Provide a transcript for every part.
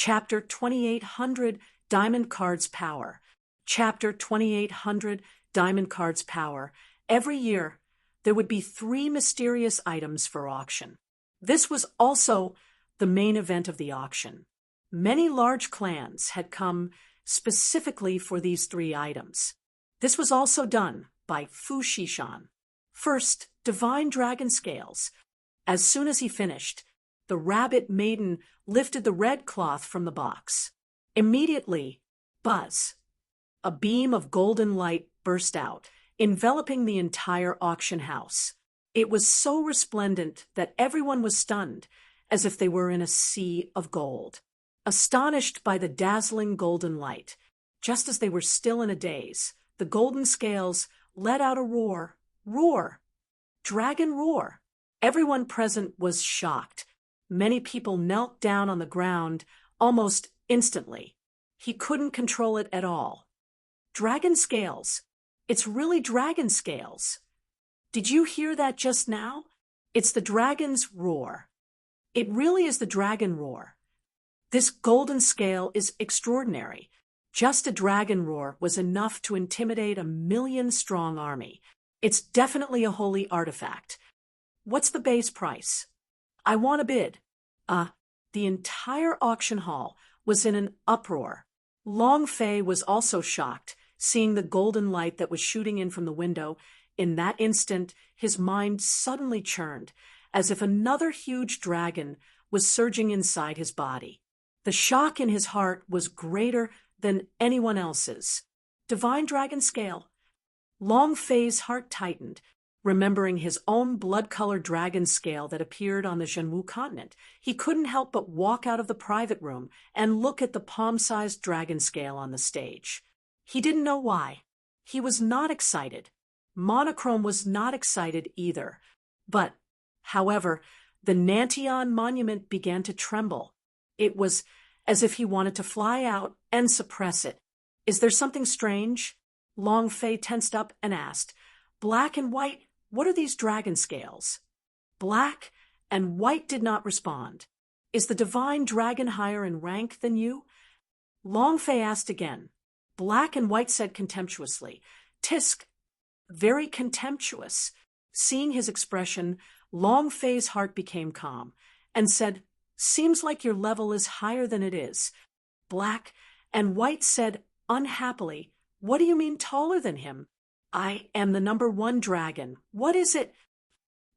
Chapter 2800, Diamond Cards Power. Chapter 2800, Diamond Cards Power. Every year, there would be 3 mysterious items for auction. This was also the main event of the auction. Many large clans had come specifically for these 3 items. This was also done by Fu Shishan. First, divine dragon scales. As soon as he finished, the rabbit maiden lifted the red cloth from the box. Immediately, buzz! A beam of golden light burst out, enveloping the entire auction house. It was so resplendent that everyone was stunned, as if they were in a sea of gold. Astonished by the dazzling golden light, just as they were still in a daze, the golden scales let out a roar. Roar! Dragon roar! Everyone present was shocked. Many people knelt down on the ground almost instantly. He couldn't control it at all. Dragon scales! It's really dragon scales! Did you hear that just now? It's the dragon's roar. It really is the dragon roar. This golden scale is extraordinary. Just a dragon roar was enough to intimidate a 1,000,000-strong army. It's definitely a holy artifact. What's the base price? I want a bid. The entire auction hall was in an uproar. Long Fei was also shocked, seeing the golden light that was shooting in from the window. In that instant, his mind suddenly churned, as if another huge dragon was surging inside his body. The shock in his heart was greater than anyone else's. Divine dragon scale. Long Fei's heart tightened, remembering his own blood-colored dragon scale that appeared on the Zhenwu continent. He couldn't help but walk out of the private room and look at the palm-sized dragon scale on the stage. He didn't know why. He was not excited. Monochrome was not excited either. But, however, the Nantian monument began to tremble. It was as if he wanted to fly out and suppress it. Is there something strange? Long Fei tensed up and asked. Black and white, what are these dragon scales? Black and white did not respond. Is the divine dragon higher in rank than you? Long Fei asked again. Black and white said contemptuously. Tisk, very contemptuous. Seeing his expression, Long Fei's heart became calm and said, Seems like your level is higher than it is. Black and white said unhappily, What do you mean taller than him? I am the number 1 dragon. What is it?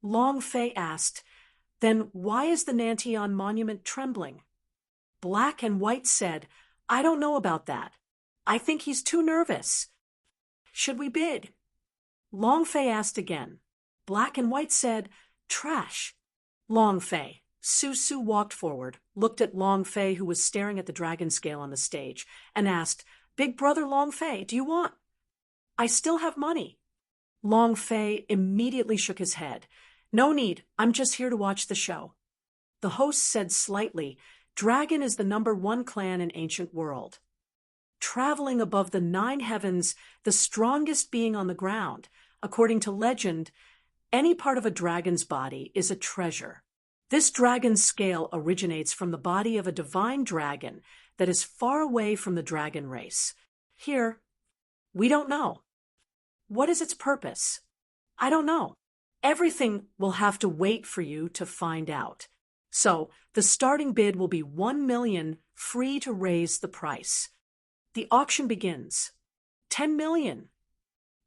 Long Fei asked, Then why is the Nantian monument trembling? Black and white said, I don't know about that. I think he's too nervous. Should we bid? Long Fei asked again. Black and white said, Trash. Long Fei. Su walked forward, looked at Long Fei, who was staring at the dragon scale on the stage, and asked, Big brother Long Fei, do you want? I still have money. Long Fei immediately shook his head. No need, I'm just here to watch the show. The host said slightly, Dragon is the number 1 clan in ancient world. Traveling above the 9 heavens, the strongest being on the ground. According to legend, any part of a dragon's body is a treasure. This dragon's scale originates from the body of a divine dragon that is far away from the dragon race. Here, we don't know. What is its purpose? I don't know. Everything will have to wait for you to find out. So, the starting bid will be 1 million, free to raise the price. The auction begins. 10 million.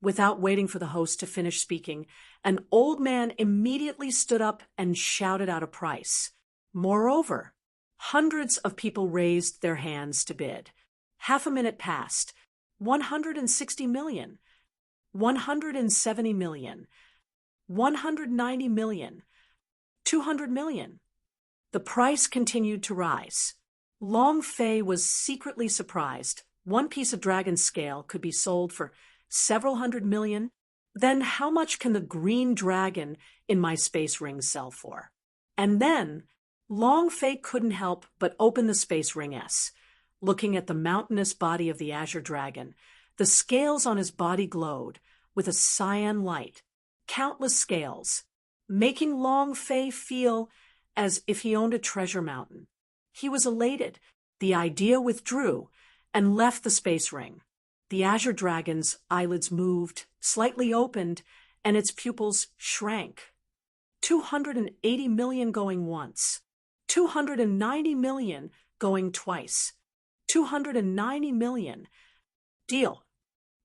Without waiting for the host to finish speaking, an old man immediately stood up and shouted out a price. Moreover, hundreds of people raised their hands to bid. Half a minute passed. 160 million. 170 million. 190 million. 200 million. The price continued to rise. Long Fei was secretly surprised. One piece of dragon scale could be sold for several hundred million. Then how much can the green dragon in my space ring sell for? And then Long Fei couldn't help but open the space ring S. Looking at the mountainous body of the azure dragon, the scales on his body glowed with a cyan light. Countless scales, making Long Fei feel as if he owned a treasure mountain. He was elated, The idea withdrew and left the space ring. The azure dragon's eyelids moved, slightly opened, and its pupils shrank. 280 million going once. 290 million going twice. 290 million. Deal.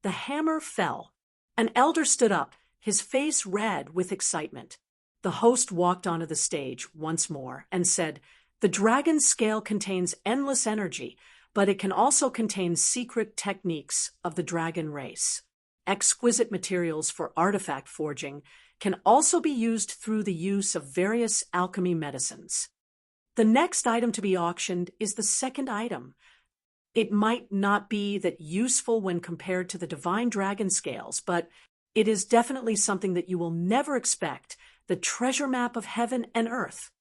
The hammer fell. An elder stood up, his face red with excitement. The host walked onto the stage once more and said, "The dragon's scale contains endless energy, but it can also contain secret techniques of the dragon race. Exquisite materials for artifact forging can also be used through the use of various alchemy medicines." The next item to be auctioned is the second item. It might not be that useful when compared to the divine dragon scales, but it is definitely something that you will never expect, the treasure map of heaven and earth.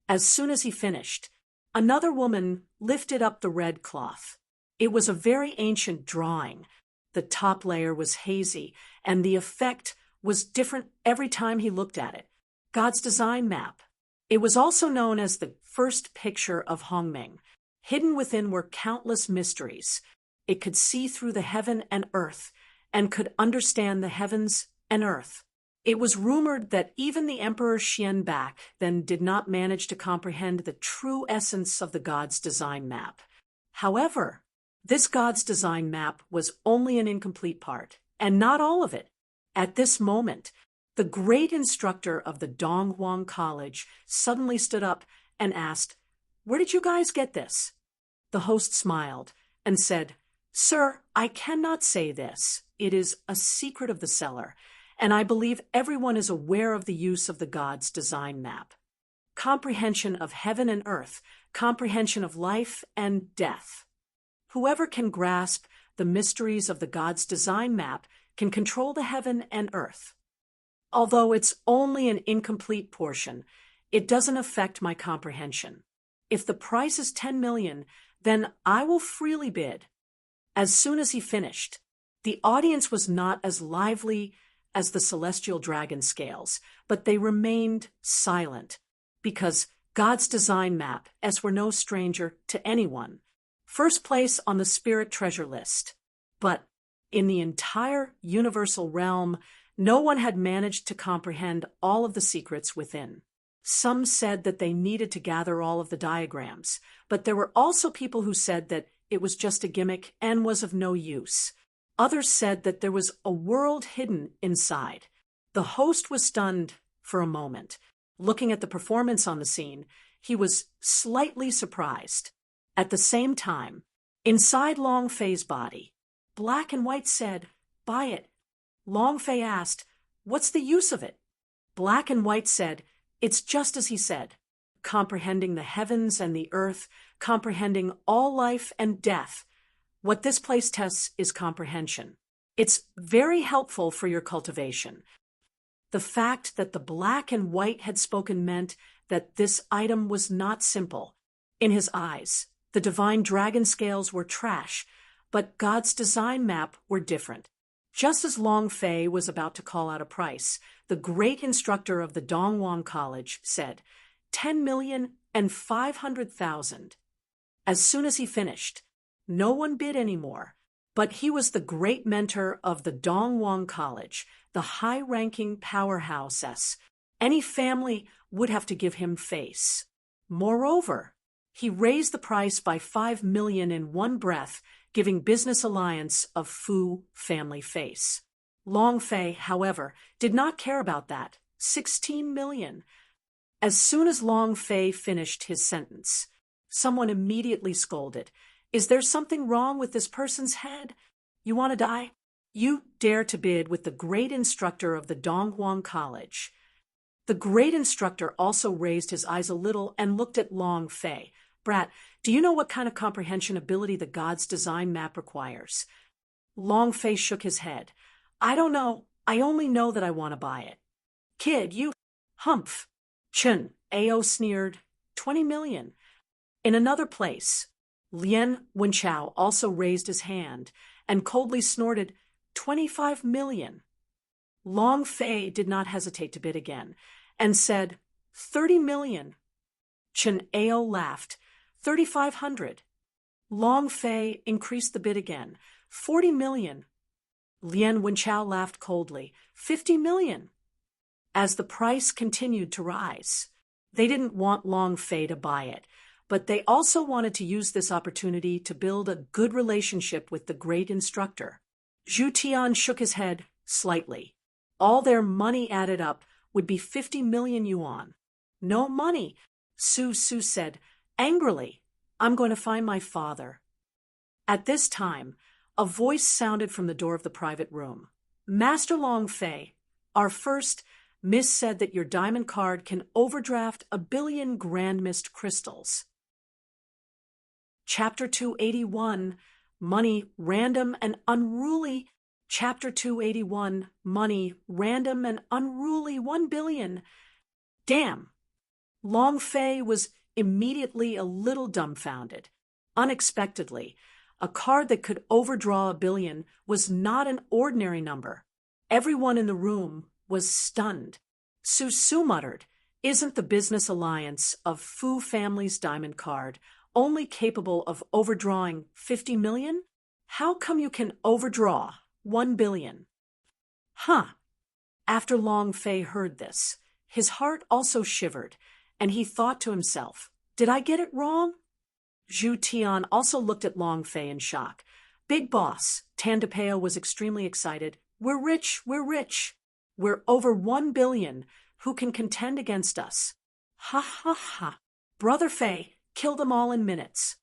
As soon as he finished, another woman lifted up the red cloth. It was a very ancient drawing. The top layer was hazy, and the effect was different every time he looked at it. God's design map. It was also known as the first picture of Hongming. Hidden within were countless mysteries. It could see through the heaven and earth, and could understand the heavens and earth. It was rumored that even the Emperor Xianbak then did not manage to comprehend the true essence of the God's design map. However, this God's design map was only an incomplete part, and not all of it. At this moment, the great instructor of the Donghuang College suddenly stood up and asked, "Where did you guys get this?" The host smiled and said, "Sir, I cannot say this. It is a secret of the seller, and I believe everyone is aware of the use of the God's design map. Comprehension of heaven and earth, comprehension of life and death. Whoever can grasp the mysteries of the God's design map can control the heaven and earth. Although it's only an incomplete portion, it doesn't affect my comprehension. If the price is 10 million, then I will freely bid." As soon as he finished, the audience was not as lively as the celestial dragon scales, but they remained silent, because God's design map, as were no stranger to anyone. First place on the spirit treasure list. But in the entire universal realm, no one had managed to comprehend all of the secrets within. Some said that they needed to gather all of the diagrams, but there were also people who said that it was just a gimmick and was of no use. Others said that there was a world hidden inside. The host was stunned for a moment. Looking at the performance on the scene, he was slightly surprised. At the same time, inside Long Fei's body, Black and White said, "Buy it." Long Fei asked, "What's the use of it?" Black and White said, "It's just as he said, comprehending the heavens and the earth, comprehending all life and death. What this place tests is comprehension. It's very helpful for your cultivation." The fact that the Black and White had spoken meant that this item was not simple. In his eyes, the divine dragon scales were trash, but God's design map were different. Just as Long Fei was about to call out a price, the great instructor of the Donghuang College said, 10,500,000. As soon as he finished, no one bid anymore, but he was the great mentor of the Donghuang College, the high-ranking powerhouse. Any family would have to give him face. Moreover, he raised the price by 5 million in one breath, giving business alliance of Fu family face. Long Fei, however, did not care about that. 16 million. As soon as Long Fei finished his sentence, someone immediately scolded, "Is there something wrong with this person's head? You want to die? You dare to bid with the great instructor of the Donghuang College." The great instructor also raised his eyes a little and looked at Long Fei. "Brat, do you know what kind of comprehension ability the God's design map requires?" Long Fei shook his head. "I don't know. I only know that I want to buy it." "Kid, you humph." Chun Ao sneered, 20 million. In another place, Lien Wenchao also raised his hand and coldly snorted, 25 million. Long Fei did not hesitate to bid again and said, 30 million. Chun Ao laughed. 3,500. Long Fei increased the bid again. 40 million. Lien Wenchao laughed coldly. 50 million. As the price continued to rise, they didn't want Long Fei to buy it, but they also wanted to use this opportunity to build a good relationship with the great instructor. Zhu Tian shook his head slightly. All their money added up would be 50 million yuan. No money, Su said angrily. I'm going to find my father. At this time, a voice sounded from the door of the private room. Master Long Fei, our first Miss said that your diamond card can overdraft 1 billion grand mist crystals. Chapter 281, Money, Random and Unruly. Chapter 281, Money, Random and Unruly 1 billion. Damn. Long Fei was immediately a little dumbfounded. Unexpectedly, a card that could overdraw 1 billion was not an ordinary number. Everyone in the room was stunned. Su muttered, "Isn't the business alliance of Fu family's diamond card only capable of overdrawing 50 million? How come you can overdraw 1 billion? Huh. After Long Fei heard this, his heart also shivered, and he thought to himself, did I get it wrong? Zhu Tian also looked at Long Fei in shock. Big boss, Tan DePeo was extremely excited. We're rich, we're rich. We're over 1 billion. Who can contend against us? Ha ha ha. Brother Fei, kill them all in minutes.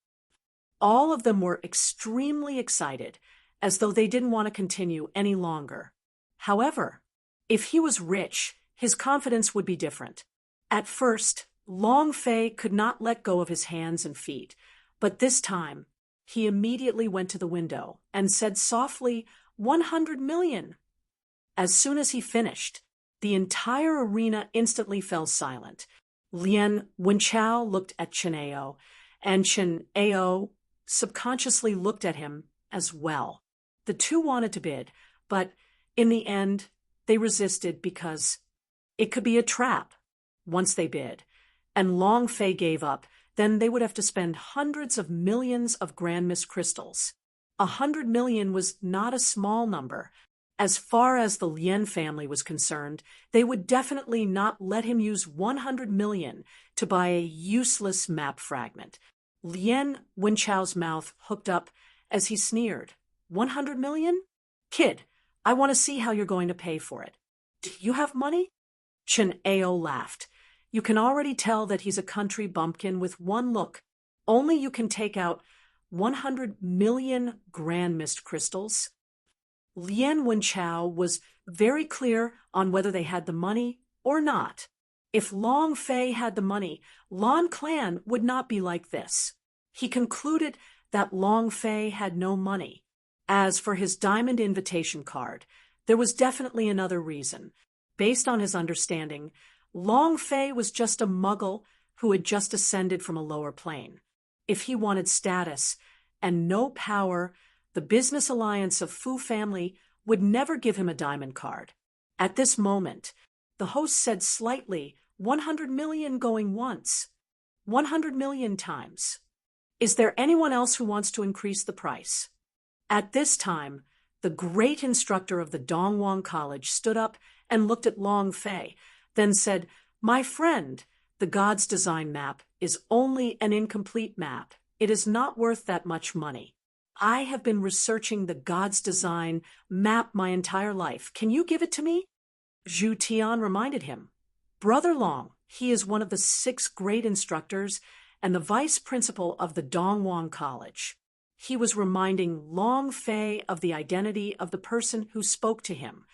All of them were extremely excited, as though they didn't want to continue any longer. However, if he was rich, his confidence would be different. At first, Long Fei could not let go of his hands and feet, but this time, he immediately went to the window and said softly, 100 million. As soon as he finished, the entire arena instantly fell silent. Lien Wenchao looked at Chen Ao, and Chen Ao subconsciously looked at him as well. The two wanted to bid, but in the end, they resisted because it could be a trap once they bid, and Long Fei gave up. Then they would have to spend hundreds of millions of grand mist crystals. 100 million was not a small number. As far as the Lien family was concerned, they would definitely not let him use 100 million to buy a useless map fragment. Lien Wenchao's mouth hooked up as he sneered. 100 million? Kid, I want to see how you're going to pay for it. Do you have money? Chen Ao laughed. You can already tell that he's a country bumpkin with one look. Only you can take out 100 million grand mist crystals. Lien Wenchao was very clear on whether they had the money or not. If Long Fei had the money, Lan Clan would not be like this. He concluded that Long Fei had no money. As for his diamond invitation card, there was definitely another reason. Based on his understanding, Long Fei was just a muggle who had just ascended from a lower plane. If he wanted status and no power, the business alliance of Fu family would never give him a diamond card. At this moment, the host said slightly, 100 million going once, 100 million times. Is there anyone else who wants to increase the price? At this time, the great instructor of the Dongwang College stood up and looked at Long Fei, then said, My friend, the God's Design map is only an incomplete map. It is not worth that much money. I have been researching the God's Design map my entire life. Can you give it to me? Zhu Tian reminded him. Brother Long, he is one of the 6 great instructors and the vice principal of the Dongwang College. He was reminding Long Fei of the identity of the person who spoke to him.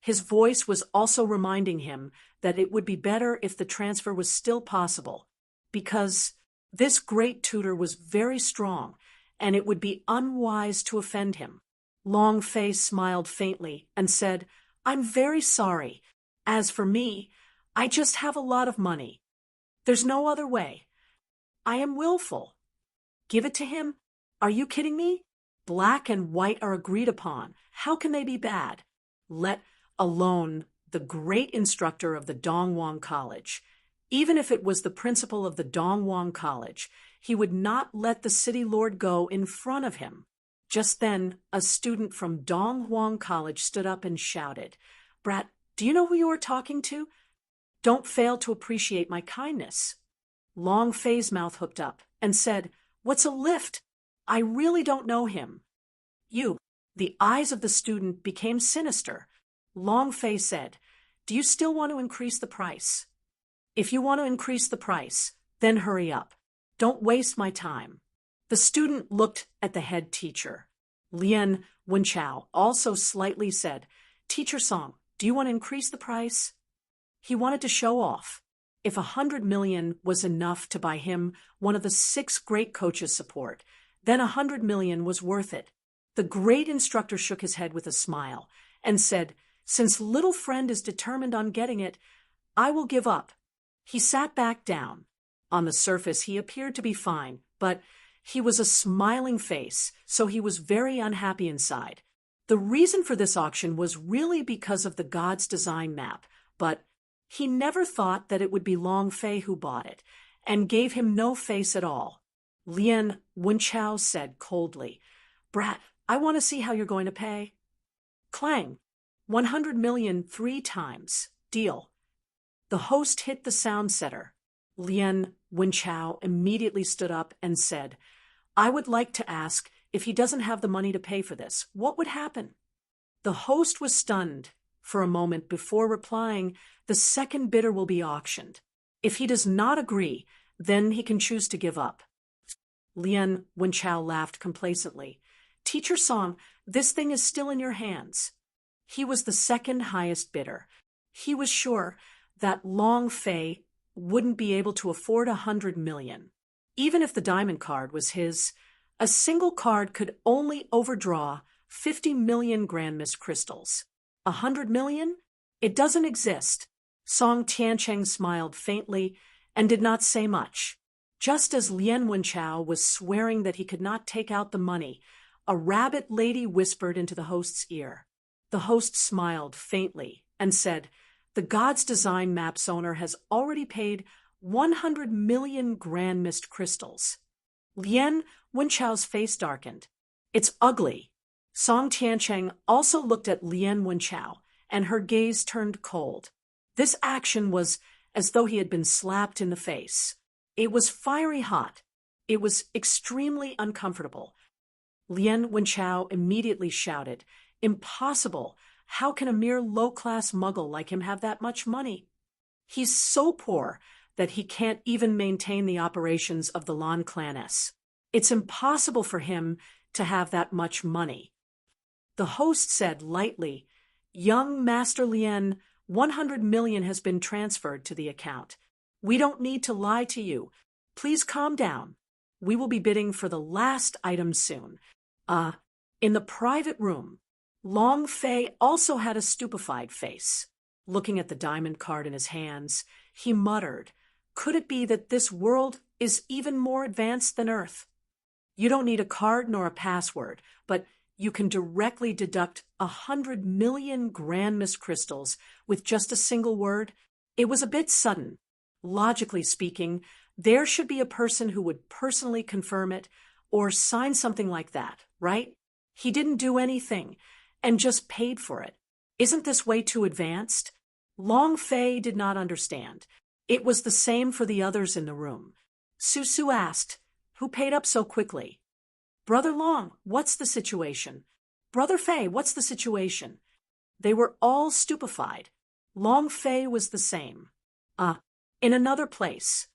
His voice was also reminding him that it would be better if the transfer was still possible, because this great tutor was very strong, and it would be unwise to offend him. Long Fei smiled faintly and said, I'm very sorry. As for me, I just have a lot of money. There's no other way. I am willful. Give it to him? Are you kidding me? Black and white are agreed upon. How can they be bad? Let alone the great instructor of the Dongwang College. Even if it was the principal of the Dongwang College, He would not let the city lord go in front of him. Just then, a student from Donghuang College stood up and shouted, "Brat, do you know who you are talking to? Don't fail to appreciate my kindness." Long Fei's mouth hooked up and said, "What's a lift? I really don't know him." "You." The eyes of the student became sinister. Long Fei said, "Do you still want to increase the price? If you want to increase the price, then hurry up. Don't waste my time." The student looked at the head teacher. Lien Wenchao also slightly said, "Teacher Song, do you want to increase the price?" He wanted to show off. If 100 million was enough to buy him one of the 6 great coaches' support, then 100 million was worth it. The great instructor shook his head with a smile and said, "Since little friend is determined on getting it, I will give up." He sat back down. On the surface, he appeared to be fine, but he was a smiling face, so he was very unhappy inside. The reason for this auction was really because of the God's design map, but he never thought that it would be Long Fei who bought it, and gave him no face at all. Lien Wenchao said coldly, "Brat, I want to see how you're going to pay." Clang! 100 million 3 times. Deal. The host hit the sound setter. Lien Wenchao immediately stood up and said, "I would like to ask, if he doesn't have the money to pay for this, what would happen?" The host was stunned for a moment before replying, "The second bidder will be auctioned. If he does not agree, then he can choose to give up." Lien Wenchao laughed complacently. "Teacher Song, this thing is still in your hands." He was the second highest bidder. He was sure that Long Fei wouldn't be able to afford 100 million. Even if the diamond card was his, a single card could only overdraw 50 million Grand Mist crystals. 100 million? It doesn't exist. Song Tiancheng smiled faintly and did not say much. Just as Lien Wenchao was swearing that he could not take out the money, a rabbit lady whispered into the host's ear. The host smiled faintly and said, "The God's Design Map's owner has already paid 100 million Grand Mist crystals." Lien Wenchao's face darkened. "It's ugly." Song Tiancheng also looked at Lien Wenchao, and her gaze turned cold. This action was as though he had been slapped in the face. It was fiery hot. It was extremely uncomfortable. Lien Wenchao immediately shouted, "Impossible! How can a mere low-class muggle like him have that much money? He's so poor that he can't even maintain the operations of the Lan Claness. It's impossible for him to have that much money." The host said lightly, "Young Master Lien, 100 million has been transferred to the account. We don't need to lie to you. Please calm down. We will be bidding for the last item soon." In the private room, Long Fei also had a stupefied face. Looking at the diamond card in his hands, he muttered, "Could it be that this world is even more advanced than Earth? You don't need a card nor a password, but you can directly deduct 100 million Grand Mist crystals with just a single word." It was a bit sudden. Logically speaking, there should be a person who would personally confirm it or sign something like that, right? He didn't do anything and just paid for it. Isn't this way too advanced? Long Fei did not understand. It was the same for the others in the room. Susu asked, "Who paid up so quickly?" "Brother Long, what's the situation?" "Brother Fei, what's the situation?" They were all stupefied. Long Fei was the same. In another place.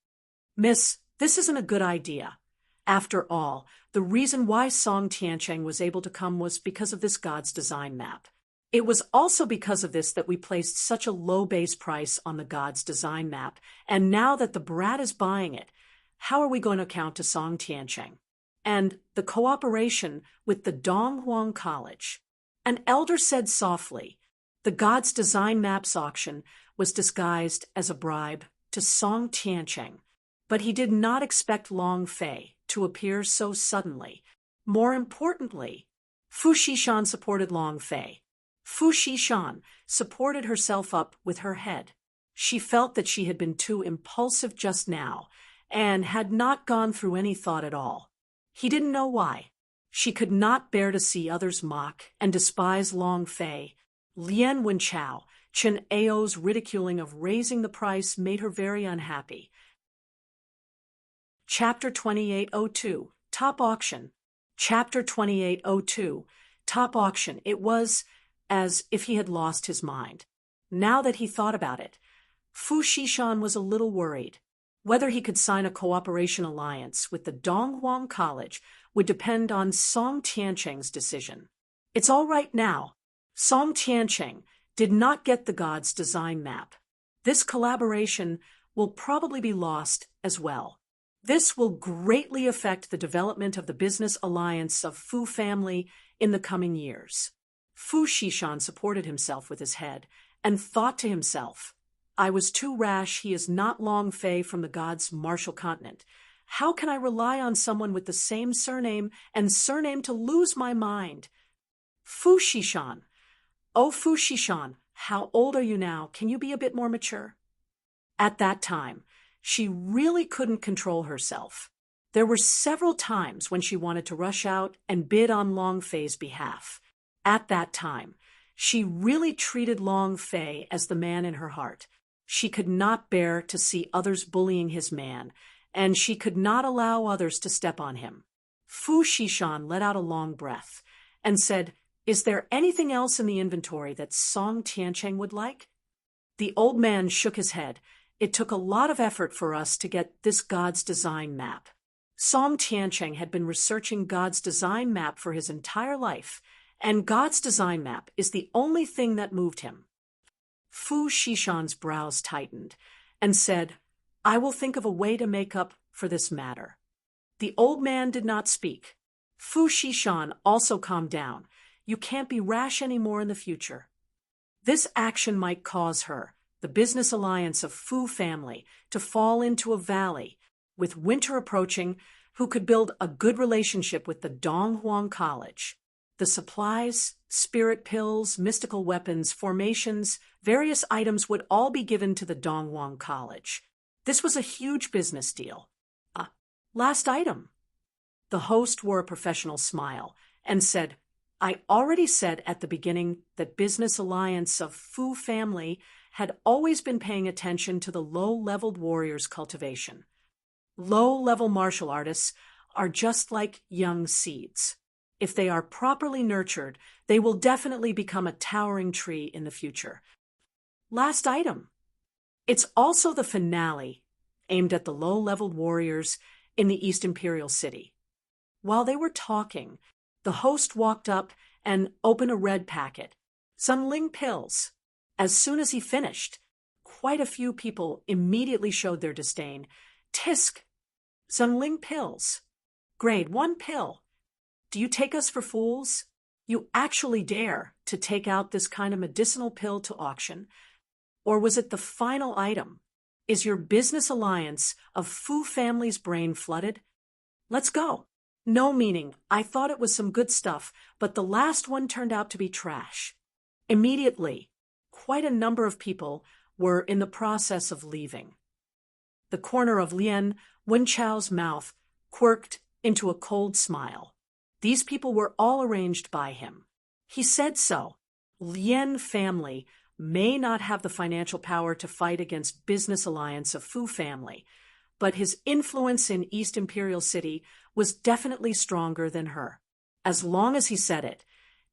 "Miss, this isn't a good idea. After all, the reason why Song Tiancheng was able to come was because of this God's Design Map. It was also because of this that we placed such a low base price on the God's Design Map, and now that the brat is buying it, how are we going to account to Song Tiancheng? And the cooperation with the Donghuang College." An elder said softly, "The God's Design Maps auction was disguised as a bribe to Song Tiancheng, but he did not expect Long Fei to appear so suddenly. More importantly, Fu Xishan supported Long Fei. Fu Xishan supported herself up with her head. She felt that she had been too impulsive just now, and had not gone through any thought at all. He didn't know why. She could not bear to see others mock and despise Long Fei. Lien Wenchao, Chen Ao's ridiculing of raising the price made her very unhappy. Chapter 2802, Top Auction. Chapter 2802, Top Auction. It was as if he had lost his mind. Now that he thought about it, Fu Xishan was a little worried. Whether he could sign a cooperation alliance with the Donghuang College would depend on Song Tiancheng's decision. It's all right now. Song Tiancheng did not get the God's design map. This collaboration will probably be lost as well. This will greatly affect the development of the business alliance of Fu family in the coming years. Fu Xishan supported himself with his head and thought to himself, I was too rash. He is not Long Fei from the God's martial continent. How can I rely on someone with the same surname to lose my mind? Fu Xishan. Oh, Fu Xishan, how old are you now? Can you be a bit more mature? At that time, she really couldn't control herself. There were several times when she wanted to rush out and bid on Long Fei's behalf. At that time, she really treated Long Fei as the man in her heart. She could not bear to see others bullying his man, and she could not allow others to step on him. Fu Xishan let out a long breath and said, Is there anything else in the inventory that Song Tiancheng would like? The old man shook his head. It took a lot of effort for us to get this God's design map. Song Tiancheng had been researching God's design map for his entire life, and God's design map is the only thing that moved him. Fu Xishan's brows tightened and said, I will think of a way to make up for this matter. The old man did not speak. Fu Xishan also calmed down. You can't be rash anymore in the future. This action might cause her, the business alliance of Fu family, to fall into a valley. With winter approaching, who could build a good relationship with the Donghuang College? The supplies, spirit pills, mystical weapons, formations, various items would all be given to the Donghuang College. This was a huge business deal. Last item. The host wore a professional smile and said, I already said at the beginning that business alliance of Fu family had always been paying attention to the low-leveled warriors' cultivation. Low-level martial artists are just like young seeds. If they are properly nurtured, they will definitely become a towering tree in the future. Last item. It's also the finale, aimed at the low-leveled warriors in the East Imperial City. While they were talking, the host walked up and opened a red packet. Sunling pills. As soon as he finished, quite a few people immediately showed their disdain. Tisk! Sunling pills. Grade 1 pill. Do you take us for fools? You actually dare to take out this kind of medicinal pill to auction? Or was it the final item? Is your business alliance of Fu family's brain flooded? Let's go. No meaning. I thought it was some good stuff, but the last one turned out to be trash. Immediately, quite a number of people were in the process of leaving. The corner of Lien Wenchao's mouth quirked into a cold smile. These people were all arranged by him. He said so. Lien family may not have the financial power to fight against business alliance of Fu family, but his influence in East Imperial City was definitely stronger than her. As long as he said it,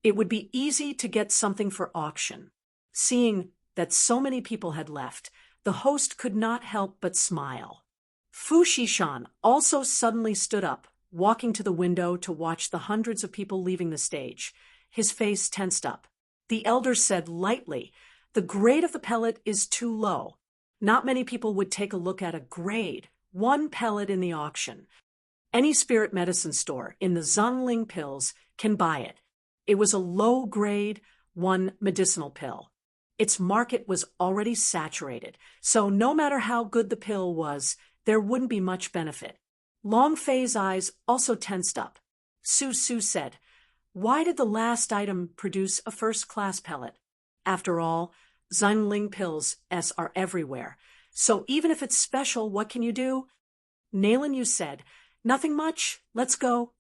it would be easy to get something for auction. Seeing that so many people had left, the host could not help but smile. Fu Xishan also suddenly stood up, walking to the window to watch the hundreds of people leaving the stage. His face tensed up. The elder said lightly, The grade of the pellet is too low. Not many people would take a look at a grade 1 pellet in the auction. Any spirit medicine store in the Zhongling pills can buy it. It was a low-grade 1 medicinal pill. Its market was already saturated, so no matter how good the pill was, there wouldn't be much benefit. Long Fei's eyes also tensed up. Su Su said, Why did the last item produce a first-class pellet? After all, Zhongling pills are everywhere, so even if it's special, what can you do? Nailan Yu said, "Nothing much. Let's go."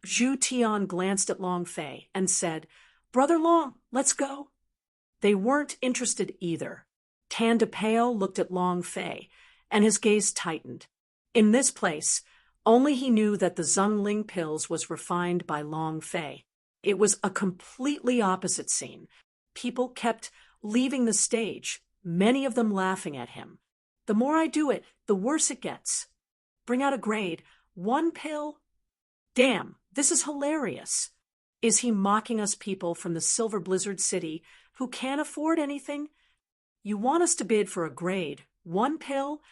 Zhu Tian glanced at Long Fei and said, "Brother Long, let's go." They weren't interested either. Tan de Peo looked at Long Fei, and his gaze tightened. In this place, only he knew that the Zhongling pills was refined by Long Fei. It was a completely opposite scene. People kept leaving the stage, many of them laughing at him. "The more I do it, the worse it gets. Bring out a grade. 1 pill? Damn, this is hilarious. Is he mocking us people from the Silver Blizzard City who can't afford anything? You want us to bid for a grade, 1 pill?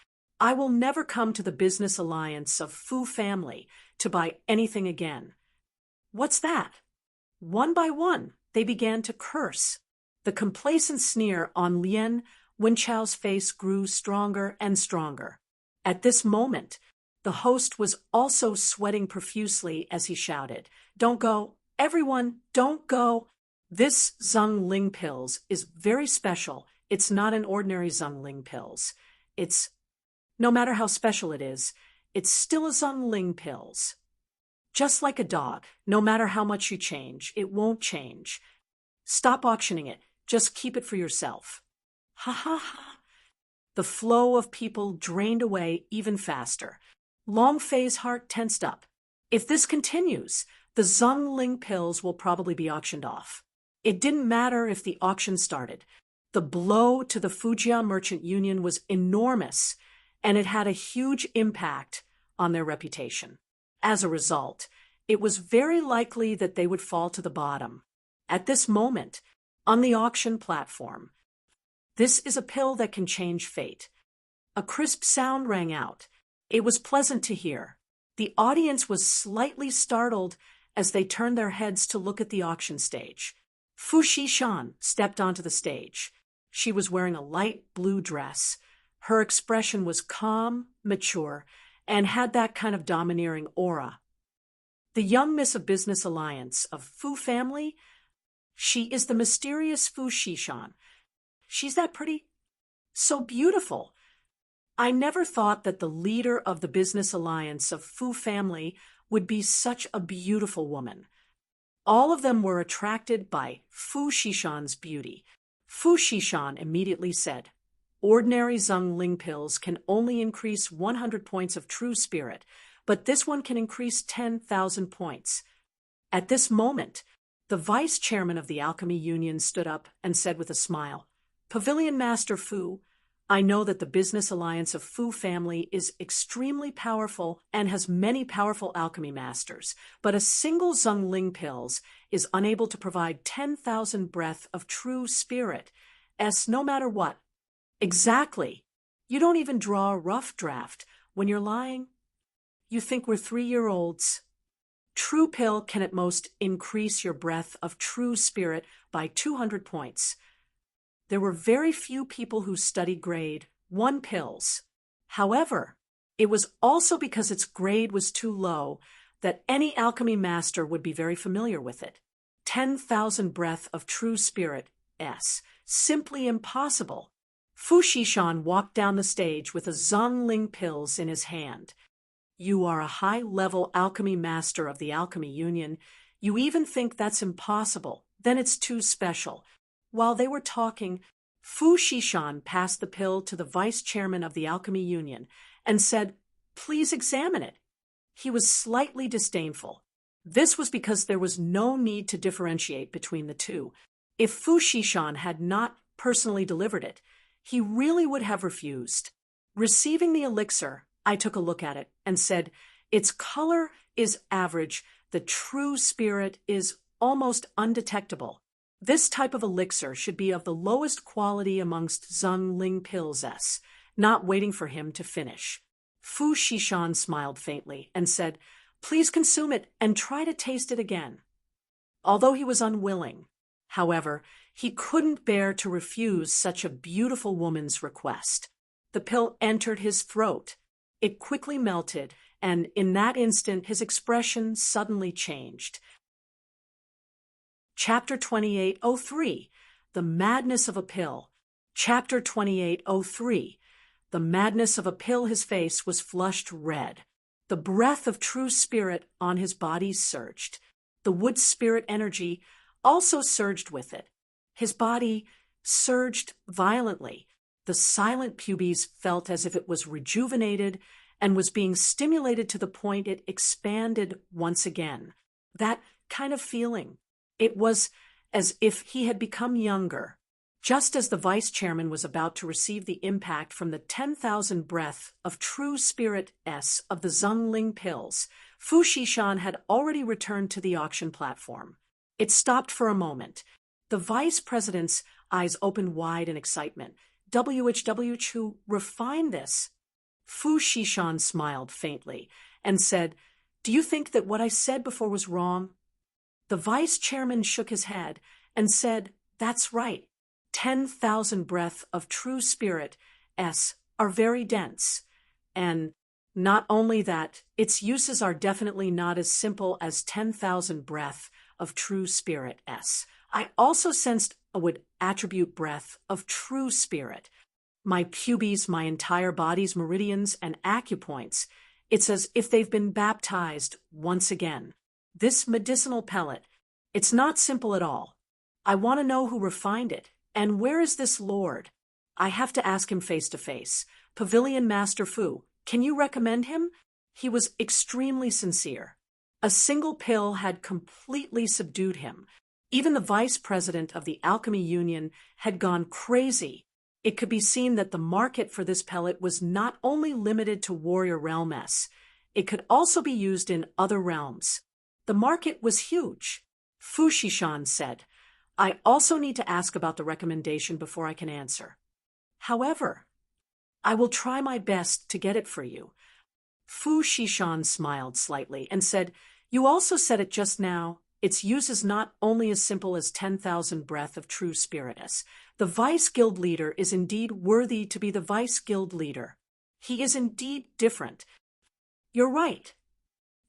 I will never come to the business alliance of Fu family to buy anything again." "What's that?" One by one, they began to curse. The complacent sneer on Lien Wenchao's face grew stronger and stronger. At this moment, the host was also sweating profusely as he shouted, "Don't go! Everyone, don't go! This Zhongling pills is very special. It's not an ordinary Zhongling pills. No matter how special it is, it's still a Zhongling pills. Just like a dog, no matter how much you change, it won't change. Stop auctioning it. Just keep it for yourself." Ha ha ha. The flow of people drained away even faster. Long Fei's heart tensed up. If this continues, the Zhongling pills will probably be auctioned off. It didn't matter if the auction started. The blow to the Fujian Merchant Union was enormous, and it had a huge impact on their reputation. As a result, it was very likely that they would fall to the bottom. At this moment, on the auction platform, "This is a pill that can change fate." A crisp sound rang out. It was pleasant to hear. The audience was slightly startled as they turned their heads to look at the auction stage. Fu Xishan stepped onto the stage. She was wearing a light blue dress. Her expression was calm, mature, and had that kind of domineering aura. "The young Miss of Business Alliance of Fu family? She is the mysterious Fu Xishan. She's that pretty? So beautiful. I never thought that the leader of the Business Alliance of Fu family would be such a beautiful woman." All of them were attracted by Fu Xishan's beauty. Fu Xishan immediately said, "Ordinary Zhongling pills can only increase 100 points of true spirit, but this one can increase 10,000 points." At this moment, the vice chairman of the Alchemy Union stood up and said with a smile, "Pavilion Master Fu, I know that the Business Alliance of Fu family is extremely powerful and has many powerful alchemy masters, but a single Zhongling pills is unable to provide 10,000 breath of true spirit, no matter what." "Exactly. You don't even draw a rough draft when you're lying. You think we're 3-year-olds. True pill can at most increase your breath of true spirit by 200 points. There were very few people who studied grade 1 pills. However, it was also because its grade was too low that any alchemy master would be very familiar with it. 10,000 breath of true spirit, simply impossible." Fu Xishan walked down the stage with a Zhongling pills in his hand. "You are a high-level alchemy master of the Alchemy Union. You even think that's impossible. Then it's too special." While they were talking, Fu Xishan passed the pill to the vice chairman of the Alchemy Union and said, "Please examine it." He was slightly disdainful. This was because there was no need to differentiate between the two. If Fu Xishan had not personally delivered it, he really would have refused. Receiving the elixir, I took a look at it and said, "Its color is average. The true spirit is almost undetectable. This type of elixir should be of the lowest quality amongst Zhongling pills, not waiting for him to finish." Fu Xishan smiled faintly and said, "Please consume it and try to taste it again." Although he was unwilling, however, he couldn't bear to refuse such a beautiful woman's request. The pill entered his throat. It quickly melted, and in that instant his expression suddenly changed. Chapter 2803, The Madness of a Pill. Chapter 2803, the madness of a pill, his face was flushed red. The breath of true spirit on his body surged. The wood spirit energy also surged with it. His body surged violently. The silent pubes felt as if it was rejuvenated and was being stimulated to the point it expanded once again. That kind of feeling. It was as if he had become younger. Just as the vice chairman was about to receive the impact from the 10,000 breath of true spirit S of the Zhongling pills, Fu Xishan had already returned to the auction platform. It stopped for a moment. The vice president's eyes opened wide in excitement. "WHW, refine this." Fu Xishan smiled faintly and said, "Do you think that what I said before was wrong?" The vice chairman shook his head and said, "That's right. 10,000 breath of true spirit S are very dense. And not only that, its uses are definitely not as simple as 10,000 breath of true spirit S. I also sensed a would attribute breath of true spirit. My pubes, my entire body's meridians and acupoints. It's as if they've been baptized once again. This medicinal pellet, it's not simple at all. I want to know who refined it. And where is this lord? I have to ask him face to face. Pavilion Master Fu, can you recommend him?" He was extremely sincere. A single pill had completely subdued him. Even the vice president of the Alchemy Union had gone crazy. It could be seen that the market for this pellet was not only limited to Warrior Realm S, it could also be used in other realms. The market was huge. Fu Xishan said, "I also need to ask about the recommendation before I can answer. However, I will try my best to get it for you." Fu Xishan smiled slightly and said, "You also said it just now. Its use is not only as simple as 10,000 breath of true spiritus. The vice guild leader is indeed worthy to be the vice guild leader. He is indeed different." "You're right.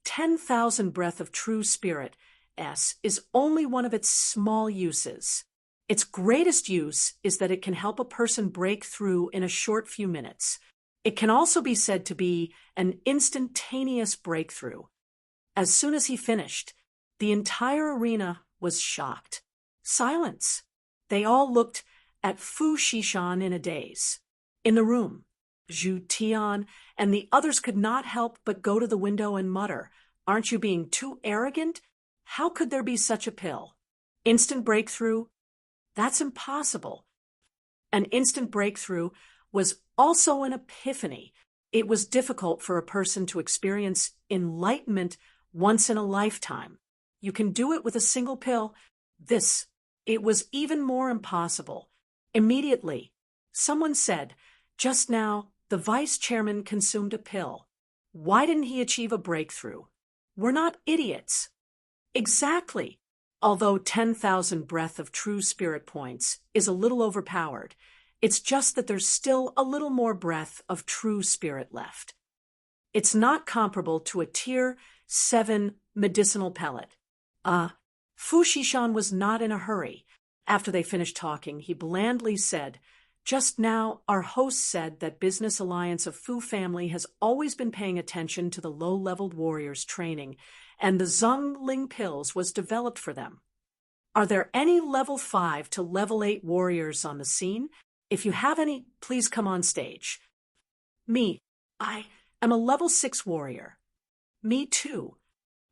10,000 breath of true spirit S is only one of its small uses. Its greatest use is that it can help a person break through in a short few minutes. It can also be said to be an instantaneous breakthrough." As soon as he finished, the entire arena was shocked. Silence. They all looked at Fu Xishan in a daze. In the room, Zhu Tian and the others could not help but go to the window and mutter, "Aren't you being too arrogant? How could there be such a pill? Instant breakthrough? That's impossible." An instant breakthrough was also an epiphany. It was difficult for a person to experience enlightenment once in a lifetime. You can do it with a single pill. It was even more impossible. Immediately, someone said, "Just now, the vice chairman consumed a pill. Why didn't he achieve a breakthrough? We're not idiots." Exactly. Although 10,000 breath of true spirit points is a little overpowered, it's just that there's still a little more breath of true spirit left. It's not comparable to a Tier 7 medicinal pellet. Fu Xishan was not in a hurry. After they finished talking, he blandly said, "Just now, our host said that Business Alliance of Fu family has always been paying attention to the low-leveled warriors' training, and the Zhongling pills was developed for them. Are there any level 5 to level 8 warriors on the scene? If you have any, please come on stage." "Me. I am a level 6 warrior." "Me too.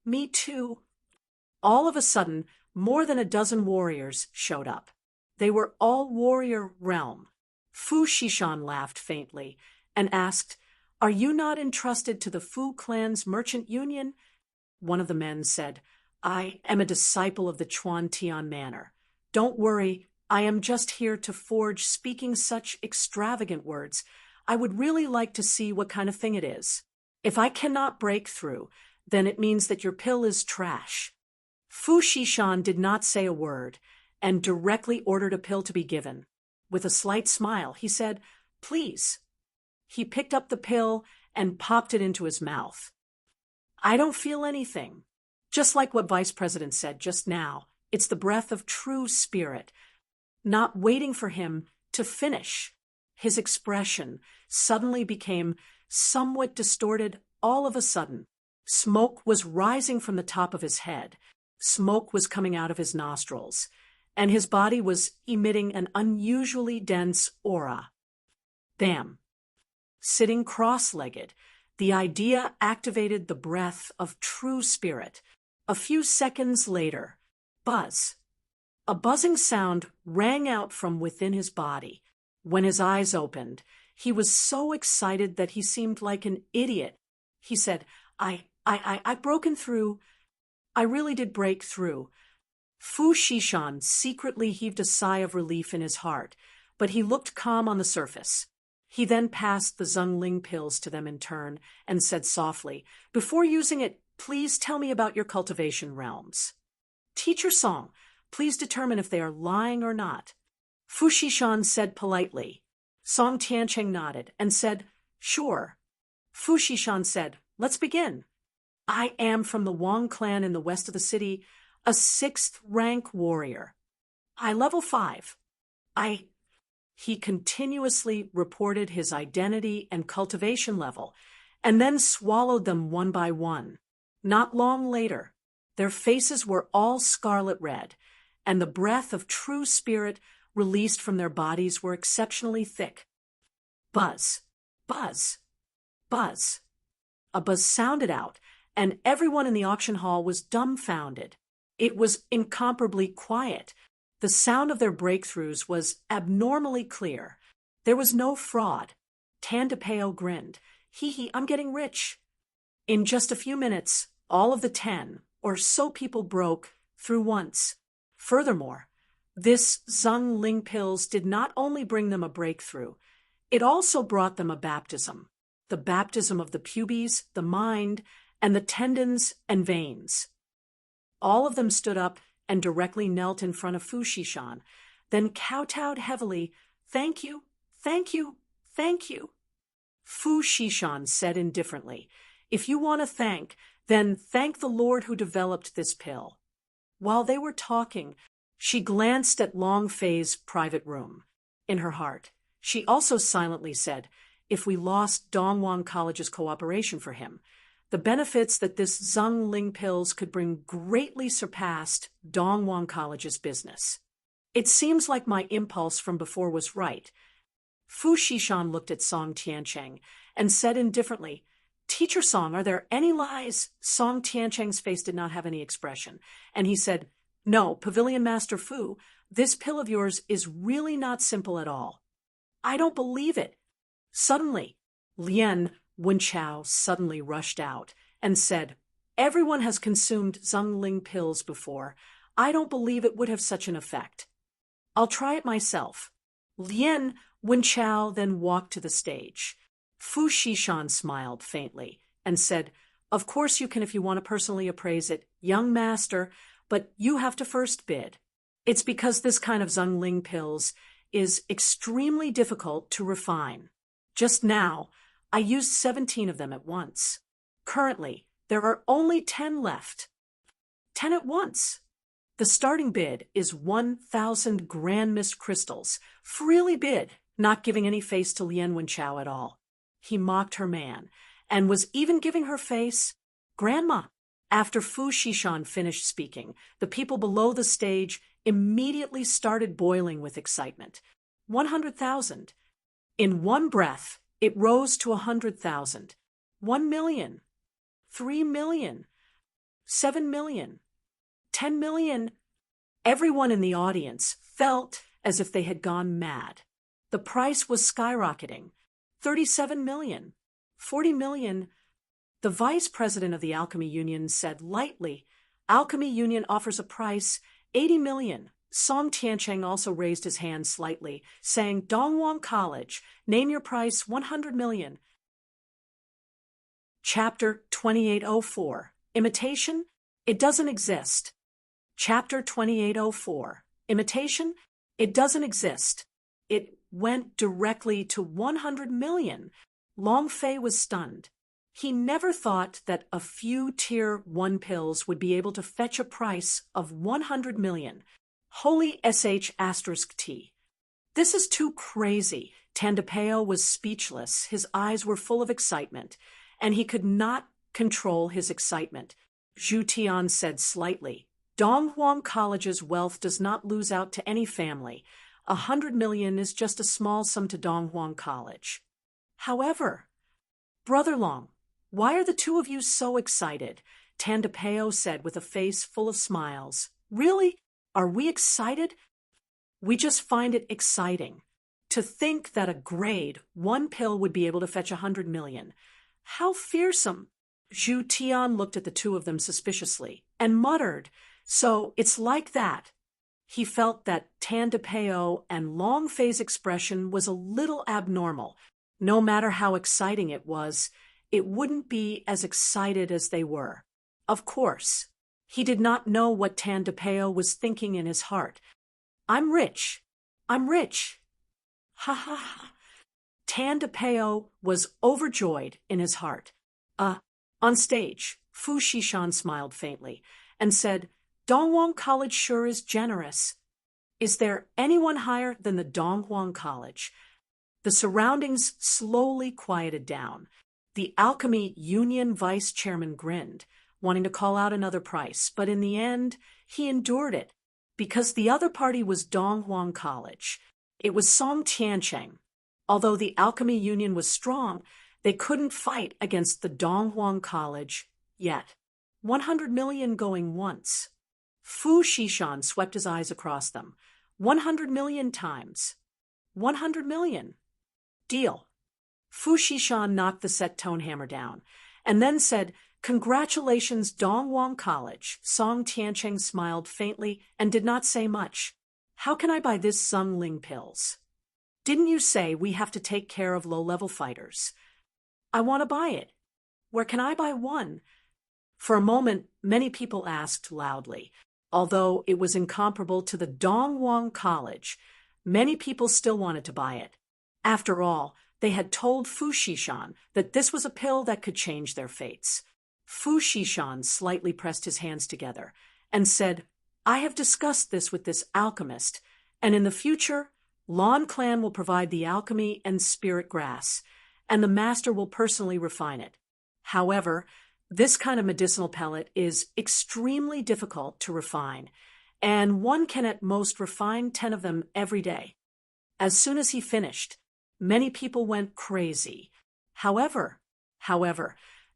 Me too." All of a sudden, more than a dozen warriors showed up. They were all warrior realm. Fu Xishan laughed faintly and asked, "Are you not entrusted to the Fu clan's merchant union?" One of the men said, "I am a disciple of the Chuan Tian Manor. Don't worry, I am just here to forge speaking such extravagant words. I would really like to see what kind of thing it is. If I cannot break through, then it means that your pill is trash." Fu Xishan did not say a word and directly ordered a pill to be given. With a slight smile, he said, "Please." He picked up the pill and popped it into his mouth. "I don't feel anything." Just like what Vice President said just now, it's the breath of true spirit. Not waiting for him to finish, His expression suddenly became somewhat distorted all of a sudden. Smoke was rising from the top of his head. Smoke was coming out of his nostrils, and his body was emitting an unusually dense aura. Bam! Sitting cross-legged, the idea activated the breath of true spirit. A few seconds later, buzz. A buzzing sound rang out from within his body. When his eyes opened, he was so excited that he seemed like an idiot. He said, I've broken through. I really did break through. Fu Shishan secretly heaved a sigh of relief in his heart, but he looked calm on the surface. He then passed the Zhongling pills to them in turn and said softly, "Before using it, please tell me about your cultivation realms. Teacher Song, please determine if they are lying or not." Fu Shishan said politely. Song Tiancheng nodded and said, "Sure." Fu Shishan said, "Let's begin. I am from the Wang clan in the west of the city, a 6th rank warrior. I level 5. He continuously reported his identity and cultivation level, and then swallowed them one by one. Not long later, their faces were all scarlet red, and the breath of true spirit released from their bodies were exceptionally thick. Buzz, buzz, buzz. A buzz sounded out, and everyone in the auction hall was dumbfounded. It was incomparably quiet. The sound of their breakthroughs was abnormally clear. There was no fraud. Tan DePeo grinned. Hee, I'm getting rich. In just a few minutes, all of the 10, or so people, broke through once. Furthermore, this Zhongling pills did not only bring them a breakthrough, it also brought them a baptism. The baptism of the pubes, the mind, and the tendons and veins. All of them stood up and directly knelt in front of Fu Shishan, then kowtowed heavily, "Thank you, thank you, thank you." Fu Shishan said indifferently, "If you want to thank, then thank the Lord who developed this pill." While they were talking, she glanced at Long Fei's private room. In her heart, she also silently said, "If we lost Dongwon College's cooperation for him, the benefits that this Zhongling pills could bring greatly surpassed Dongwon College's business. It seems like my impulse from before was right." Fu Shishan looked at Song Tiancheng and said indifferently, "Teacher Song, are there any lies?" Song Tiancheng's face did not have any expression, and he said, "No, Pavilion Master Fu, this pill of yours is really not simple at all." "I don't believe it." Suddenly, Lien Wenchao suddenly rushed out and said, "Everyone has consumed Zhongling pills before. I don't believe it would have such an effect. I'll try it myself." Lien Wenchao then walked to the stage. Fu Shishan smiled faintly and said, "Of course you can if you want to personally appraise it, young master, but you have to first bid. It's because this kind of Zhongling pills is extremely difficult to refine. Just now, I used 17 of them at once. Currently, there are only 10 left. 10 at once. The starting bid is 1,000 Grand Mist crystals. Freely bid, not giving any face to Lien Wenchao at all. He mocked her man, and was even giving her face, "Grandma." After Fu Shishan finished speaking, the people below the stage immediately started boiling with excitement. 100,000. In one breath, it rose to 100,000, 1 million, 3 million, 7 million, 10 million. Everyone in the audience felt as if they had gone mad. The price was skyrocketing. 37 million, 40 million. The vice president of the Alchemy Union said lightly, "Alchemy Union offers a price 80 million. Song Tiancheng also raised his hand slightly, saying, "Dongwon College, name your price 100 million. Chapter 2804. Imitation? It doesn't exist. Chapter 2804. Imitation? It doesn't exist. It went directly to 100 million. Long Fei was stunned. He never thought that a few Tier 1 pills would be able to fetch a price of 100 million. Holy sh*t. This is too crazy. Tandapeo was speechless. His eyes were full of excitement, and he could not control his excitement. Zhu Tian said slightly, Donghuang College's wealth does not lose out to any family. 100 million is just a small sum to Donghuang College. However, Brother Long, why are the two of you so excited? Tandapeo said with a face full of smiles. Really? Are we excited? We just find it exciting. To think that a grade, one pill would be able to fetch 100 million. How fearsome! Zhu Tian looked at the two of them suspiciously and muttered, So it's like that. He felt that Tandapeo and Long Fei's expression was a little abnormal. No matter how exciting it was, it wouldn't be as excited as they were. Of course, he did not know what Tandapeo was thinking in his heart. I'm rich. I'm rich. Ha ha ha. Tandapeo was overjoyed in his heart. On stage, Fu Shishan smiled faintly and said, Donghuang College sure is generous. Is there anyone higher than the Donghuang College? The surroundings slowly quieted down. The Alchemy Union vice chairman grinned, wanting to call out another price, but in the end, he endured it, because the other party was Donghuang College. It was Song Tiancheng. Although the Alchemy Union was strong, they couldn't fight against the Donghuang College yet. 100 million going once. Fu Shishan swept his eyes across them. 100 million times. 100 million. Deal. Fu Shishan knocked the set tone hammer down, and then said, Congratulations, Donghuang College. Song Tiancheng smiled faintly and did not say much. How can I buy this Zheng Ling pills? Didn't you say we have to take care of low-level fighters? I want to buy it. Where can I buy one? For a moment, many people asked loudly. Although it was incomparable to the Donghuang College, many people still wanted to buy it. After all, they had told Fu Shishan that this was a pill that could change their fates. Fu Shishan slightly pressed his hands together and said, I have discussed this with this alchemist, and in the future, Lon Clan will provide the alchemy and spirit grass, and the master will personally refine it. However, this kind of medicinal pellet is extremely difficult to refine, and one can at most refine 10 of them every day. As soon as he finished, many people went crazy. However,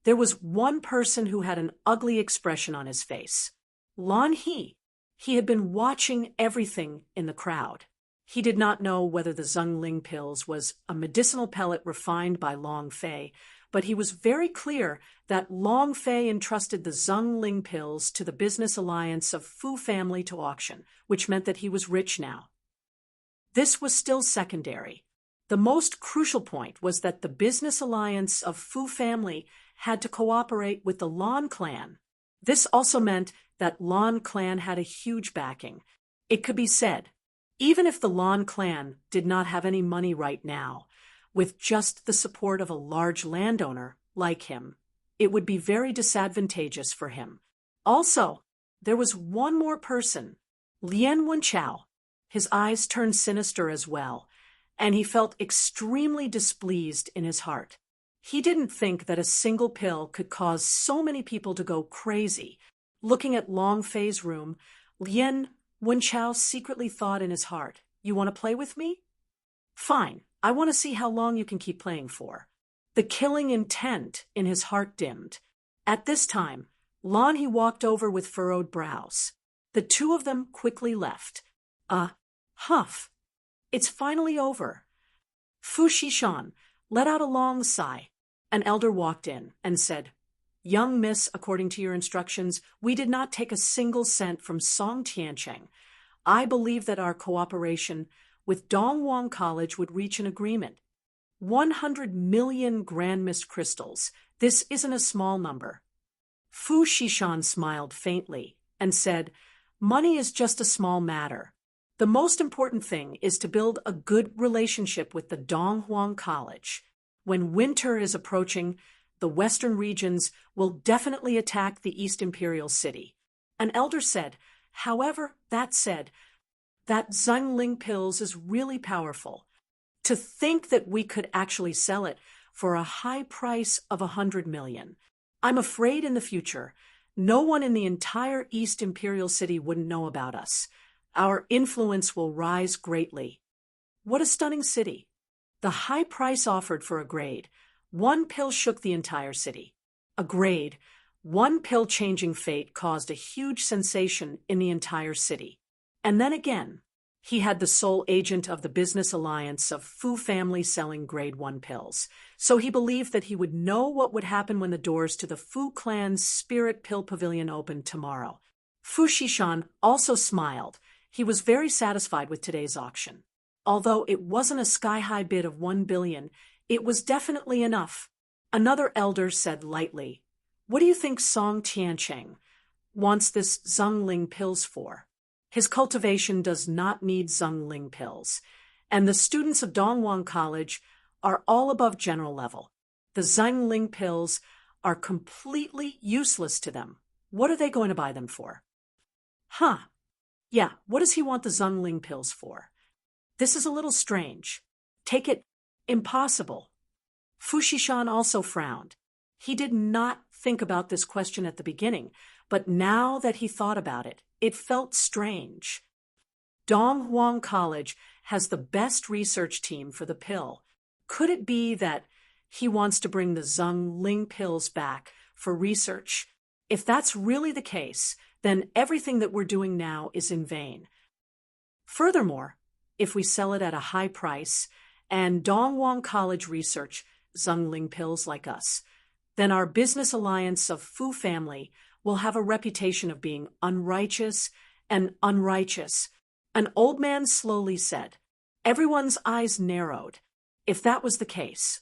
there was one person who had an ugly expression on his face. Lan He. He had been watching everything in the crowd. He did not know whether the Zheng Ling pills was a medicinal pellet refined by Long Fei, but he was very clear that Long Fei entrusted the Zheng Ling pills to the business alliance of Fu family to auction, which meant that he was rich now. This was still secondary. The most crucial point was that the business alliance of Fu family had to cooperate with the Lan clan. This also meant that Lan clan had a huge backing. It could be said, even if the Lan clan did not have any money right now, with just the support of a large landowner like him, it would be very disadvantageous for him. Also, there was one more person, Lien Wenchao. His eyes turned sinister as well, and he felt extremely displeased in his heart. He didn't think that a single pill could cause so many people to go crazy. Looking at Long Fei's room, Lien Wenchao secretly thought in his heart, You want to play with me? Fine, I want to see how long you can keep playing for. The killing intent in his heart dimmed. At this time, Lan He walked over with furrowed brows. The two of them quickly left. Huff. It's finally over. Fu Shishan let out a long sigh. An elder walked in and said, Young miss, according to your instructions, we did not take a single cent from Song Tiancheng. I believe that our cooperation with Donghuang College would reach an agreement. 100 million Grand Mist crystals. This isn't a small number. Fu Shishan smiled faintly and said, Money is just a small matter. The most important thing is to build a good relationship with the Donghuang College. When winter is approaching, the western regions will definitely attack the East Imperial City. An elder said, However, that said, that Zheng Ling pills is really powerful. To think that we could actually sell it for a high price of 100 million. I'm afraid in the future, no one in the entire East Imperial City wouldn't know about us. Our influence will rise greatly. What a stunning city. The high price offered for a grade. One pill shook the entire city. A grade, one pill changing fate caused a huge sensation in the entire city. And then again, he had the sole agent of the business alliance of Fu family selling grade 1 pills. So he believed that he would know what would happen when the doors to the Fu clan's spirit pill pavilion opened tomorrow. Fu Shishan also smiled. He was very satisfied with today's auction. Although it wasn't a sky-high bid of 1 billion, it was definitely enough. Another elder said lightly, "What do you think Song Tiancheng wants this Zhongling pills for? His cultivation does not need Zhongling pills, and the students of Dongwang College are all above general level. The Zhongling pills are completely useless to them. What are they going to buy them for?" Huh. Yeah, what does he want the Zhongling pills for? This is a little strange. Take it impossible. Fu Shishan also frowned. He did not think about this question at the beginning, but now that he thought about it, it felt strange. Donghuang College has the best research team for the pill. Could it be that he wants to bring the Zhongling pills back for research? If that's really the case, then everything that we're doing now is in vain. Furthermore, if we sell it at a high price and Dongwang College research Zhongling pills like us, then our business alliance of Fu family will have a reputation of being unrighteous and unrighteous. An old man slowly said. Everyone's eyes narrowed. If that was the case,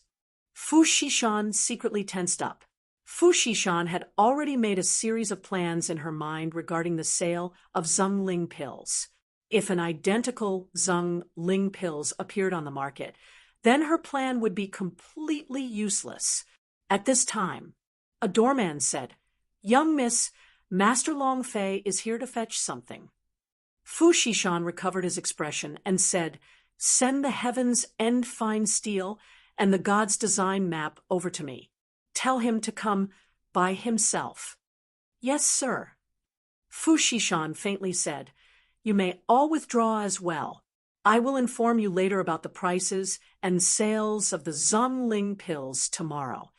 Fu Shishan secretly tensed up. Fu Shishan had already made a series of plans in her mind regarding the sale of Zhongling pills. If an identical Zhongling pills appeared on the market, then her plan would be completely useless. At this time, a doorman said, "Young miss, Master Long Fei is here to fetch something." Fu Shishan recovered his expression and said, "Send the heavens end fine steel and the god's design map over to me. Tell him to come by himself." "Yes, sir." Fu Shishan faintly said, "You may all withdraw as well. I will inform you later about the prices and sales of the Zhongling pills tomorrow."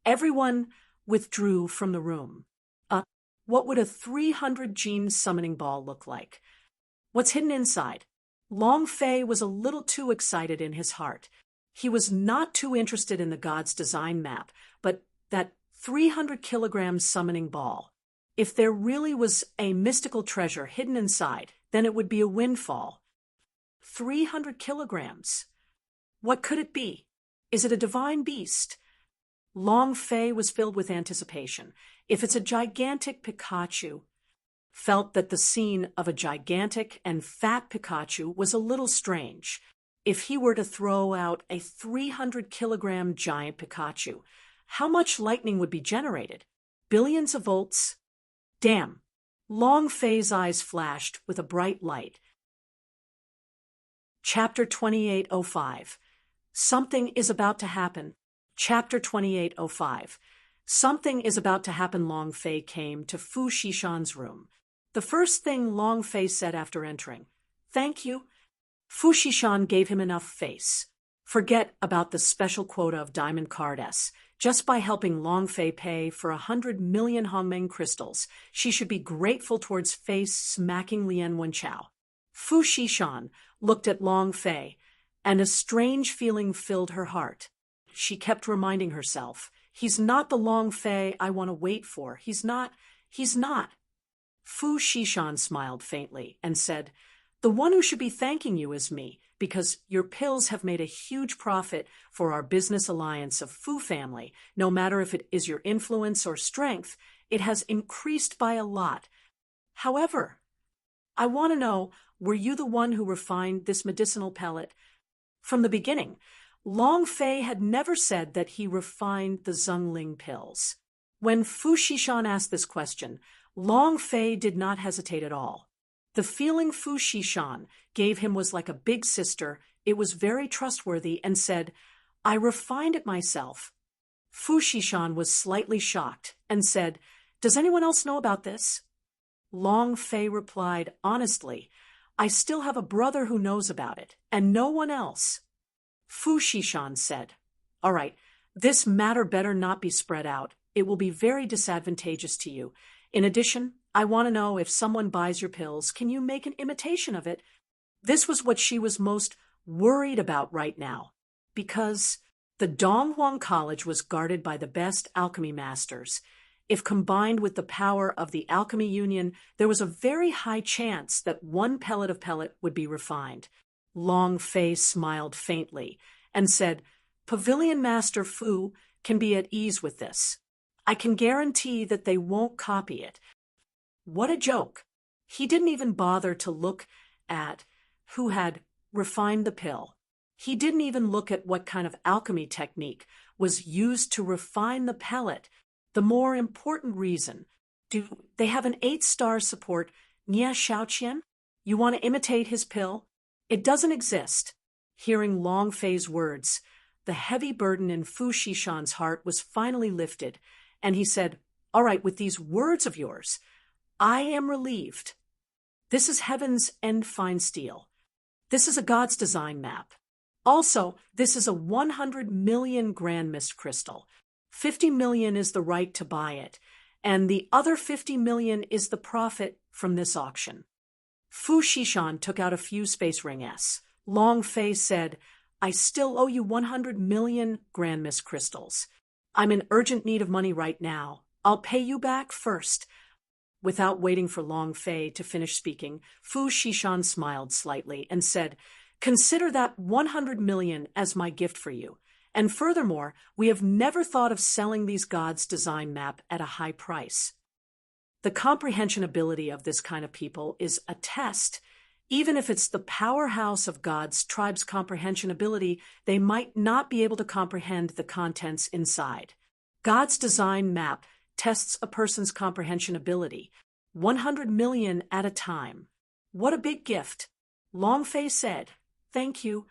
Everyone withdrew from the room. What would a 300 gene summoning ball look like? What's hidden inside? Long Fei was a little too excited in his heart. He was not too interested in the god's design map, but that 300 kilogram summoning ball. If there really was a mystical treasure hidden inside, then it would be a windfall. 300 kilograms. What could it be? Is it a divine beast? Long Fei was filled with anticipation. If it's a gigantic Pikachu, felt that the scene of a gigantic and fat Pikachu was a little strange. If he were to throw out a 300 kilogram giant Pikachu, how much lightning would be generated? Billions of volts? Damn. Long Fei's eyes flashed with a bright light. Chapter 2805. Something is about to happen. Chapter 2805. Something is about to happen. Long Fei came to Fu Shishan's room. The first thing Long Fei said after entering, "Thank you." Fu Shishan gave him enough face. Forget about the special quota of diamond card S. Just by helping Long Fei pay for 100 million Hongmeng crystals, she should be grateful towards face smacking Lian Wenchao. Fu Shishan looked at Long Fei, and a strange feeling filled her heart. She kept reminding herself, he's not the Long Fei I want to wait for. He's not. Fu Shishan smiled faintly and said, "The one who should be thanking you is me, because your pills have made a huge profit for our business alliance of Fu family. No matter if it is your influence or strength, it has increased by a lot. However, I want to know, were you the one who refined this medicinal pellet?" From the beginning, Long Fei had never said that he refined the Zhongling pills. When Fu Shishan asked this question, Long Fei did not hesitate at all. The feeling Fu Shishan gave him was like a big sister. It was very trustworthy and said, I refined it myself. Fu Shishan was slightly shocked and said, Does anyone else know about this? Long Fei replied, honestly, I still have a brother who knows about it, and no one else. Fu Shishan said, All right, this matter better not be spread out. It will be very disadvantageous to you. In addition, I want to know if someone buys your pills, can you make an imitation of it? This was what she was most worried about right now, because the Donghuang College was guarded by the best alchemy masters. If combined with the power of the Alchemy Union, there was a very high chance that one pellet of pellet would be refined. Long Fei smiled faintly and said, Pavilion Master Fu can be at ease with this. I can guarantee that they won't copy it. What a joke! He didn't even bother to look at who had refined the pill. He didn't even look at what kind of alchemy technique was used to refine the pellet. The more important reason, do they have an 8-star support, Nia Xiaoqian? You want to imitate his pill? It doesn't exist. Hearing Long Fei's words, the heavy burden in Fu Shishan's heart was finally lifted, and he said, All right, with these words of yours, I am relieved. This is Heaven's End Fine Steel. This is a God's design map. Also, this is a 100 million grand mist crystal. 50 million is the right to buy it, and the other 50 million is the profit from this auction. Fu Shishan took out a few space ring S. Long Fei said, I still owe you 100 million grand mist crystals. I'm in urgent need of money right now. I'll pay you back first. Without waiting for Long Fei to finish speaking, Fu Shishan smiled slightly and said, Consider that 100 million as my gift for you. And furthermore, we have never thought of selling these gods' design map at a high price. The comprehension ability of this kind of people is a test. Even if it's the powerhouse of God's tribe's comprehension ability, they might not be able to comprehend the contents inside. God's design map tests a person's comprehension ability, 100 million at a time. What a big gift. Long Fei said, Thank you.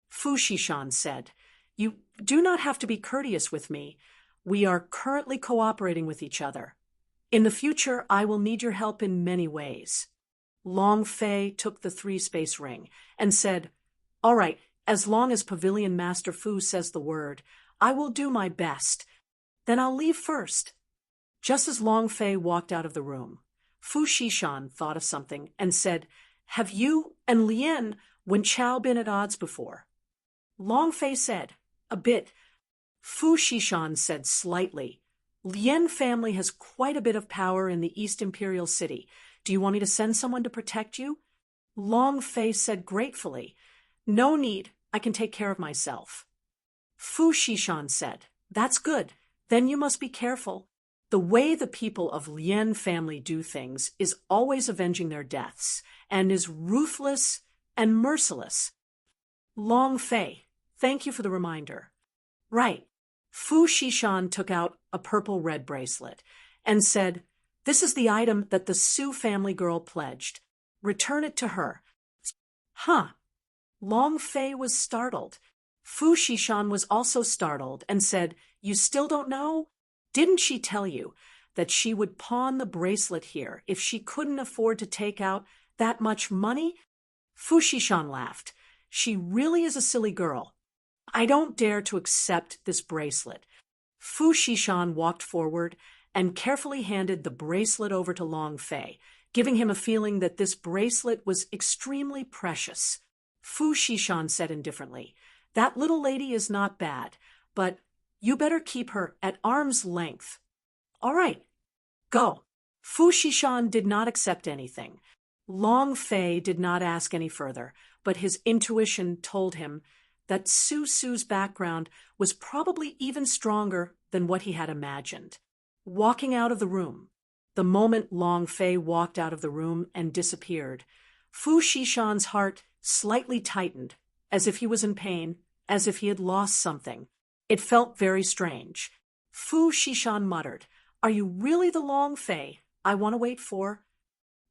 Fu Shishan said, You do not have to be courteous with me. We are currently cooperating with each other. In the future, I will need your help in many ways. Long Fei took the 3-space ring and said, All right, as long as Pavilion Master Fu says the word, I will do my best. Then I'll leave first. Just as Long Fei walked out of the room, Fu Shishan thought of something and said, Have you and Lien Wenchao been at odds before? Long Fei said, A bit. Fu Shishan said slightly, Lien family has quite a bit of power in the East Imperial City. Do you want me to send someone to protect you? Long Fei said gratefully, No need, I can take care of myself. Fu Shishan said, That's good. Then you must be careful. The way the people of Lien family do things is always avenging their deaths, and is ruthless and merciless. Long Fei, thank you for the reminder. Right. Fu Shishan took out a purple-red bracelet and said, This is the item that the Su family girl pledged. Return it to her. Huh. Long Fei was startled. Fu Shishan was also startled and said, You still don't know? Didn't she tell you that she would pawn the bracelet here if she couldn't afford to take out that much money? Fu Shishan laughed. She really is a silly girl. I don't dare to accept this bracelet. Fu Shishan walked forward and carefully handed the bracelet over to Long Fei, giving him a feeling that this bracelet was extremely precious. Fu Shishan said indifferently, That little lady is not bad, but you better keep her at arm's length. All right, go. Fu Shishan did not accept anything. Long Fei did not ask any further, but his intuition told him that Su's background was probably even stronger than what he had imagined. Walking out of the room, the moment Long Fei walked out of the room and disappeared, Fu Shishan's heart slightly tightened, as if he was in pain, as if he had lost something. It felt very strange. Fu Shishan muttered, Are you really the Long Fei I want to wait for?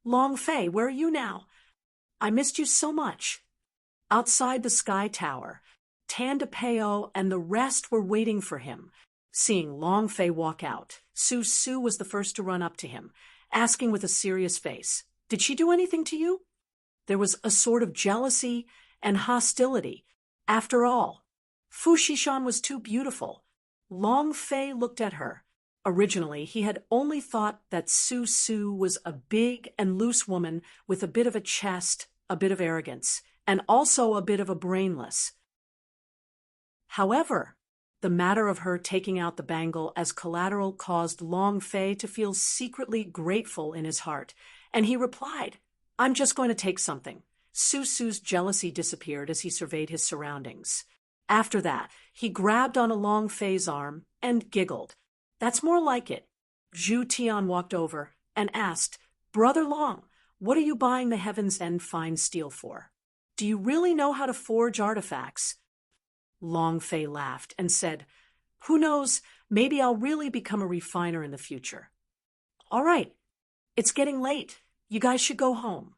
Long Fei, where are you now? I missed you so much. Outside the Sky Tower, Tanda Peo and the rest were waiting for him. Seeing Long Fei walk out, Su Su was the first to run up to him, asking with a serious face, "Did she do anything to you?" There was a sort of jealousy and hostility. After all, Fu Shishan was too beautiful. Long Fei looked at her. Originally, he had only thought that Su Su was a big and loose woman with a bit of a chest, a bit of arrogance, and also a bit of a brainless. However, the matter of her taking out the bangle as collateral caused Long Fei to feel secretly grateful in his heart, and he replied, "I'm just going to take something." Su Su's jealousy disappeared as he surveyed his surroundings. After that, he grabbed on a Long Fei's arm and giggled. "That's more like it." Zhu Tian walked over and asked, "Brother Long, what are you buying the Heaven's End fine steel for? Do you really know how to forge artifacts?" Long Fei laughed and said, "Who knows, maybe I'll really become a refiner in the future." "All right, it's getting late. You guys should go home."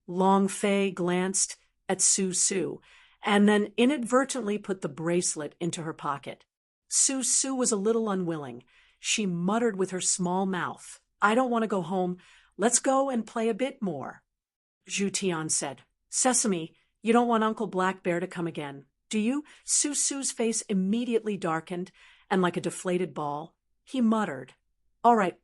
Long Fei glanced at Su Su and then inadvertently put the bracelet into her pocket. Su Su was a little unwilling. She muttered with her small mouth, "I don't want to go home. Let's go and play a bit more." Zhu Tian said, "Sesame, you don't want Uncle Black Bear to come again, do you?" Su Su's face immediately darkened, and like a deflated ball, he muttered, "All right,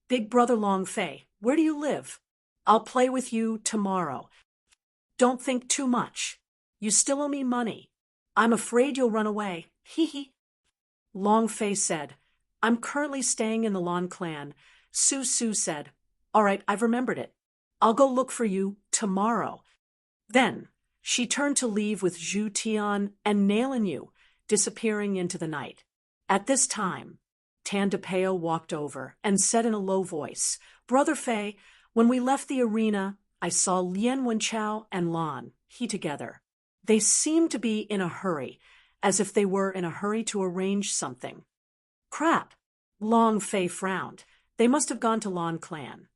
Big Brother Long Fei, where do you live? I'll play with you tomorrow. Don't think too much. You still owe me money. I'm afraid you'll run away. Hee hee." Long Fei said, "I'm currently staying in the Lan clan." Su Su said, "All right, I've remembered it. I'll go look for you tomorrow." Then she turned to leave with Zhu Tian and Nailing You, disappearing into the night. At this time, Tanda Peo walked over and said in a low voice, "Brother Fei, when we left the arena, I saw Lien Wenchao and Lan, he together. They seemed to be in a hurry, as if they were in a hurry to arrange something." "Crap." Long Fei frowned. "They must have gone to Lan clan.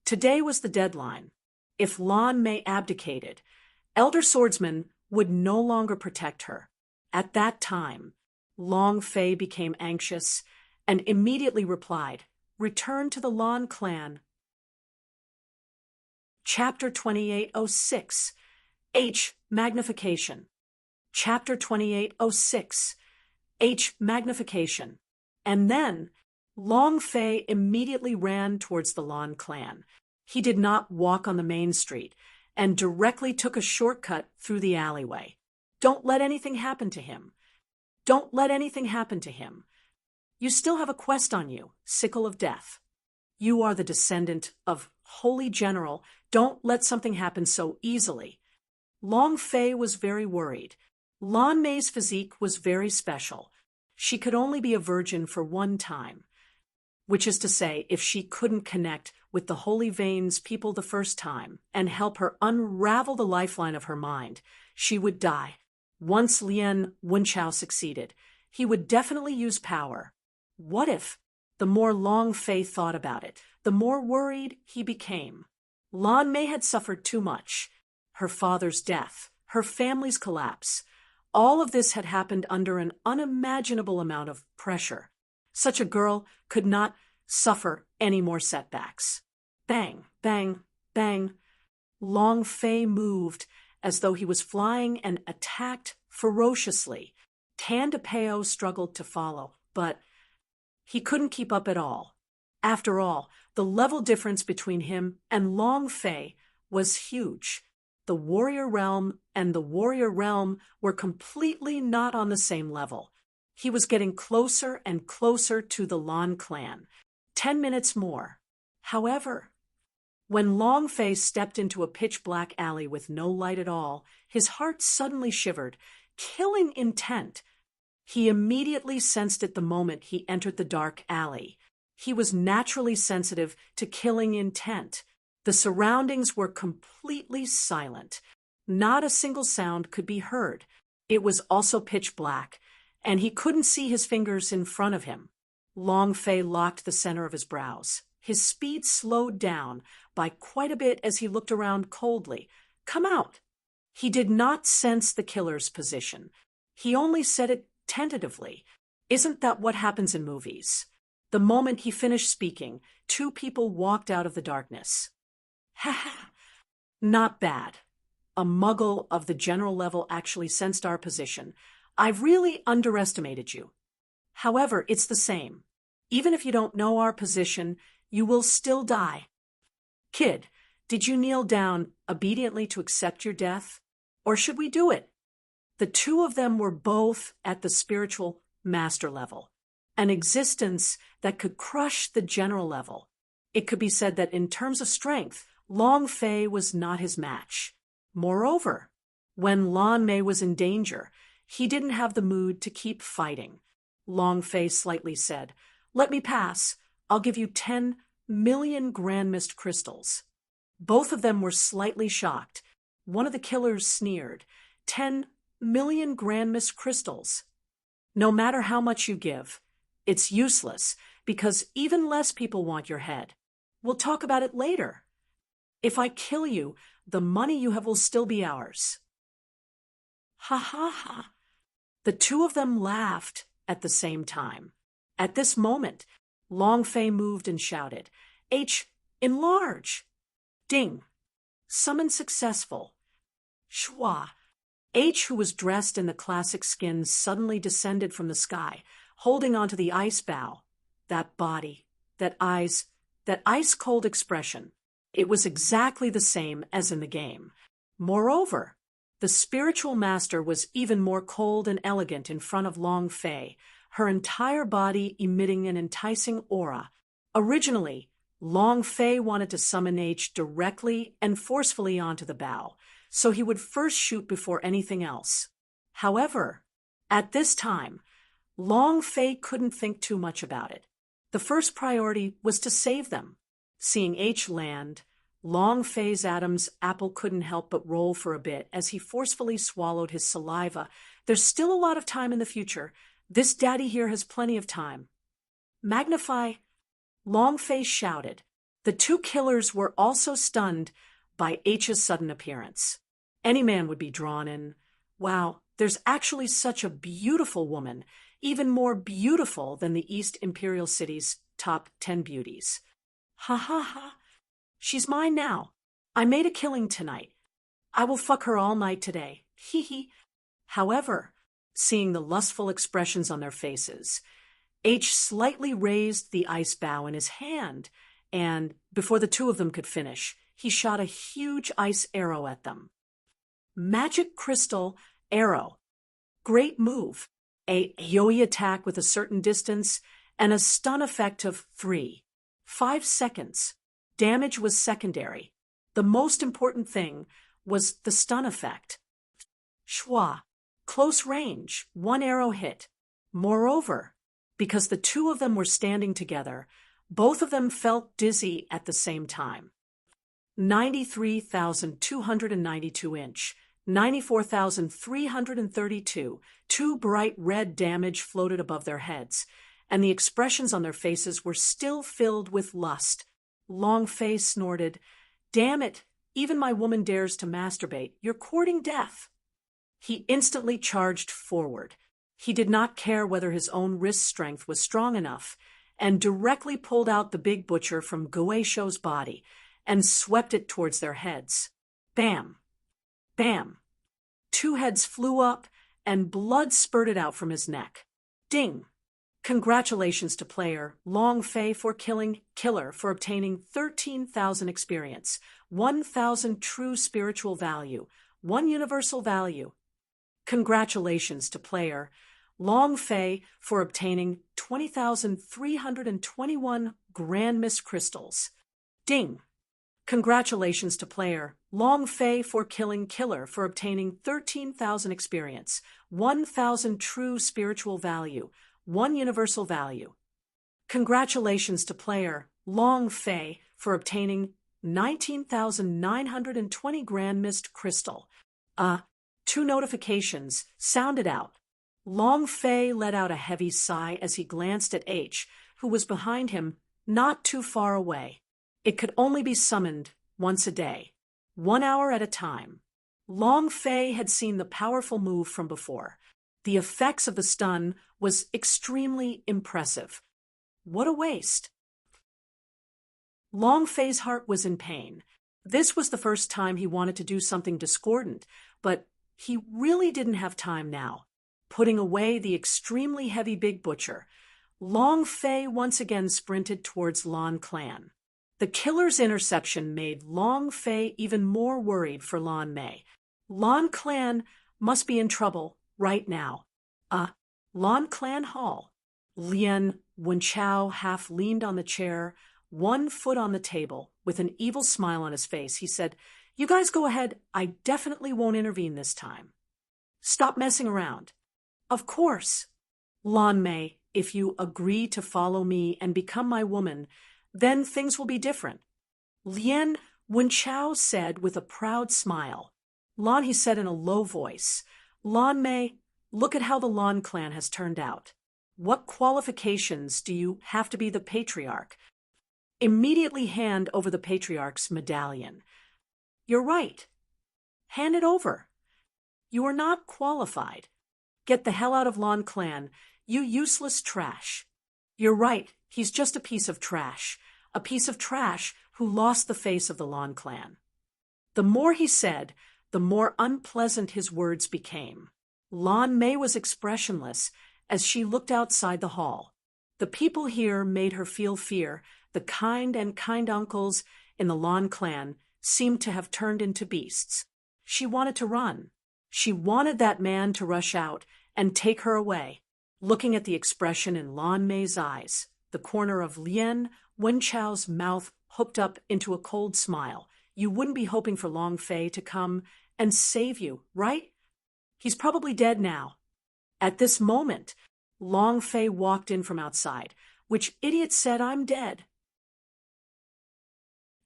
Today was the deadline. If Lan Mei abdicated, Elder Swordsman would no longer protect her." At that time, Long Fei became anxious and immediately replied, "Return to the Lan clan." Chapter 2806, H. Magnification. Chapter 2806, H. Magnification. And then, Long Fei immediately ran towards the Lan clan. He did not walk on the main street, and directly took a shortcut through the alleyway. Don't let anything happen to him. Don't let anything happen to him. You still have a quest on you, Sickle of Death. You are the descendant of Holy General. Don't let something happen so easily. Long Fei was very worried. Lan Mei's physique was very special. She could only be a virgin for one time, which is to say, if she couldn't connect with the Holy Veins people the first time and help her unravel the lifeline of her mind, she would die. Once Lien Wenchao succeeded, he would definitely use power. What if? The more Long Fei thought about it, the more worried he became. Lan Mei had suffered too much. Her father's death, her family's collapse, all of this had happened under an unimaginable amount of pressure. Such a girl could not suffer any more setbacks. Bang, bang, bang. Long Fei moved as though he was flying and attacked ferociously. Tanda Peo struggled to follow, but he couldn't keep up at all. After all, the level difference between him and Long Fei was huge. The warrior realm and the warrior realm were completely not on the same level. He was getting closer and closer to the Lan clan. 10 minutes more. However, when Long Fei stepped into a pitch-black alley with no light at all, his heart suddenly shivered. Killing intent. He immediately sensed it the moment he entered the dark alley. He was naturally sensitive to killing intent. The surroundings were completely silent. Not a single sound could be heard. It was also pitch black, and he couldn't see his fingers in front of him. Long Fei locked the center of his brows. His speed slowed down, by quite a bit as he looked around coldly. "Come out." He did not sense the killer's position. He only said it tentatively. Isn't that what happens in movies? The moment he finished speaking, two people walked out of the darkness. "Ha ha! Not bad. A muggle of the general level actually sensed our position. I've really underestimated you. However, it's the same. Even if you don't know our position, you will still die. Kid, did you kneel down obediently to accept your death? Or should we do it?" The two of them were both at the spiritual master level, an existence that could crush the general level. It could be said that in terms of strength, Long Fei was not his match. Moreover, when Lan Mei was in danger, he didn't have the mood to keep fighting. Long Fei slightly said, "Let me pass. I'll give you 10 million Grand Mist crystals." Both of them were slightly shocked. One of the killers sneered, 10 million Grand Mist crystals. No matter how much you give, it's useless because even less people want your head. We'll talk about it later. If I kill you, the money you have will still be ours. Ha ha ha. The two of them laughed at the same time. At this moment, Long Fei moved and shouted, "H, enlarge!" Ding. Summon successful. Shwa. H, who was dressed in the classic skin, suddenly descended from the sky, holding onto the ice bow. That body, that eyes, that ice-cold expression. It was exactly the same as in the game. Moreover, the spiritual master was even more cold and elegant in front of Long Fei, her entire body emitting an enticing aura. Originally, Long Fei wanted to summon H directly and forcefully onto the bow, so he would first shoot before anything else. However, at this time, Long Fei couldn't think too much about it. The first priority was to save them. Seeing H land, Long Fei's Adam's apple couldn't help but roll for a bit as he forcefully swallowed his saliva. There's still a lot of time in the future. This daddy here has plenty of time. Magnify, Long Fei shouted. The two killers were also stunned by H's sudden appearance. Any man would be drawn in. Wow, there's actually such a beautiful woman, even more beautiful than the East Imperial City's top 10 beauties. Ha ha ha. She's mine now. I made a killing tonight. I will fuck her all night today. Hee hee. However, seeing the lustful expressions on their faces, H slightly raised the ice bow in his hand, and before the two of them could finish, he shot a huge ice arrow at them. Magic crystal arrow. Great move. A yoi attack with a certain distance and a stun effect of 5 seconds. Damage was secondary. The most important thing was the stun effect. Shwa. Close range, 1 arrow hit. Moreover, because the two of them were standing together, both of them felt dizzy at the same time. 93,292 inch, 94,332, two bright red damage floated above their heads, and the expressions on their faces were still filled with lust. Long Fei snorted, "Damn it, even my woman dares to masturbate. You're courting death." He instantly charged forward. He did not care whether his own wrist strength was strong enough, and directly pulled out the big butcher from Guesho's body and swept it towards their heads. Bam! Bam! Two heads flew up, and blood spurted out from his neck. Ding! Congratulations to player Long Fei for killing Killer for obtaining 13,000 experience, 1,000 true spiritual value, 1 universal value. Congratulations to player Long Fei for obtaining 20,321 Grand Mist crystals. Ding! Congratulations to player Long Fei for killing Killer for obtaining 13,000 experience, 1,000 true spiritual value, 1 universal value. Congratulations to player Long Fei for obtaining 19,920 Grand Mist crystal. 2 notifications sounded out. Long Fei let out a heavy sigh as he glanced at H, who was behind him, not too far away. It could only be summoned once a day, 1 hour at a time. Long Fei had seen the powerful move from before. The effects of the stun was extremely impressive. What a waste! Long Fei's heart was in pain. This was the first time he wanted to do something discordant, but he really didn't have time now. Putting away the extremely heavy Big Butcher, Long Fei once again sprinted towards Lan Clan. The killer's interception made Long Fei even more worried for Lan Mei. Lan Clan must be in trouble right now. Lan Clan Hall. Lien Wenchao half leaned on the chair, one foot on the table, with an evil smile on his face. He said, "You guys go ahead. I definitely won't intervene this time. Stop messing around." "Of course. Lan Mei, if you agree to follow me and become my woman, then things will be different." Lien Wenchao said with a proud smile. "Lan," he said in a low voice, "Lan Mei, look at how the Lan clan has turned out. What qualifications do you have to be the patriarch? Immediately hand over the patriarch's medallion." "You're right. Hand it over. You are not qualified. Get the hell out of Lan Clan, you useless trash." "You're right, he's just a piece of trash who lost the face of the Lan Clan." The more he said, the more unpleasant his words became. Lan Mei was expressionless as she looked outside the hall. The people here made her feel fear. The kind uncles in the Lan clan seemed to have turned into beasts. She wanted to run. She wanted that man to rush out and take her away. Looking at the expression in Lan Mei's eyes, the corner of Lien Wenchao's mouth hooked up into a cold smile. You wouldn't be hoping for Long Fei to come and save you, right? He's probably dead now. At this moment, Long Fei walked in from outside. "Which idiot said I'm dead?"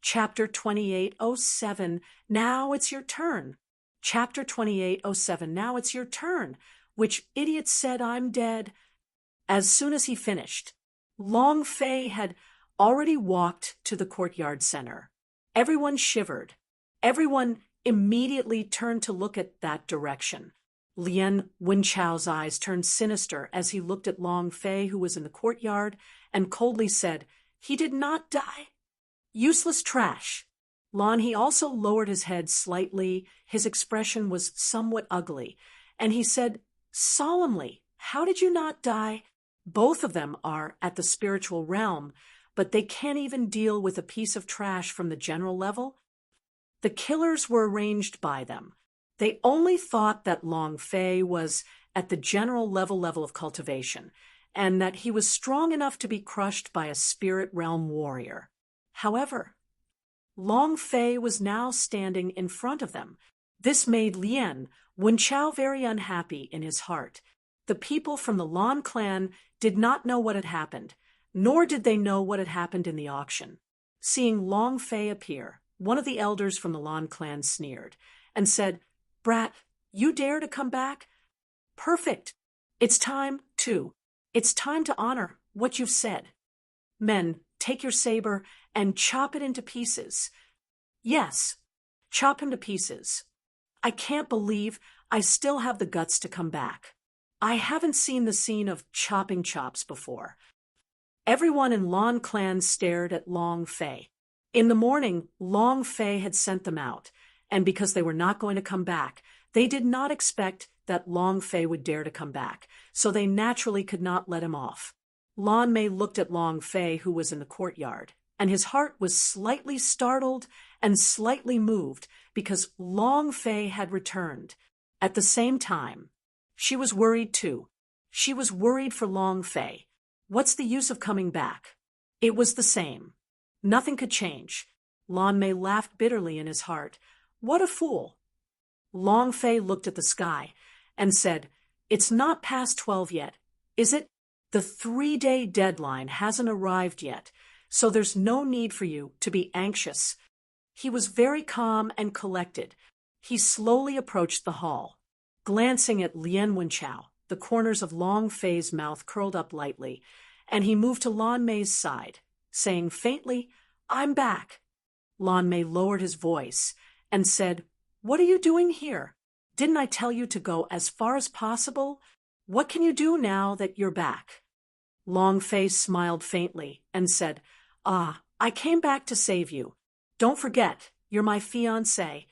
Chapter 2807, Now it's your turn. Chapter 2807, Now it's your turn. "Which idiot said I'm dead?" As soon as he finished, Long Fei had already walked to the courtyard center. Everyone shivered. Everyone immediately turned to look at that direction. Lien Wenchao's eyes turned sinister as he looked at Long Fei, who was in the courtyard, and coldly said, "He did not die. Useless trash." Lan, he also lowered his head slightly. His expression was somewhat ugly, and he said solemnly, "How did you not die?" Both of them are at the spiritual realm, but they can't even deal with a piece of trash from the general level. The killers were arranged by them. They only thought that Long Fei was at the general level of cultivation, and that he was strong enough to be crushed by a spirit realm warrior. However, Long Fei was now standing in front of them. This made Lien Wenchao very unhappy in his heart. The people from the Lan clan did not know what had happened, nor did they know what had happened in the auction. Seeing Long Fei appear, one of the elders from the Lan clan sneered and said, "Brat, you dare to come back? Perfect. It's time to honor what you've said. Men, take your saber and chop it into pieces. Yes, chop him to pieces. I can't believe I still have the guts to come back. I haven't seen the scene of chopping chops before." Everyone in Lan clan stared at Long Fei. In the morning, Long Fei had sent them out, and because they were not going to come back, they did not expect that Long Fei would dare to come back, so they naturally could not let him off. Lan Mei looked at Long Fei, who was in the courtyard, and his heart was slightly startled and slightly moved because Long Fei had returned. At the same time, she was worried too. She was worried for Long Fei. What's the use of coming back? It was the same. Nothing could change. Lan Mei laughed bitterly in his heart. What a fool! Long Fei looked at the sky and said, "It's not past 12 yet, is it? The 3-day deadline hasn't arrived yet, so there's no need for you to be anxious." He was very calm and collected. He slowly approached the hall. Glancing at Lien Wenchao, the corners of Long Fei's mouth curled up lightly, and he moved to Lan Mei's side, saying faintly, I'm back. Lan Mei lowered his voice and said, "What are you doing here? Didn't I tell you to go as far as possible? What can you do now that you're back?" Long Fei smiled faintly and said, I came back to save you. Don't forget, you're my fiancé."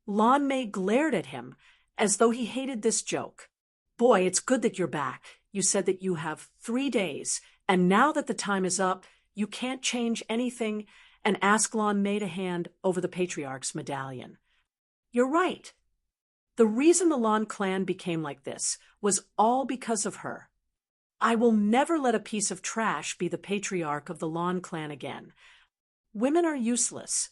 Lan Mei glared at him as though he hated this joke. "Boy, it's good that you're back. You said that you have 3 days, and now that the time is up, you can't change anything," and asked Lan Mei to hand over the patriarch's medallion. "You're right. The reason the Lan clan became like this was all because of her. I will never let a piece of trash be the patriarch of the Lan clan again. Women are useless."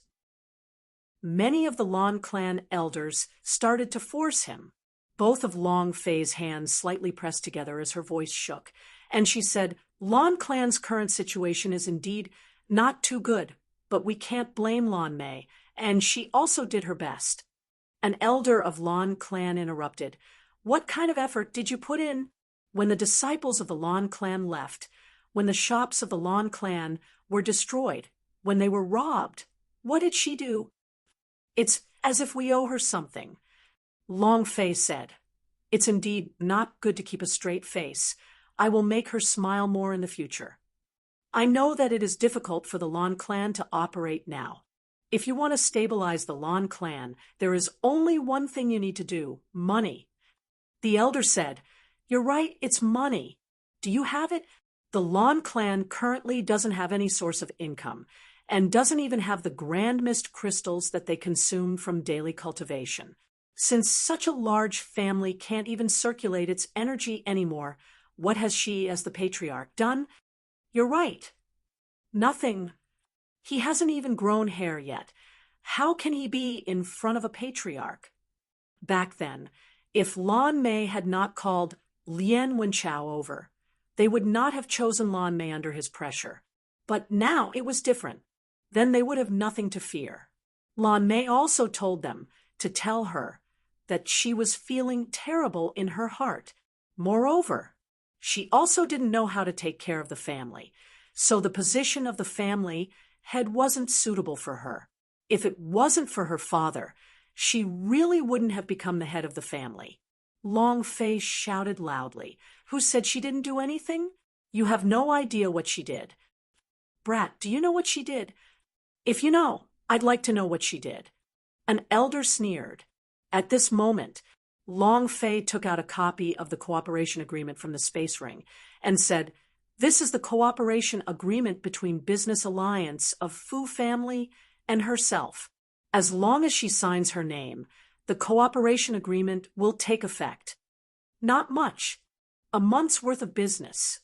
Many of the Lan clan elders started to force him. Both of Long Fei's hands slightly pressed together as her voice shook, and she said, "Lan clan's current situation is indeed not too good, but we can't blame Lan Mei, and she also did her best." An elder of Lan clan interrupted, "What kind of effort did you put in?" When the disciples of the Lan clan left, when the shops of the Lan clan were destroyed, when they were robbed, what did she do? "It's as if we owe her something," Long Fei said. "It's indeed not good to keep a straight face. I will make her smile more in the future. I know that it is difficult for the Lan clan to operate now. If you want to stabilize the Lan clan, there is only one thing you need to do: money." The elder said, "You're right, it's money. Do you have it?" The Lan clan currently doesn't have any source of income, and doesn't even have the grand mist crystals that they consume from daily cultivation. Since such a large family can't even circulate its energy anymore, what has she, as the patriarch, done? "You're right. Nothing. He hasn't even grown hair yet. How can he be in front of a patriarch?" Back then, if Lan Mei had not called Lien Wenchao over, they would not have chosen Lan Mei under his pressure. But now it was different. Then they would have nothing to fear. Lan Mei also told them to tell her that she was feeling terrible in her heart. Moreover, she also didn't know how to take care of the family, so the position of the family head wasn't suitable for her. If it wasn't for her father, she really wouldn't have become the head of the family. Long Fei shouted loudly. "Who said she didn't do anything? You have no idea what she did." "Brat, do you know what she did?" "If you know, I'd like to know what she did." An elder sneered. At this moment, Long Fei took out a copy of the cooperation agreement from the space ring and said, "This is the cooperation agreement between Business Alliance of Fu family and herself. As long as she signs her name, the cooperation agreement will take effect. Not much. A month's worth of business.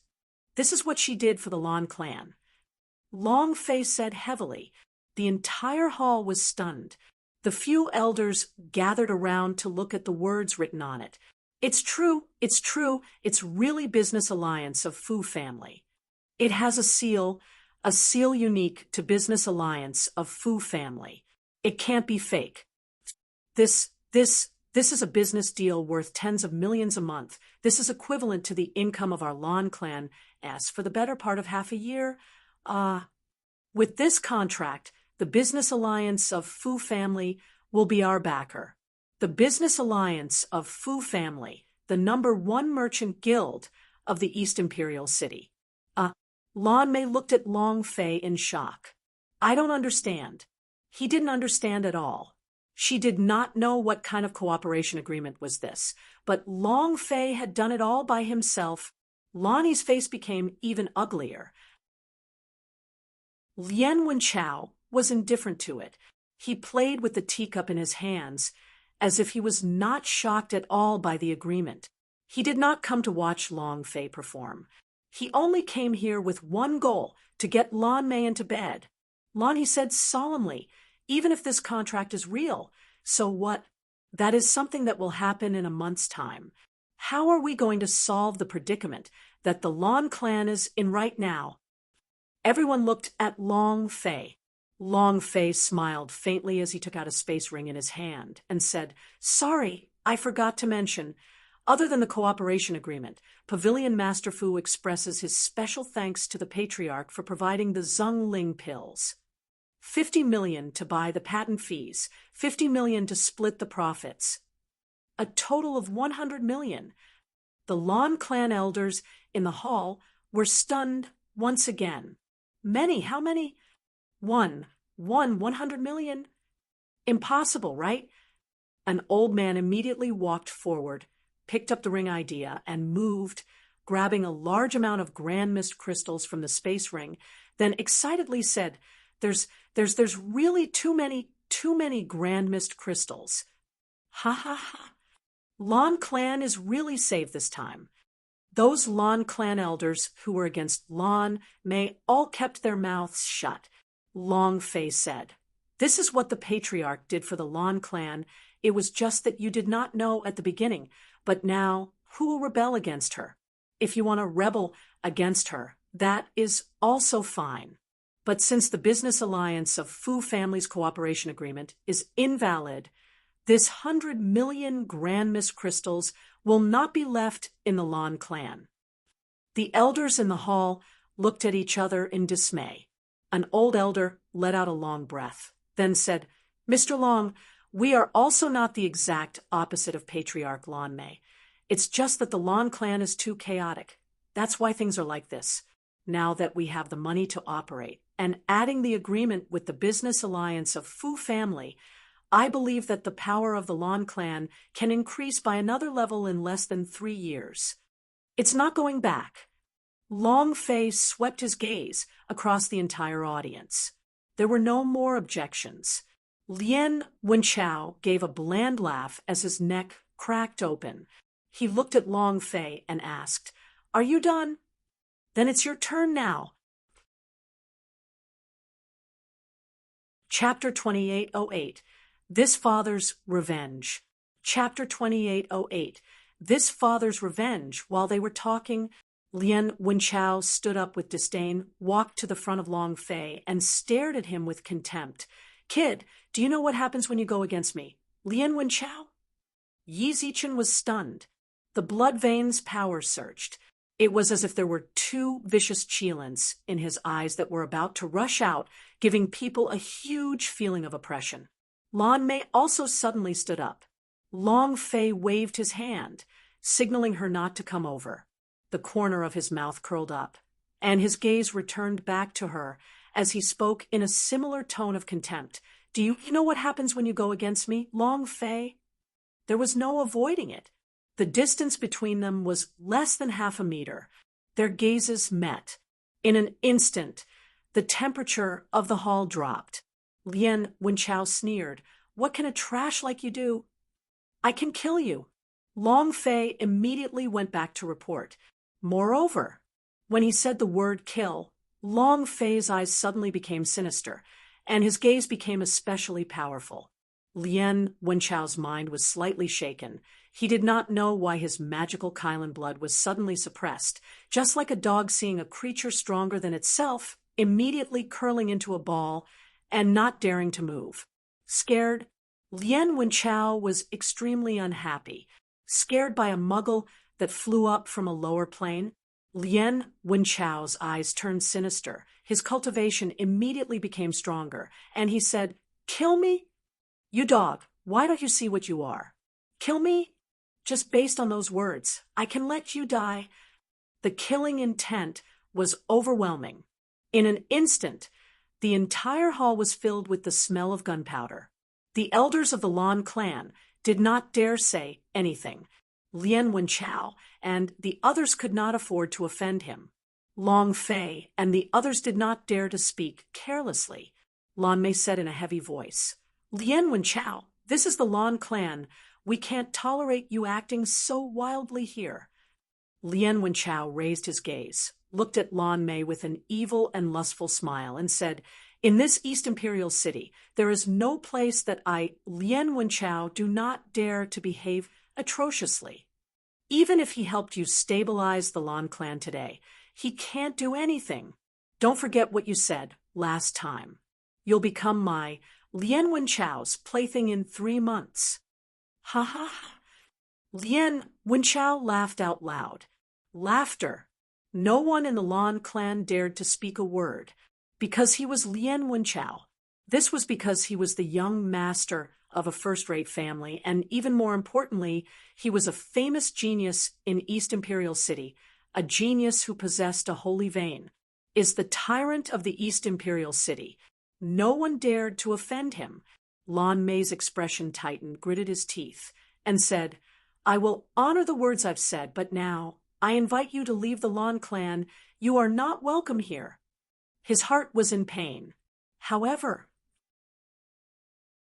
This is what she did for the Lan clan." Long Fei said heavily. The entire hall was stunned. The few elders gathered around to look at the words written on it. "It's true, it's true, it's really Business Alliance of Fu family. It has a seal unique to Business Alliance of Fu family. It can't be fake. This is a business deal worth tens of millions a month. This is equivalent to the income of our Lan clan as for the better part of half a year. With this contract, the Business Alliance of Fu family will be our backer. The Business Alliance of Fu family, the #1 merchant guild of the East Imperial City." Lan Mei looked at Long Fei in shock. "I don't understand." He didn't understand at all. She did not know what kind of cooperation agreement was this, but Long Fei had done it all by himself. Lonnie's face became even uglier. Lien Wenchao was indifferent to it. He played with the teacup in his hands, as if he was not shocked at all by the agreement. He did not come to watch Long Fei perform. He only came here with one goal: to get Lan Mei into bed. Lan, he said solemnly, "Even if this contract is real, so what? That is something that will happen in a month's time. How are we going to solve the predicament that the Lan clan is in right now?" Everyone looked at Long Fei. Long Fei smiled faintly as he took out a space ring in his hand and said, "Sorry, I forgot to mention. Other than the cooperation agreement, Pavilion Master Fu expresses his special thanks to the Patriarch for providing the Zheng Ling pills." 50 million to buy the patent fees, 50 million to split the profits. A total of 100 million. The Lon clan elders in the hall were stunned once again. Many, how many? 100 million? Impossible, right? An old man immediately walked forward, picked up the ring idea, and moved, grabbing a large amount of grand mist crystals from the space ring, then excitedly said, There's really too many grand mist crystals. Ha ha ha. Lon clan is really saved this time. Those Lon clan elders who were against Lon May all kept their mouths shut. Long Fei said, This is what the patriarch did for the Lon clan. It was just that you did not know at the beginning, but now who will rebel against her? If you want to rebel against her, that is also fine. But since the business alliance of Fu Family's cooperation agreement is invalid, this 100 million grand mist crystals will not be left in the Lon clan. The elders in the hall looked at each other in dismay. An old elder let out a long breath, then said, Mr. Long, we are also not the exact opposite of Patriarch Lon May. It's just that the Lon clan is too chaotic. That's why things are like this. Now that we have the money to operate, and adding the agreement with the business alliance of Fu Family, I believe that the power of the Lon clan can increase by another level in less than 3 years. It's not going back. Long Fei swept his gaze across the entire audience. There were no more objections. Lien Wenchao gave a bland laugh as his neck cracked open. He looked at Long Fei and asked, Are you done? Then it's your turn now. Chapter 2808. This Father's Revenge. Chapter 2808. This Father's Revenge. While they were talking, Lien Wenchao stood up with disdain, walked to the front of Long Fei, and stared at him with contempt. Kid, do you know what happens when you go against me? Lien Wenchao? Yi Zichen was stunned. The blood veins' power surged. It was as if there were 2 vicious chilins in his eyes that were about to rush out, giving people a huge feeling of oppression. Lon May also suddenly stood up. Long Fei waved his hand, signaling her not to come over. The corner of his mouth curled up, and his gaze returned back to her as he spoke in a similar tone of contempt. Do you know what happens when you go against me, Long Fei? There was no avoiding it. The distance between them was less than half a meter. Their gazes met. In an instant, the temperature of the hall dropped. Lien Wenchao sneered, What can a trash like you do? I can kill you. Long Fei immediately went back to report. Moreover, when he said the word kill, Long Fei's eyes suddenly became sinister, and his gaze became especially powerful. Lien Wenchao's mind was slightly shaken. He did not know why his magical Kylan blood was suddenly suppressed, just like a dog seeing a creature stronger than itself, immediately curling into a ball and not daring to move. Scared, Lien Wenchao was extremely unhappy. Scared by a muggle that flew up from a lower plane, Lien Wenchao's eyes turned sinister. His cultivation immediately became stronger, and he said, Kill me? You dog, why don't you see what you are? Kill me? Just based on those words, I can let you die. The killing intent was overwhelming. In an instant, the entire hall was filled with the smell of gunpowder. The elders of the Lon clan did not dare say anything. Lien Wenchao and the others could not afford to offend him. Long Fei and the others did not dare to speak carelessly. Lon Mei said in a heavy voice, Lien Wenchao, this is the Lon clan. We can't tolerate you acting so wildly here. Lien Wenchao raised his gaze, looked at Lon Mei with an evil and lustful smile, and said, In this East Imperial City, there is no place that I, Lien Wenchao, do not dare to behave atrociously. Even if he helped you stabilize the Lon clan today, he can't do anything. Don't forget what you said last time. You'll become my Lien Wenchao's plaything in 3 months. Ha ha ha. Lien Wenchao laughed out loud. Laughter. No one in the Lon clan dared to speak a word, because he was Lien Wenchao. This was because he was the young master of a first-rate family, and even more importantly, he was a famous genius in East Imperial City, a genius who possessed a holy vein, is the tyrant of the East Imperial City. No one dared to offend him. Lan Mei's expression tightened, gritted his teeth, and said, I will honor the words I've said, but now I invite you to leave the Lan clan. You are not welcome here. His heart was in pain. However,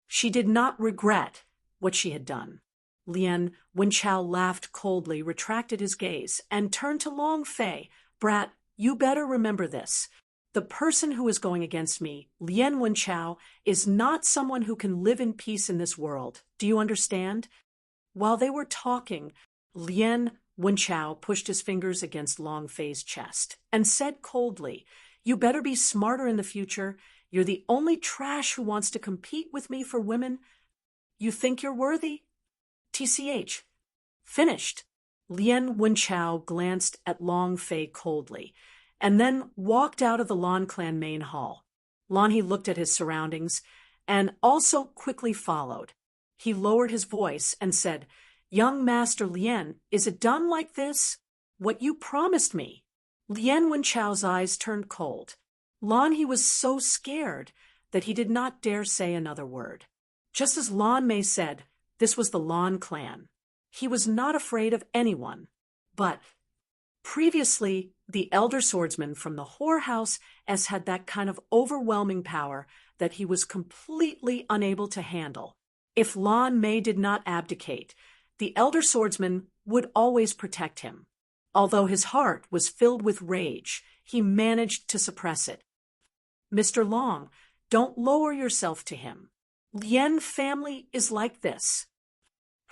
she did not regret what she had done. Lien Wenchao laughed coldly, retracted his gaze, and turned to Long Fei. Brat, you better remember this. The person who is going against me, Lien Wenchao, is not someone who can live in peace in this world. Do you understand? While they were talking, Lien Wenchao pushed his fingers against Long Fei's chest and said coldly, You better be smarter in the future. You're the only trash who wants to compete with me for women. You think you're worthy? TCH. Finished. Lien Wenchao glanced at Long Fei coldly, and then walked out of the Lan clan main hall. Lan He looked at his surroundings, and also quickly followed. He lowered his voice and said, Young Master Lien, is it done like this? What you promised me? Lien Wenchao's eyes turned cold. Lan He was so scared that he did not dare say another word. Just as Lan Mei said, this was the Lan clan. He was not afraid of anyone. But previously, the elder swordsman from the whorehouse had that kind of overwhelming power that he was completely unable to handle. If Lan Mei did not abdicate, the elder swordsman would always protect him. Although his heart was filled with rage, he managed to suppress it. Mr. Long, don't lower yourself to him. Lien family is like this.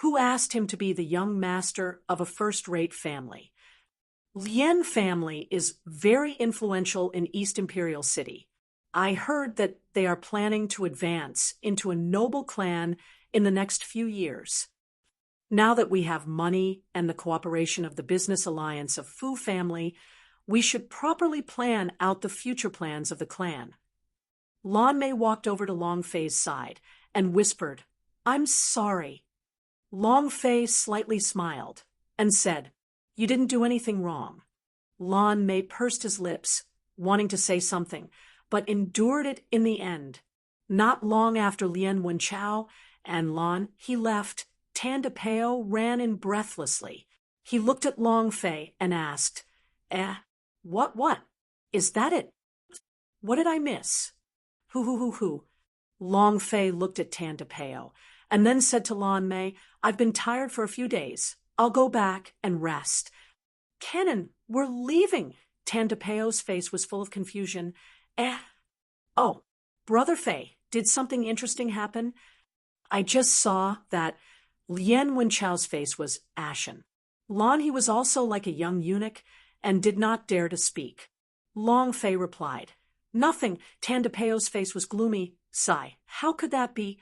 Who asked him to be the young master of a first-rate family? Lien family is very influential in East Imperial City. I heard that they are planning to advance into a noble clan in the next few years. Now that we have money and the cooperation of the business alliance of Fu family, we should properly plan out the future plans of the clan. Lan Mei walked over to Long Fei's side and whispered, I'm sorry. Long Fei slightly smiled and said, You didn't do anything wrong. Lan Mei pursed his lips, wanting to say something, but endured it in the end. Not long after Lien Wenchao and Lan He left, Tan de Peo ran in breathlessly. He looked at Long Fei and asked, what? Is that it? What did I miss? Who? Long Fei looked at Tan de Peo and then said to Lan Mei, I've been tired for a few days. I'll go back and rest. Canon, we're leaving. Tan de Peo's face was full of confusion. Oh, Brother Fei, did something interesting happen? I just saw that Lien Wenchao's face was ashen. Lan He was also like a young eunuch and did not dare to speak. Long Fei replied, Nothing. Tan de Peo's face was gloomy. Sigh. How could that be?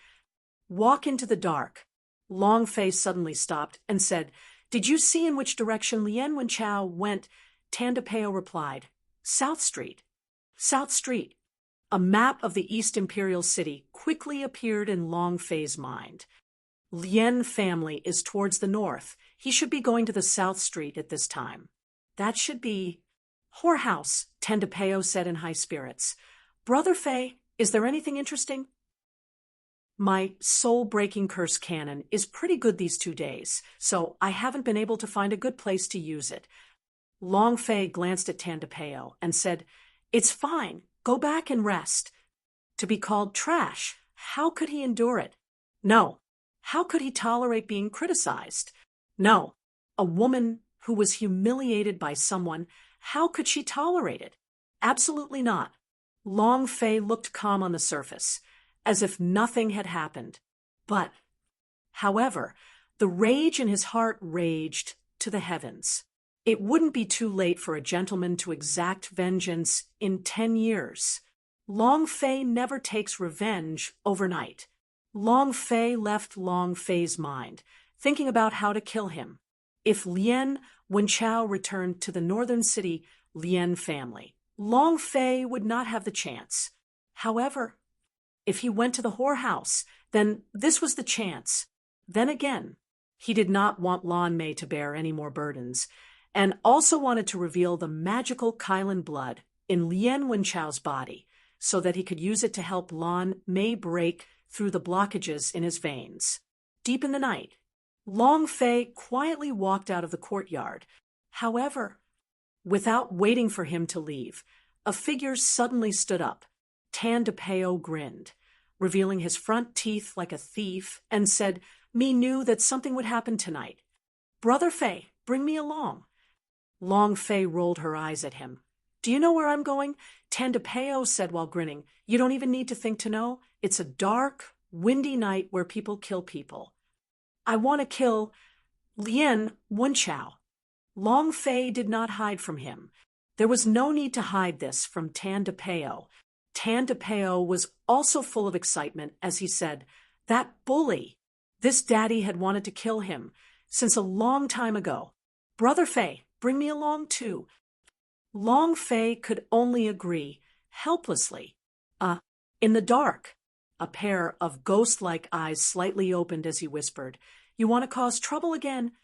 Walk into the dark. Long Fei suddenly stopped and said, Did you see in which direction Lien Wenchao went? Tan de Peo replied, South Street. South Street. A map of the East Imperial City quickly appeared in Long Fei's mind. Lien family is towards the north. He should be going to the South Street at this time. That should be whorehouse, Tan de Peo said in high spirits. Brother Fei, is there anything interesting? My soul-breaking curse cannon is pretty good these 2 days, so I haven't been able to find a good place to use it. Long Fei glanced at Tan de Peo and said, It's fine. Go back and rest. To be called trash, how could he endure it? No. How could he tolerate being criticized? No. A woman who was humiliated by someone, how could she tolerate it? Absolutely not. Long Fei looked calm on the surface, as if nothing had happened. But, however, the rage in his heart raged to the heavens. It wouldn't be too late for a gentleman to exact vengeance in 10 years. Long Fei never takes revenge overnight. Long Fei left Long Fei's mind, thinking about how to kill him. If Lien Wenchao returned to the northern city Lien family, Long Fei would not have the chance. However, If he went to the whorehouse, then this was the chance. Then again, he did not want Lan Mei to bear any more burdens, and also wanted to reveal the magical Kylan blood in Lien Wenchao's body, so that he could use it to help Lan Mei break through the blockages in his veins. Deep in the night, Long Fei quietly walked out of the courtyard. However, without waiting for him to leave, a figure suddenly stood up. Tan DePeo grinned, revealing his front teeth like a thief, and said, "Me knew that something would happen tonight. Brother Fei, bring me along." Long Fei rolled her eyes at him. "Do you know where I'm going?" Tan DePeo said while grinning. "You don't even need to think to know. It's a dark, windy night where people kill people. I want to kill Lien Wenchao." Long Fei did not hide from him. There was no need to hide this from Tan DePeo. Tan DePeo was also full of excitement as he said, "That bully! This daddy had wanted to kill him since a long time ago. Brother Fei, bring me along too." Long Fei could only agree, helplessly. In the dark, a pair of ghost-like eyes slightly opened as he whispered, "You want to cause trouble again?"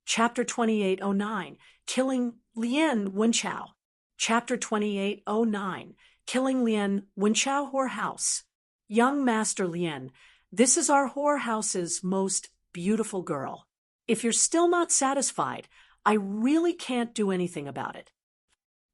Chapter 2809, Killing Lien Wenchao. Chapter 2809, Killing Lien Wenchao Whorehouse. "Young Master Lien, this is our whorehouse's most beautiful girl. If you're still not satisfied, I really can't do anything about it."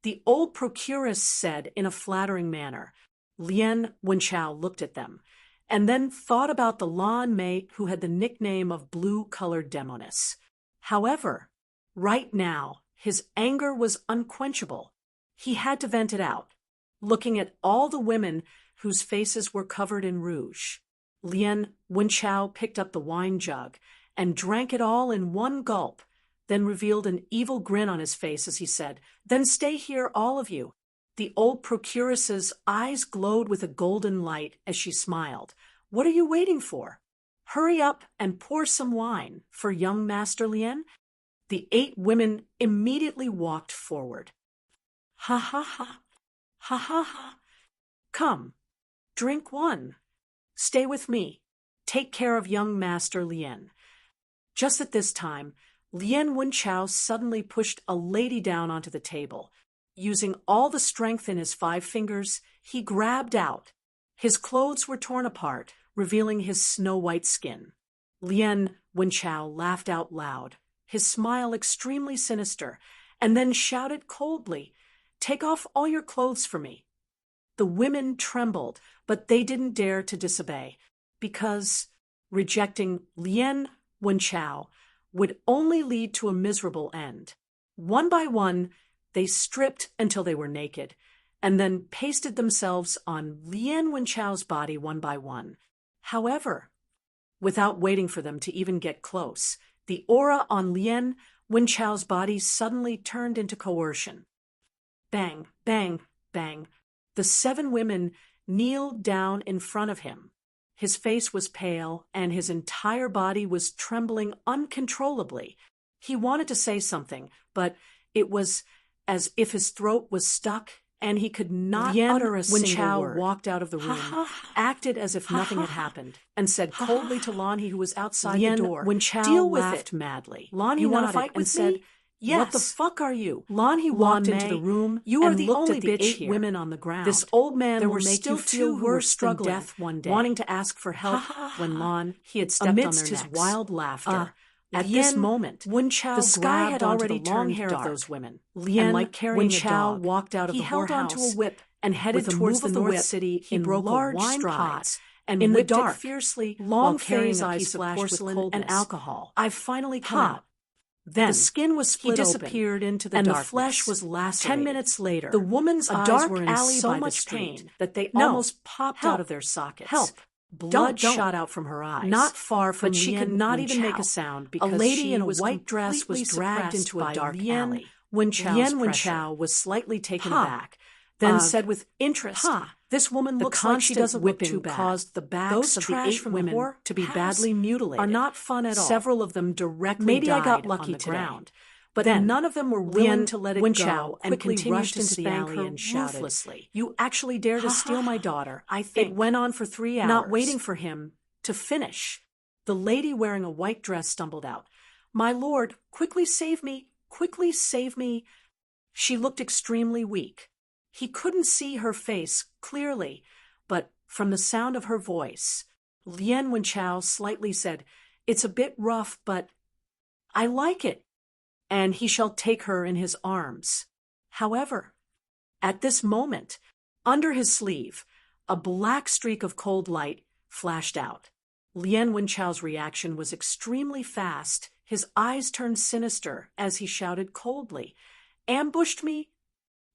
The old procuress said in a flattering manner. Lien Wenchao looked at them, and then thought about the Lan Mei who had the nickname of Blue-Colored Demoness. However, right now, his anger was unquenchable. He had to vent it out, looking at all the women whose faces were covered in rouge. Lien Wenchao picked up the wine jug and drank it all in one gulp, then revealed an evil grin on his face as he said, "Then stay here, all of you." The old procuress's eyes glowed with a golden light as she smiled. "What are you waiting for? Hurry up and pour some wine for young Master Lien." The 8 women immediately walked forward. "Ha ha ha, ha ha ha. Come, drink one. Stay with me. Take care of young Master Lien." Just at this time, Lien Wenchao suddenly pushed a lady down onto the table. Using all the strength in his 5 fingers, he grabbed out. His clothes were torn apart, revealing his snow-white skin. Lien Wenchao laughed out loud, his smile extremely sinister, and then shouted coldly, "Take off all your clothes for me." The women trembled, but they didn't dare to disobey, because rejecting Lien Wenchao would only lead to a miserable end. One by one, they stripped until they were naked, and then pasted themselves on Lien Wenchao's body one by one. However, without waiting for them to even get close, the aura on Lien Wenchao's body suddenly turned into coercion. Bang, bang, bang. The 7 women kneeled down in front of him. His face was pale, and his entire body was trembling uncontrollably. He wanted to say something, but it was as if his throat was stuck, and he could not utter a single word. Wenchao walked out of the room, acted as if nothing had happened, and said coldly to Lanhe, who was outside the door, "Deal with it," madly. Lanhe You wanna nodded fight and with said, me? "Yes." What the fuck are you? Lanhe walked into the room. You are and the looked only at the bitch 8 here. women on the ground. This old man There will were make still you feel 2 who were worse than struggling, death one day. wanting to ask for help when Lan he had stepped Amidst on their his necks. wild laughter, At this Lien moment, Wenchao the sky grabbed had onto already the long turned hair dark. of those women. Lien and like carrying a Wenchao dog, walked out of he the held onto a whorehouse whip and headed with a towards move the of the North whip, City he in broke a large wine strides pot and in the whipped it dark, fiercely while while carrying carrying a a piece piece of of porcelain porcelain and and alcohol. "I've finally come Ha! out." Then The skin was split he open, disappeared into the and darkness. the flesh was lacerated. 10 minutes later, The woman's a eyes dark were in alley so by the much street pain that they No. almost popped Help. out of their sockets. Help. Blood Don't. shot out from her eyes. Not far from But she could Lien not even make Wenchao. a sound A because lady she in a was white dress was completely dragged suppressed into a by dark Lien alley. Wenchao's Lien pressure. Wenchao was slightly taken Ha. aback, then Ugh. said with interest, Ha. "This woman The looks like she constant doesn't look whipping too bad." caused the backs Those of the trash 8 from the women whore to be house badly mutilated. are not fun at all. Several of them directly Maybe I died got on lucky the today. ground. but Then, none of them were willing Lien to let it Wenchao go and quickly continued rushed to into the spank alley her and shouted, ruthlessly. "You actually dare to Ha steal ha my ha. daughter, I think." It went on for 3 hours. Not waiting for him to finish, the lady wearing a white dress stumbled out. "My lord, quickly save me! Quickly save me!" She looked extremely weak. He couldn't see her face clearly, but from the sound of her voice, Lien Wenchao slightly said, "It's a bit rough, but I like it," and he shall take her in his arms. However, at this moment, under his sleeve, a black streak of cold light flashed out. Lien Wenchao's reaction was extremely fast. His eyes turned sinister as he shouted coldly, "Ambushed me?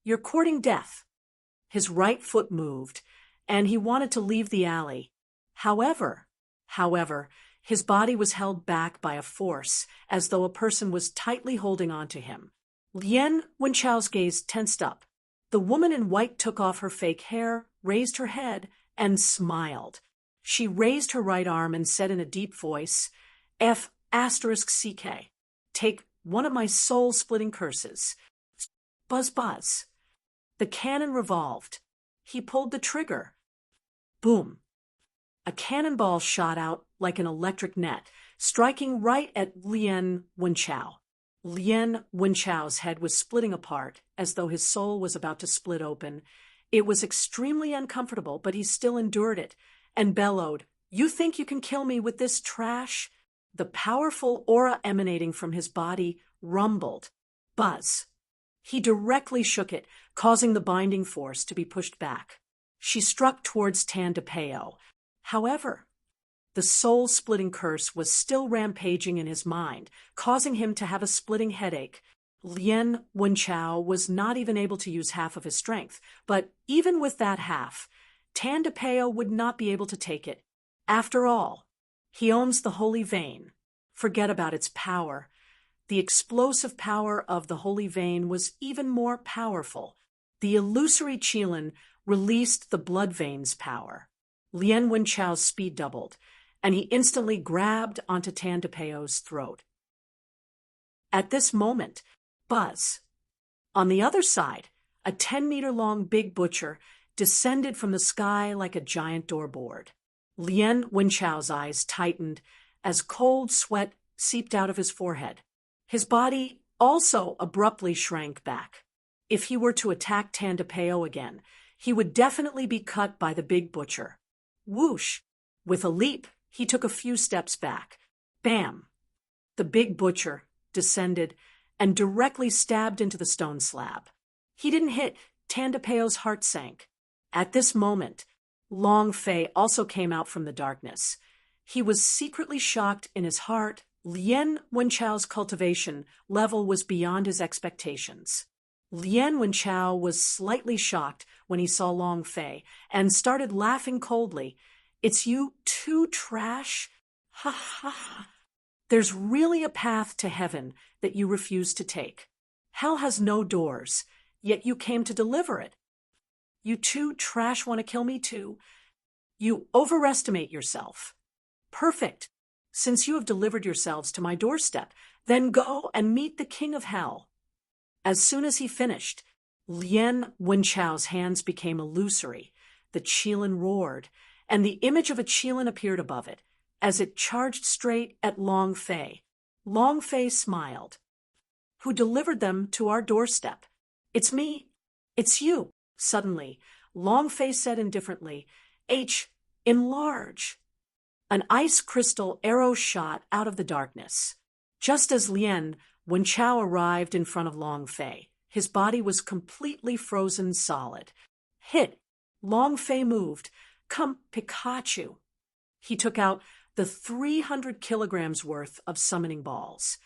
You're courting death." His right foot moved, and he wanted to leave the alley. However, his body was held back by a force, as though a person was tightly holding on to him. Lien Wenchao's gaze tensed up. The woman in white took off her fake hair, raised her head, and smiled. She raised her right arm and said in a deep voice, F***CK, take one of my soul-splitting curses. Buzz buzz. The cannon revolved. He pulled the trigger. Boom. A cannonball shot out like an electric net, striking right at Lien Wenchao. Lien Wenchao's head was splitting apart, as though his soul was about to split open. It was extremely uncomfortable, but he still endured it, and bellowed, "You think you can kill me with this trash?" The powerful aura emanating from his body rumbled. Buzz. He directly shook it, causing the binding force to be pushed back. She struck towards Tan DePeo. However, the soul-splitting curse was still rampaging in his mind, causing him to have a splitting headache. Lien Wenchao was not even able to use half of his strength, but even with that half, Tan DePeo would not be able to take it. After all, he owns the holy vein. Forget about its power. The explosive power of the holy vein was even more powerful. The illusory Qilin released the blood vein's power. Lien Wenchao's speed doubled, and he instantly grabbed onto Tan DePeo's throat. At this moment, buzz. On the other side, a 10-meter-long big butcher descended from the sky like a giant doorboard. Lien Wenchao's eyes tightened as cold sweat seeped out of his forehead. His body also abruptly shrank back. If he were to attack Tan DePeo again, he would definitely be cut by the big butcher. Whoosh! With a leap, he took a few steps back. Bam! The big butcher descended and directly stabbed into the stone slab. He didn't hit. Tan DePeo's heart sank. At this moment, Long Fei also came out from the darkness. He was secretly shocked in his heart. Lien Wenchao's cultivation level was beyond his expectations. Lien Wenchao was slightly shocked when he saw Long Fei and started laughing coldly. "It's you too, trash? Ha ha ha. There's really a path to heaven that you refuse to take. Hell has no doors, yet you came to deliver it. You two trash want to kill me too. You overestimate yourself. Perfect. Since you have delivered yourselves to my doorstep, then go and meet the king of hell." As soon as he finished, Lien Wenchao's hands became illusory. The Qilin roared, and the image of a Qilin appeared above it, as it charged straight at Long Fei. Long Fei smiled. "Who delivered them to our doorstep? It's me. It's you." Suddenly, Long Fei said indifferently, "Enlarge." An ice crystal arrow shot out of the darkness. Just as Lien Wenchao arrived in front of Long Fei, his body was completely frozen solid. Hit. Long Fei moved. "Come, Pikachu." He took out the 300 kilograms worth of summoning balls.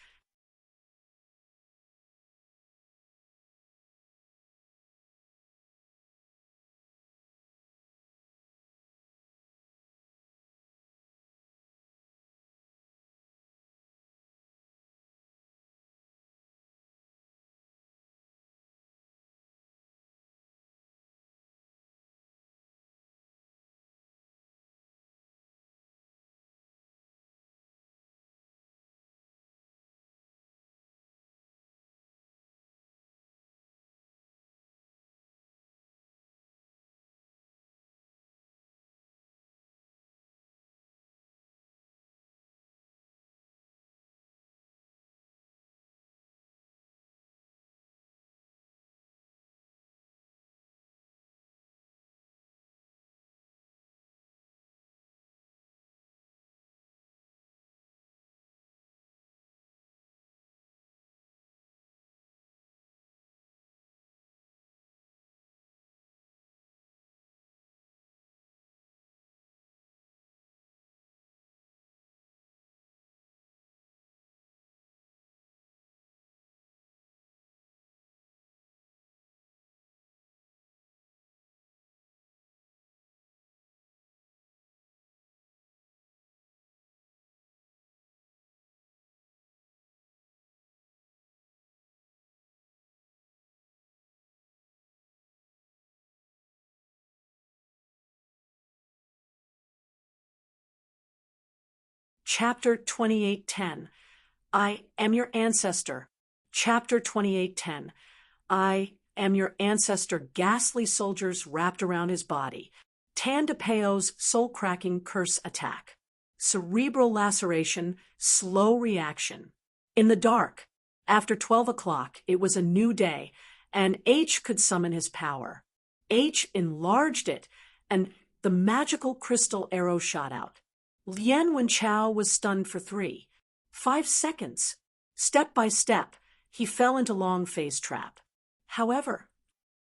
Chapter 2810. I am your ancestor. Chapter 2810. I am your ancestor. Ghastly soldiers wrapped around his body. Tandapeo's soul-cracking curse attack. Cerebral laceration, slow reaction. In the dark, after 12 o'clock, it was a new day, and H could summon his power. H enlarged it, and the magical crystal arrow shot out. Lien Wenchao was stunned for 5 seconds. Step by step, he fell into Long Fei's trap. However,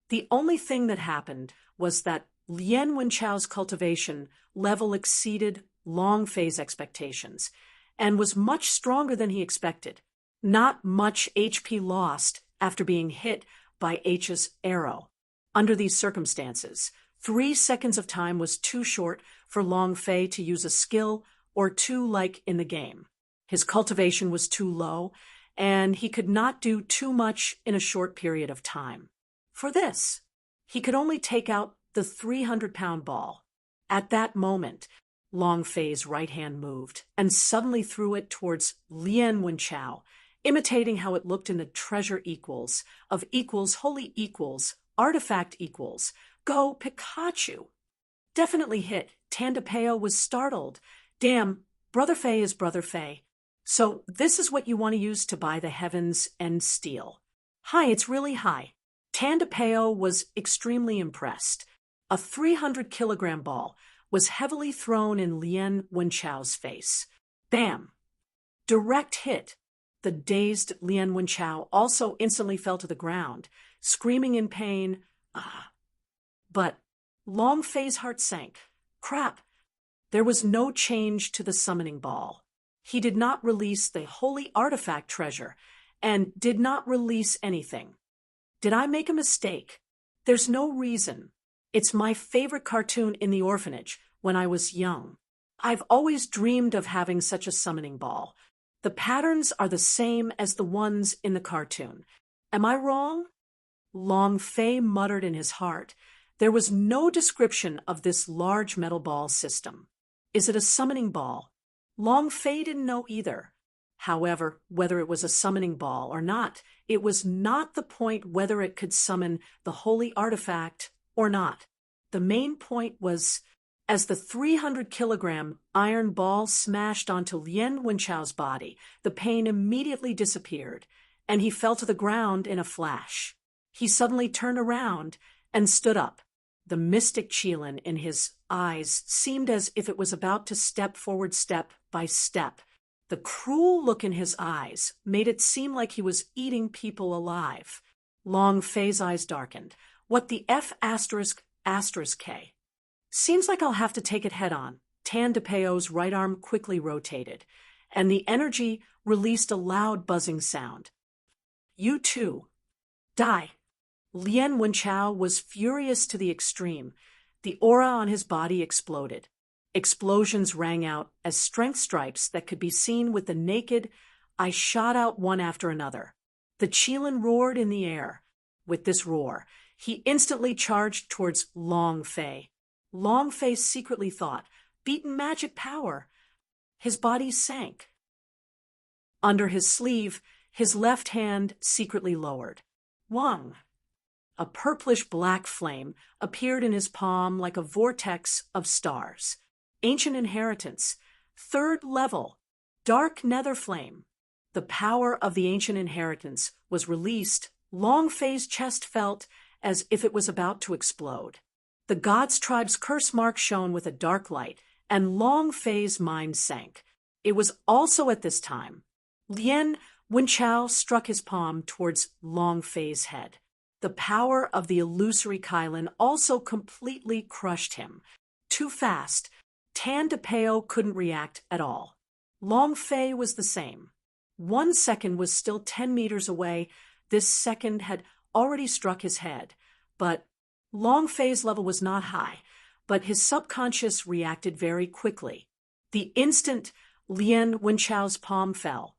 the only thing that happened was that Lien Wenchao's cultivation level exceeded Long Fei's expectations and was much stronger than he expected. Not much HP lost after being hit by H's arrow. Under these circumstances, 3 seconds of time was too short for Long Fei to use a skill or two like in the game. His cultivation was too low, and he could not do too much in a short period of time. For this, he could only take out the 300-pound ball. At that moment, Long Fei's right hand moved and suddenly threw it towards Lien Wenchao, imitating how it looked in the treasure equals, of equals, holy equals, artifact equals. Go, Pikachu! Definitely hit. Tandapeo was startled. Damn, Brother Fei is Brother Fei. So this is what you want to use to buy the heavens and steel. Hi, it's really high. Tandapeo was extremely impressed. A 300-kilogram ball was heavily thrown in Lien Wenchao's face. Bam! Direct hit. The dazed Lien Wenchao also instantly fell to the ground, screaming in pain. But Long Fei's heart sank. Crap! There was no change to the summoning ball. He did not release the holy artifact treasure and did not release anything. Did I make a mistake? There's no reason. It's my favorite cartoon in the orphanage when I was young. I've always dreamed of having such a summoning ball. The patterns are the same as the ones in the cartoon. Am I wrong? Long Fei muttered in his heart. There was no description of this large metal ball system. Is it a summoning ball? Long Fei didn't know either. However, whether it was a summoning ball or not, it was not the point whether it could summon the holy artifact or not. The main point was, as the 300-kilogram iron ball smashed onto Lien Wenchao's body, the pain immediately disappeared, and he fell to the ground in a flash. He suddenly turned around and stood up. The mystic Qilin in his eyes seemed as if it was about to step forward step by step. The cruel look in his eyes made it seem like he was eating people alive. Long Fei's eyes darkened. What the F **********? Seems like I'll have to take it head on. Tandapeo's right arm quickly rotated, and the energy released a loud buzzing sound. You too. Die. Lien Wenchao was furious to the extreme. The aura on his body exploded. Explosions rang out as strength stripes that could be seen with the naked eye shot out one after another. The Qilin roared in the air. With this roar, he instantly charged towards Long Fei. Long Fei secretly thought, beaten magic power. His body sank. Under his sleeve, his left hand secretly lowered. Wang! A purplish-black flame appeared in his palm like a vortex of stars. Ancient Inheritance, 3rd level, Dark Nether Flame. The power of the Ancient Inheritance was released. Long Fei's chest felt as if it was about to explode. The God's Tribe's curse mark shone with a dark light, and Long Fei's mind sank. It was also at this time. Lien Wenchao struck his palm towards Long Fei's head. The power of the illusory Qilin also completely crushed him. Too fast, Tandapeo couldn't react at all. Long Fei was the same. 1 second was still 10 meters away. This second had already struck his head. But Long Fei's level was not high, but his subconscious reacted very quickly. The instant Lien Wenchao's palm fell,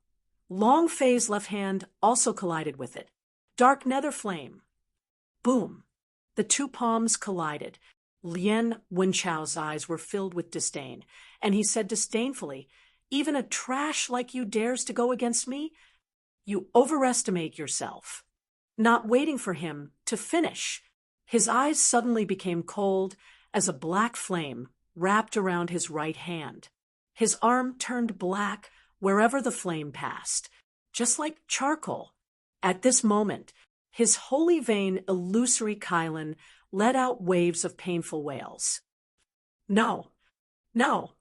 Long Fei's left hand also collided with it. Dark Nether Flame. Boom! The two palms collided. Lien Wenchao's eyes were filled with disdain, and he said disdainfully, Even a trash like you dares to go against me? You overestimate yourself." Not waiting for him to finish, his eyes suddenly became cold as a black flame wrapped around his right hand. His arm turned black wherever the flame passed, just like charcoal. At this moment, his wholly vain, illusory Kylan let out waves of painful wails. "No, no,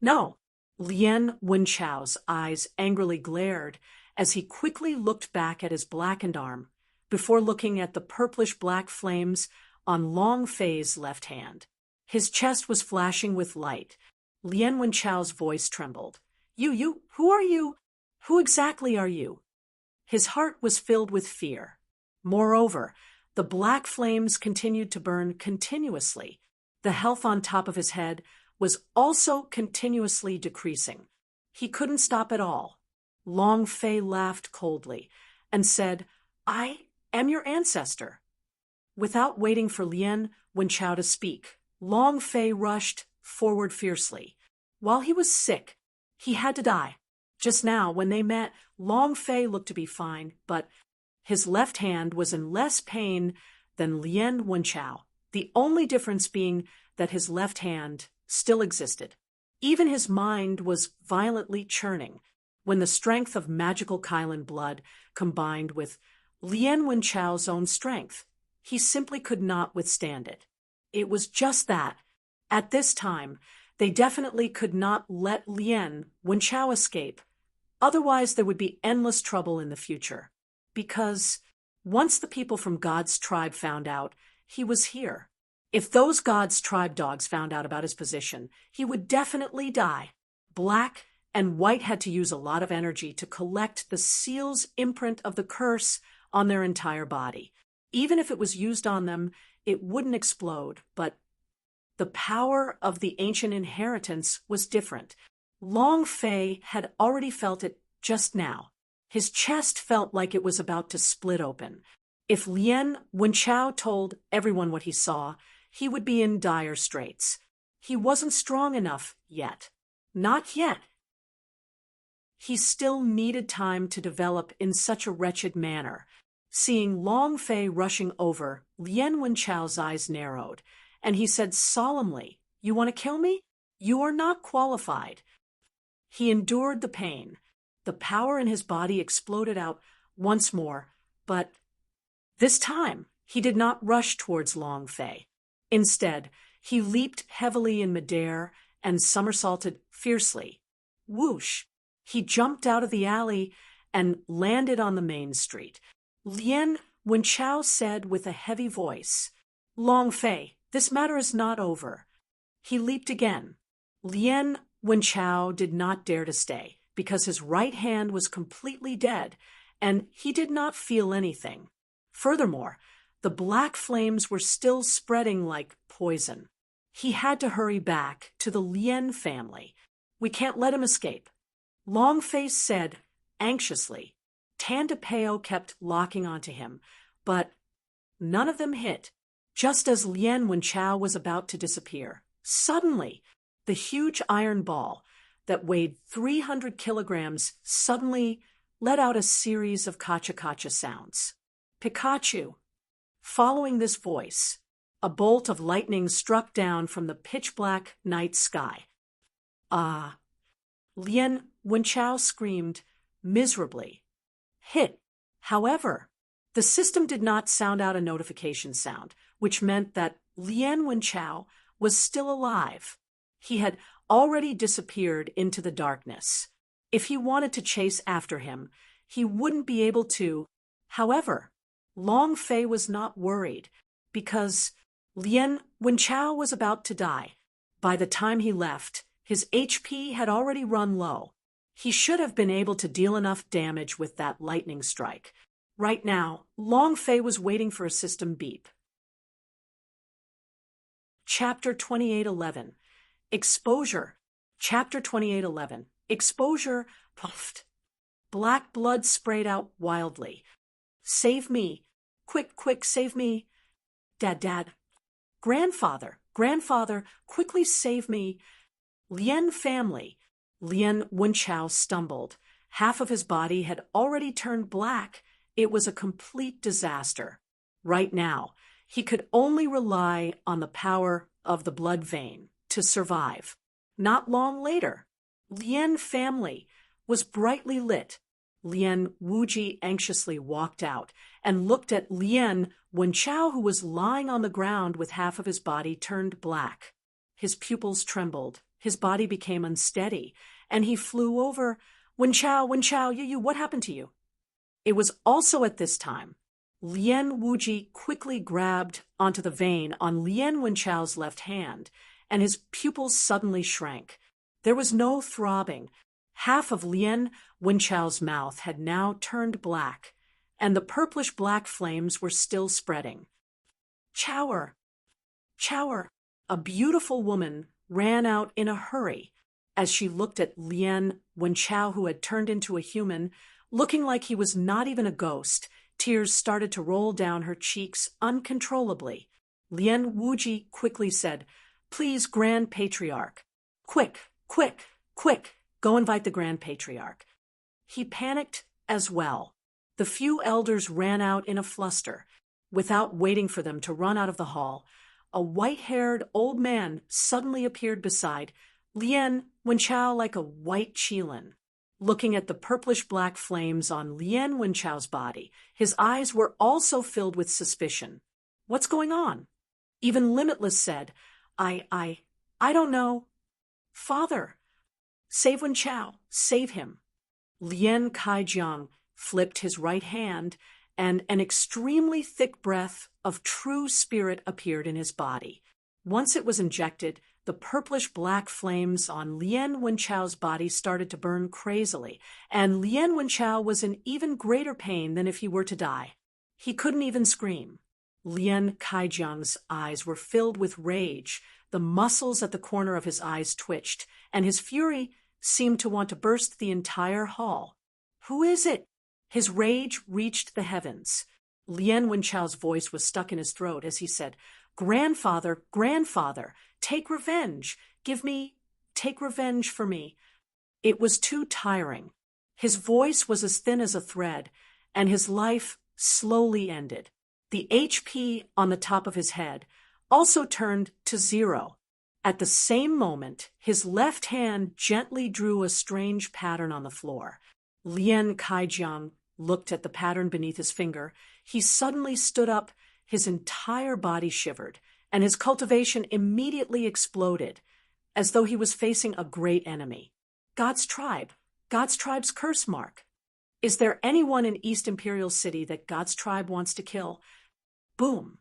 no!" Lien Wenchao's eyes angrily glared as he quickly looked back at his blackened arm before looking at the purplish-black flames on Long Fei's left hand. His chest was flashing with light. Lien Wenchao's voice trembled. Who are you? Who exactly are you?" His heart was filled with fear. Moreover, the black flames continued to burn continuously. The health on top of his head was also continuously decreasing. He couldn't stop at all. Long Fei laughed coldly and said, "I am your ancestor." Without waiting for Lien Wenchao to speak, Long Fei rushed forward fiercely. While he was sick, he had to die. Just now, when they met, Long Fei looked to be fine, but his left hand was in less pain than Lien Wenchao, the only difference being that his left hand still existed. Even his mind was violently churning when the strength of magical Kylan blood combined with Lien Wenchao's own strength. He simply could not withstand it. It was just that, at this time, they definitely could not let Lien Wenchao escape. Otherwise, there would be endless trouble in the future. Because once the people from God's tribe found out, he was here. If those God's tribe dogs found out about his position, he would definitely die. Black and White had to use a lot of energy to collect the seal's imprint of the curse on their entire body. Even if it was used on them, it wouldn't explode, but the power of the ancient inheritance was different. Long Fei had already felt it just now. His chest felt like it was about to split open. If Lien Wenchao told everyone what he saw, he would be in dire straits. He wasn't strong enough yet. Not yet. He still needed time to develop in such a wretched manner. Seeing Long Fei rushing over, Lien Wenchao's eyes narrowed, and he said solemnly, "You want to kill me? You are not qualified." He endured the pain. The power in his body exploded out once more, but this time he did not rush towards Long Fei. Instead, he leaped heavily in midair and somersaulted fiercely. Whoosh! He jumped out of the alley and landed on the main street. Lien Wenchao said with a heavy voice, "Long Fei, this matter is not over." He leaped again. Lien Wenchao did not dare to stay, because his right hand was completely dead, and he did not feel anything. Furthermore, the black flames were still spreading like poison. He had to hurry back to the Lien family. "We can't let him escape." Long Fei said anxiously. Tanda Peo kept locking onto him, but none of them hit. Just as Lien Wenchao was about to disappear, suddenly, the huge iron ball that weighed 300 kilograms suddenly let out a series of kacha-kacha sounds. Pikachu! Following this voice, a bolt of lightning struck down from the pitch-black night sky. "Ah!" Lien Wenchao screamed miserably. Hit. However, the system did not sound out a notification sound, which meant that Lien Wenchao was still alive. He had already disappeared into the darkness. If he wanted to chase after him, he wouldn't be able to. However, Long Fei was not worried, because Lien Wenchao was about to die. By the time he left, his HP had already run low. He should have been able to deal enough damage with that lightning strike. Right now, Long Fei was waiting for a system beep. Chapter 2811. Exposure. Chapter 2811. Exposure. Puffed. Black blood sprayed out wildly. "Save me. Quick, quick, save me. Dad. Grandfather, quickly save me. Lien family. Lien Wenchao stumbled. Half of his body had already turned black. It was a complete disaster. Right now, he could only rely on the power of the blood vein to survive. Not long later, Lien family was brightly lit. Lien Wuji anxiously walked out and looked at Lien Wenchao, who was lying on the ground with half of his body turned black. His pupils trembled, his body became unsteady, and he flew over. Wenchao, you, what happened to you? It was also at this time Lien Wuji quickly grabbed onto the vein on Lien Wenchao's left hand, and his pupils suddenly shrank. There was no throbbing. Half of Lien Wenchao's mouth had now turned black, and the purplish-black flames were still spreading. Chower! A beautiful woman ran out in a hurry as she looked at Lien Wenchao, who had turned into a human, looking like he was not even a ghost. Tears started to roll down her cheeks uncontrollably. Lien Wuji quickly said, "Please, Grand Patriarch. Quick, go invite the Grand Patriarch." He panicked as well. The few elders ran out in a fluster. Without waiting for them to run out of the hall, a white-haired old man suddenly appeared beside Lien Wenchao like a white qilin. Looking at the purplish-black flames on Lien Wenchao's body, his eyes were also filled with suspicion. "What's going on?" Even Limitless said, I don't know." "Father, save Wenchao, save him." Lien Kaijiang flipped his right hand, and an extremely thick breath of true spirit appeared in his body. Once it was injected, the purplish-black flames on Lien Wenchao's body started to burn crazily, and Lien Wenchao was in even greater pain than if he were to die. He couldn't even scream. Lien Kaijiang's eyes were filled with rage. The muscles at the corner of his eyes twitched, and his fury seemed to want to burst the entire hall. "Who is it?" His rage reached the heavens. Lien Wenchao's voice was stuck in his throat as he said, Grandfather, take revenge. Take revenge for me." It was too tiring. His voice was as thin as a thread, and his life slowly ended. The HP on the top of his head also turned to 0. At the same moment, his left hand gently drew a strange pattern on the floor. Lien Kaijiang looked at the pattern beneath his finger. He suddenly stood up, his entire body shivered, and his cultivation immediately exploded, as though he was facing a great enemy. God's tribe's curse mark. Is there anyone in East Imperial City that God's tribe wants to kill? Boom!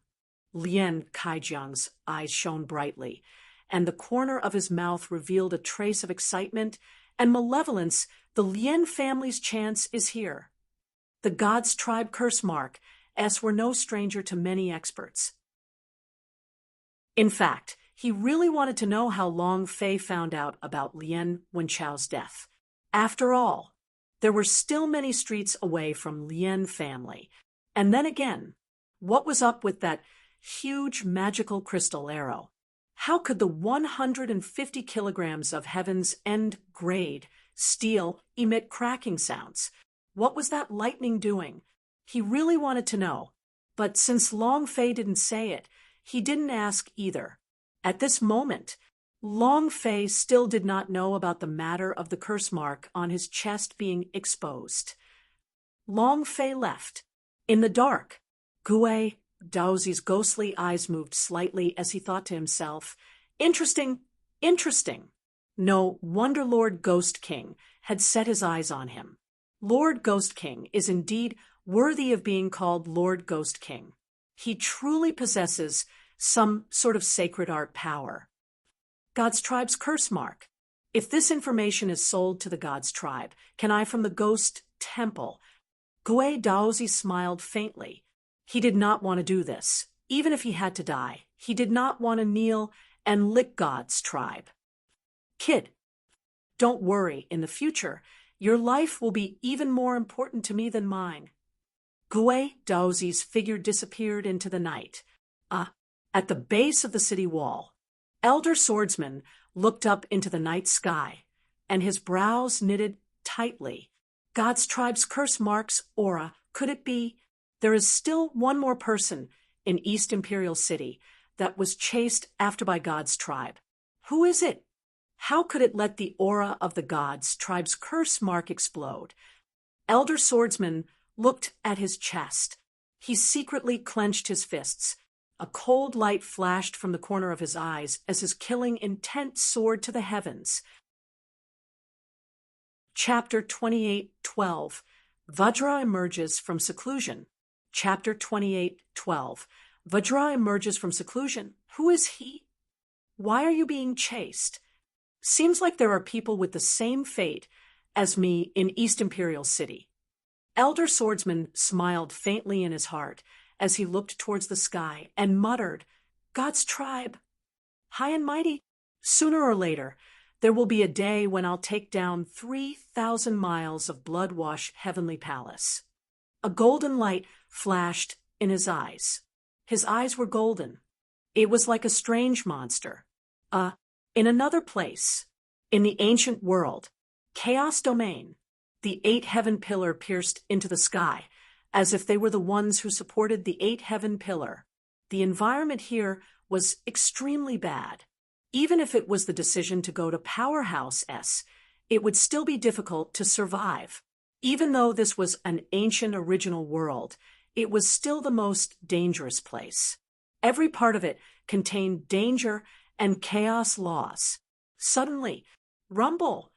Lien Kaijiang's eyes shone brightly, and the corner of his mouth revealed a trace of excitement and malevolence. The Lien family's chance is here. The God's tribe curse mark, as were no stranger to many experts. In fact, he really wanted to know how Long Fei found out about Lien Wenchao's death. After all, there were still many streets away from Lien family. And then again, what was up with that huge magical crystal arrow? How could the 150 kilograms of Heaven's End grade steel emit cracking sounds? What was that lightning doing? He really wanted to know. But since Long Fei didn't say it, he didn't ask either. At this moment, Long Fei still did not know about the matter of the curse mark on his chest being exposed. Long Fei left. In the dark, Gue Daozi's ghostly eyes moved slightly as he thought to himself, Interesting. No wonder Lord Ghost King had set his eyes on him. Lord Ghost King is indeed worthy of being called Lord Ghost King. He truly possesses some sort of sacred art power. God's tribe's curse mark. If this information is sold to the God's tribe, can I from the Ghost Temple? Gue Daozi smiled faintly. He did not want to do this. Even if he had to die, he did not want to kneel and lick God's tribe. Kid, don't worry. In the future, your life will be even more important to me than mine. Gue Daozi's figure disappeared into the night. At the base of the city wall, Elder Swordsman looked up into the night sky. and his brows knitted tightly. God's tribe's curse marks aura. Could it be? There is still one more person in East Imperial City that was chased after by God's tribe. Who is it? How could it let the aura of the God's tribe's curse mark explode? Elder Swordsman looked at his chest. He secretly clenched his fists. A cold light flashed from the corner of his eyes as his killing intent soared to the heavens. Chapter 28:12. Vajra emerges from seclusion. Chapter 28:12. Vajra emerges from seclusion. Who is he? Why are you being chased? Seems like there are people with the same fate as me in East Imperial City. Elder Swordsman smiled faintly in his heart as he looked towards the sky and muttered, God's tribe. High and mighty, sooner or later, there will be a day when I'll take down 3,000 miles of blood-wash heavenly palace. A golden light flashed in his eyes. His eyes were golden. It was like a strange monster. In another place, in the ancient world, Chaos Domain, the 8-heaven pillar pierced into the sky, as if they were the ones who supported the 8-heaven pillar. The environment here was extremely bad. Even if it was the decision to go to Powerhouse S, it would still be difficult to survive. Even though this was an ancient original world, it was still the most dangerous place. Every part of it contained danger and chaos laws. Suddenly, rumble!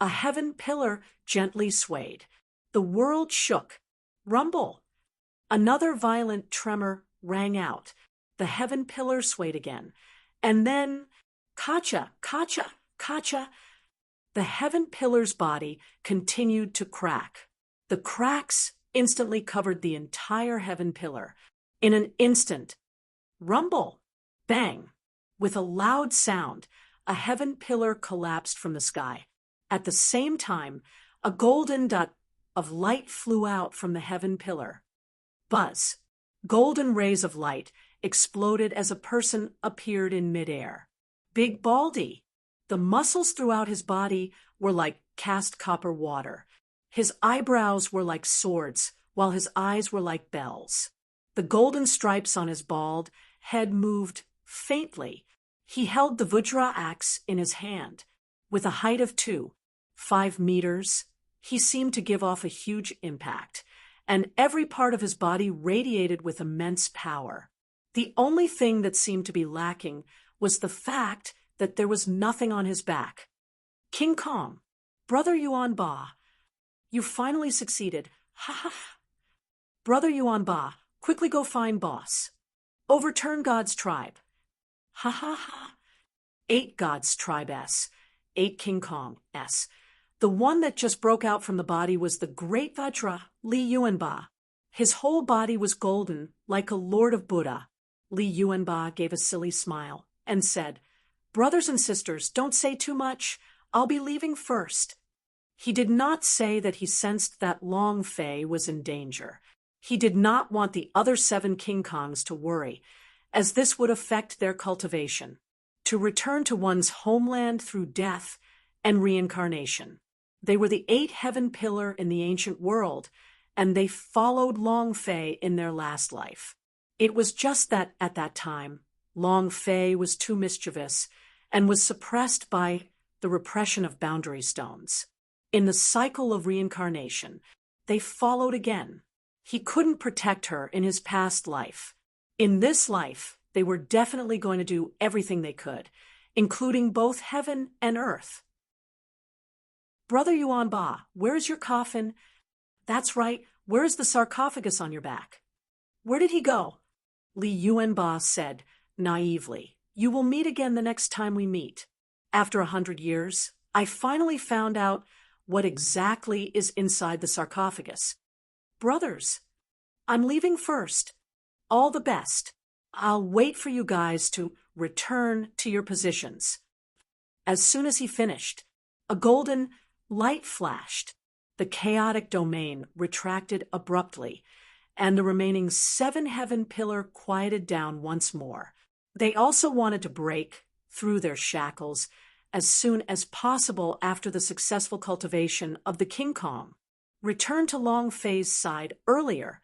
A heaven pillar gently swayed. The world shook. Rumble! Another violent tremor rang out. The heaven pillar swayed again. And then, Kacha, Kacha, Kacha. The heaven pillar's body continued to crack. The cracks instantly covered the entire heaven pillar. In an instant, rumble! Bang! With a loud sound, a heaven pillar collapsed from the sky. At the same time, a golden dot of light flew out from the heaven pillar. Buzz! Golden rays of light exploded as a person appeared in midair. Big Baldy! The muscles throughout his body were like cast copper water. His eyebrows were like swords, while his eyes were like bells. The golden stripes on his bald head moved faintly. He held the Vajra axe in his hand. With a height of 5 meters, he seemed to give off a huge impact, and every part of his body radiated with immense power. The only thing that seemed to be lacking was the fact that there was nothing on his back. King Kong, Brother Yuan Ba, you finally succeeded. Ha ha ha. Brother Yuan Ba, quickly go find boss. Overturn God's tribe. Ha ha ha. 8 God's tribe S. 8 King Kong S. The one that just broke out from the body was the great Vajra, Li Yuanba. His whole body was golden, like a lord of Buddha. Li Yuanba gave a silly smile and said, Brothers and sisters, don't say too much. I'll be leaving first. He did not say that he sensed that Long Fei was in danger. He did not want the other 7 King Kongs to worry, as this would affect their cultivation. To return to one's homeland through death and reincarnation. They were the 8-heaven pillar in the ancient world, and they followed Long Fei in their last life. It was just that at that time, Long Fei was too mischievous and was suppressed by the repression of boundary stones. In the cycle of reincarnation, they followed again. He couldn't protect her in his past life. In this life, they were definitely going to do everything they could, including both heaven and earth. Brother Yuan Ba, where's your coffin? That's right, where's the sarcophagus on your back? Where did he go? Li Yuan Ba said, naively, you will meet again the next time we meet. After 100 years, I finally found out what exactly is inside the sarcophagus. Brothers, I'm leaving first. All the best. I'll wait for you guys to return to your positions. As soon as he finished, a golden light flashed. The chaotic domain retracted abruptly, and the remaining 7 heaven pillar quieted down once more. They also wanted to break through their shackles as soon as possible after the successful cultivation of the King Kong. Return to Long Fei's side earlier.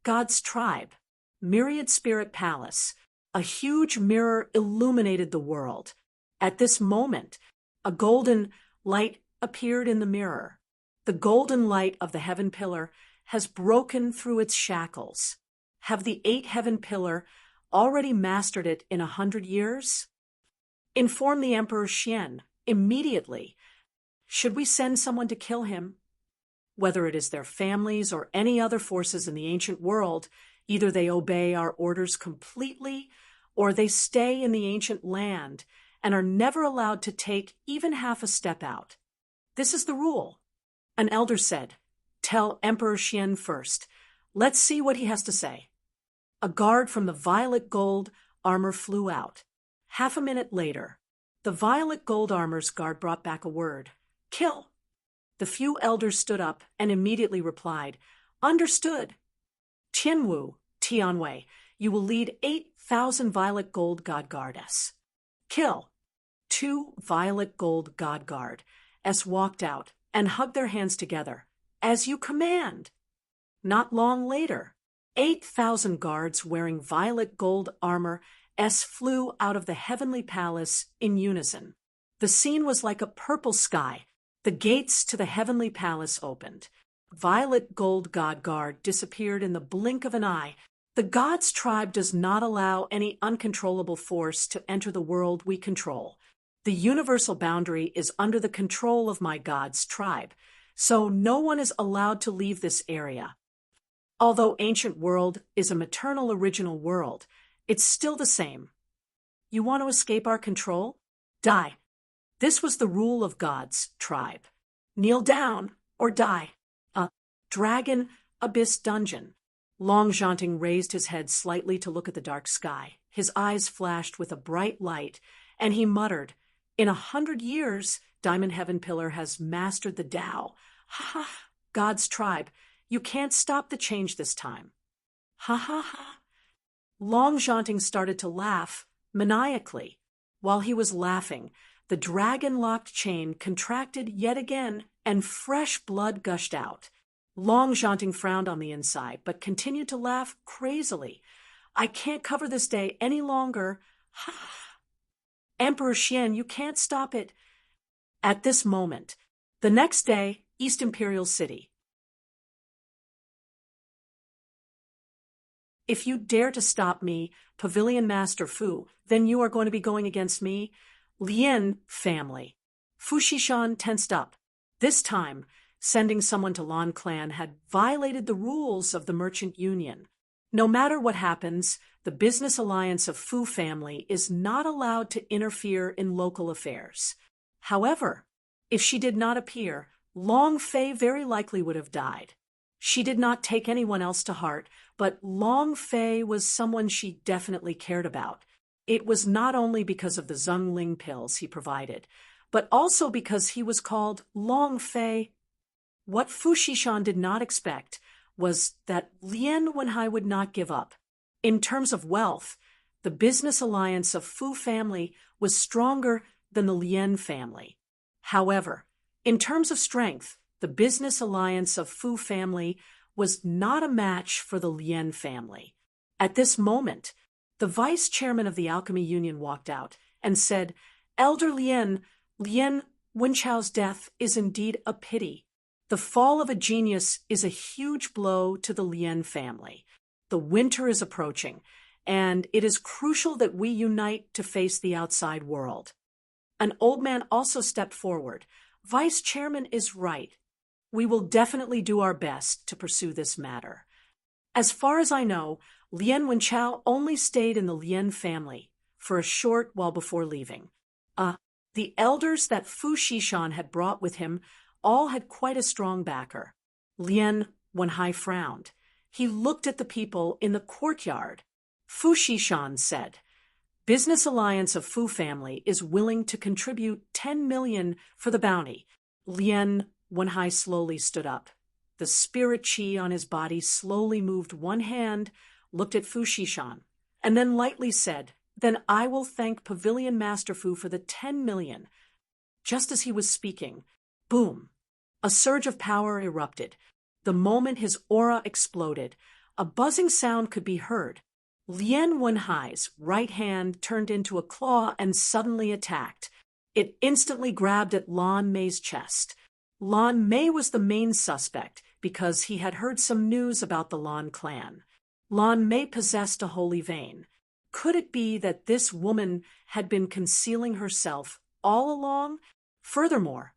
God's tribe. Myriad Spirit Palace. A huge mirror illuminated the world. At this moment, a golden light appeared in the mirror. The golden light of the heaven pillar has broken through its shackles. Have the 8 heaven pillar already mastered it in 100 years? Inform the Emperor Xian immediately. Should we send someone to kill him? Whether it is their families or any other forces in the ancient world, either they obey our orders completely or they stay in the ancient land and are never allowed to take even half a step out. This is the rule. An elder said, "Tell Emperor Xian first. Let's see what he has to say." A guard from the violet gold armor flew out. Half a minute later, the violet gold armor's guard brought back a word. "Kill." The few elders stood up and immediately replied, "Understood." Tianwu, Tianwei, you will lead 8,000 violet gold god guards. Kill. 2 violet gold god guard walked out and hugged their hands together. As you command. Not long later, 8,000 guards wearing violet gold armor flew out of the heavenly palace in unison. The scene was like a purple sky. The gates to the heavenly palace opened. Violet gold god guard disappeared in the blink of an eye. The God's tribe does not allow any uncontrollable force to enter the world we control. The universal boundary is under the control of my God's tribe, so no one is allowed to leave this area. Although ancient world is a maternal original world, it's still the same. You want to escape our control? Die. This was the rule of God's tribe. Kneel down or die. Dragon Abyss Dungeon. Long Zhanting raised his head slightly to look at the dark sky. His eyes flashed with a bright light, and he muttered, "In 100 years, Diamond Heaven Pillar has mastered the Tao. Ha ha, God's tribe, you can't stop the change this time." Ha ha ha. Long Zhanting started to laugh maniacally. While he was laughing, the dragon-locked chain contracted yet again, and fresh blood gushed out. Long Zhanting frowned on the inside, but continued to laugh crazily. "I can't cover this day any longer. Ha ha. Emperor Xian, you can't stop it." At this moment, the next day, East Imperial City. "If you dare to stop me, Pavilion Master Fu, then you are going to be going against me." Lien family. Fu Xishan tensed up. This time, sending someone to Lan Clan had violated the rules of the Merchant Union. No matter what happens, the business alliance of Fu family is not allowed to interfere in local affairs. However, if she did not appear, Long Fei very likely would have died. She did not take anyone else to heart, but Long Fei was someone she definitely cared about. It was not only because of the Zhongling pills he provided, but also because he was called Long Fei. What Fu Xishan did not expect was that Lien Wenhai would not give up. In terms of wealth, the business alliance of Fu family was stronger than the Lien family. However, in terms of strength, the business alliance of Fu family was not a match for the Lien family. At this moment, the vice chairman of the Alchemy Union walked out and said, "Elder Lien Wenchao's death is indeed a pity. The fall of a genius is a huge blow to the Lien family. The winter is approaching, and it is crucial that we unite to face the outside world." An old man also stepped forward. "Vice chairman is right. We will definitely do our best to pursue this matter. As far as I know, Lien Wenchao only stayed in the Lien family for a short while before leaving. The elders that Fu Xishan had brought with him all had quite a strong backer." Lien Wenhai frowned. He looked at the people in the courtyard. Fu Xishan said, "Business alliance of Fu family is willing to contribute 10 million for the bounty." Lien Wenhai slowly stood up. The spirit chi on his body slowly moved one hand, looked at Fu Xishan, and then lightly said, Then I will thank Pavilion Master Fu for the 10 million. Just as he was speaking, boom, a surge of power erupted. The moment his aura exploded, a buzzing sound could be heard. Lien Wenhai's right hand turned into a claw and suddenly attacked. It instantly grabbed at Lan Mei's chest. Lan Mei was the main suspect because he had heard some news about the Lan clan. Lan Mei possessed a holy vein. Could it be that this woman had been concealing herself all along? Furthermore,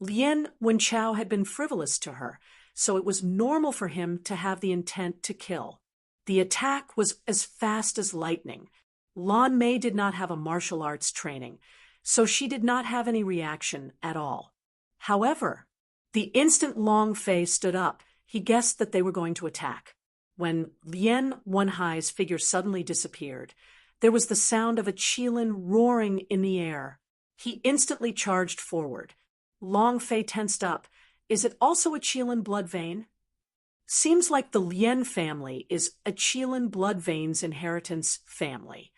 Lien Wenchao had been frivolous to her, so it was normal for him to have the intent to kill. The attack was as fast as lightning. Lan Mei did not have a martial arts training, so she did not have any reaction at all. However, the instant Long Fei stood up, he guessed that they were going to attack. When Lien Wenhai's figure suddenly disappeared, there was the sound of a qilin roaring in the air. He instantly charged forward. Long Fei tensed up. Is it also a qilin blood vein? Seems like the Lien family is a qilin blood veins inheritance family.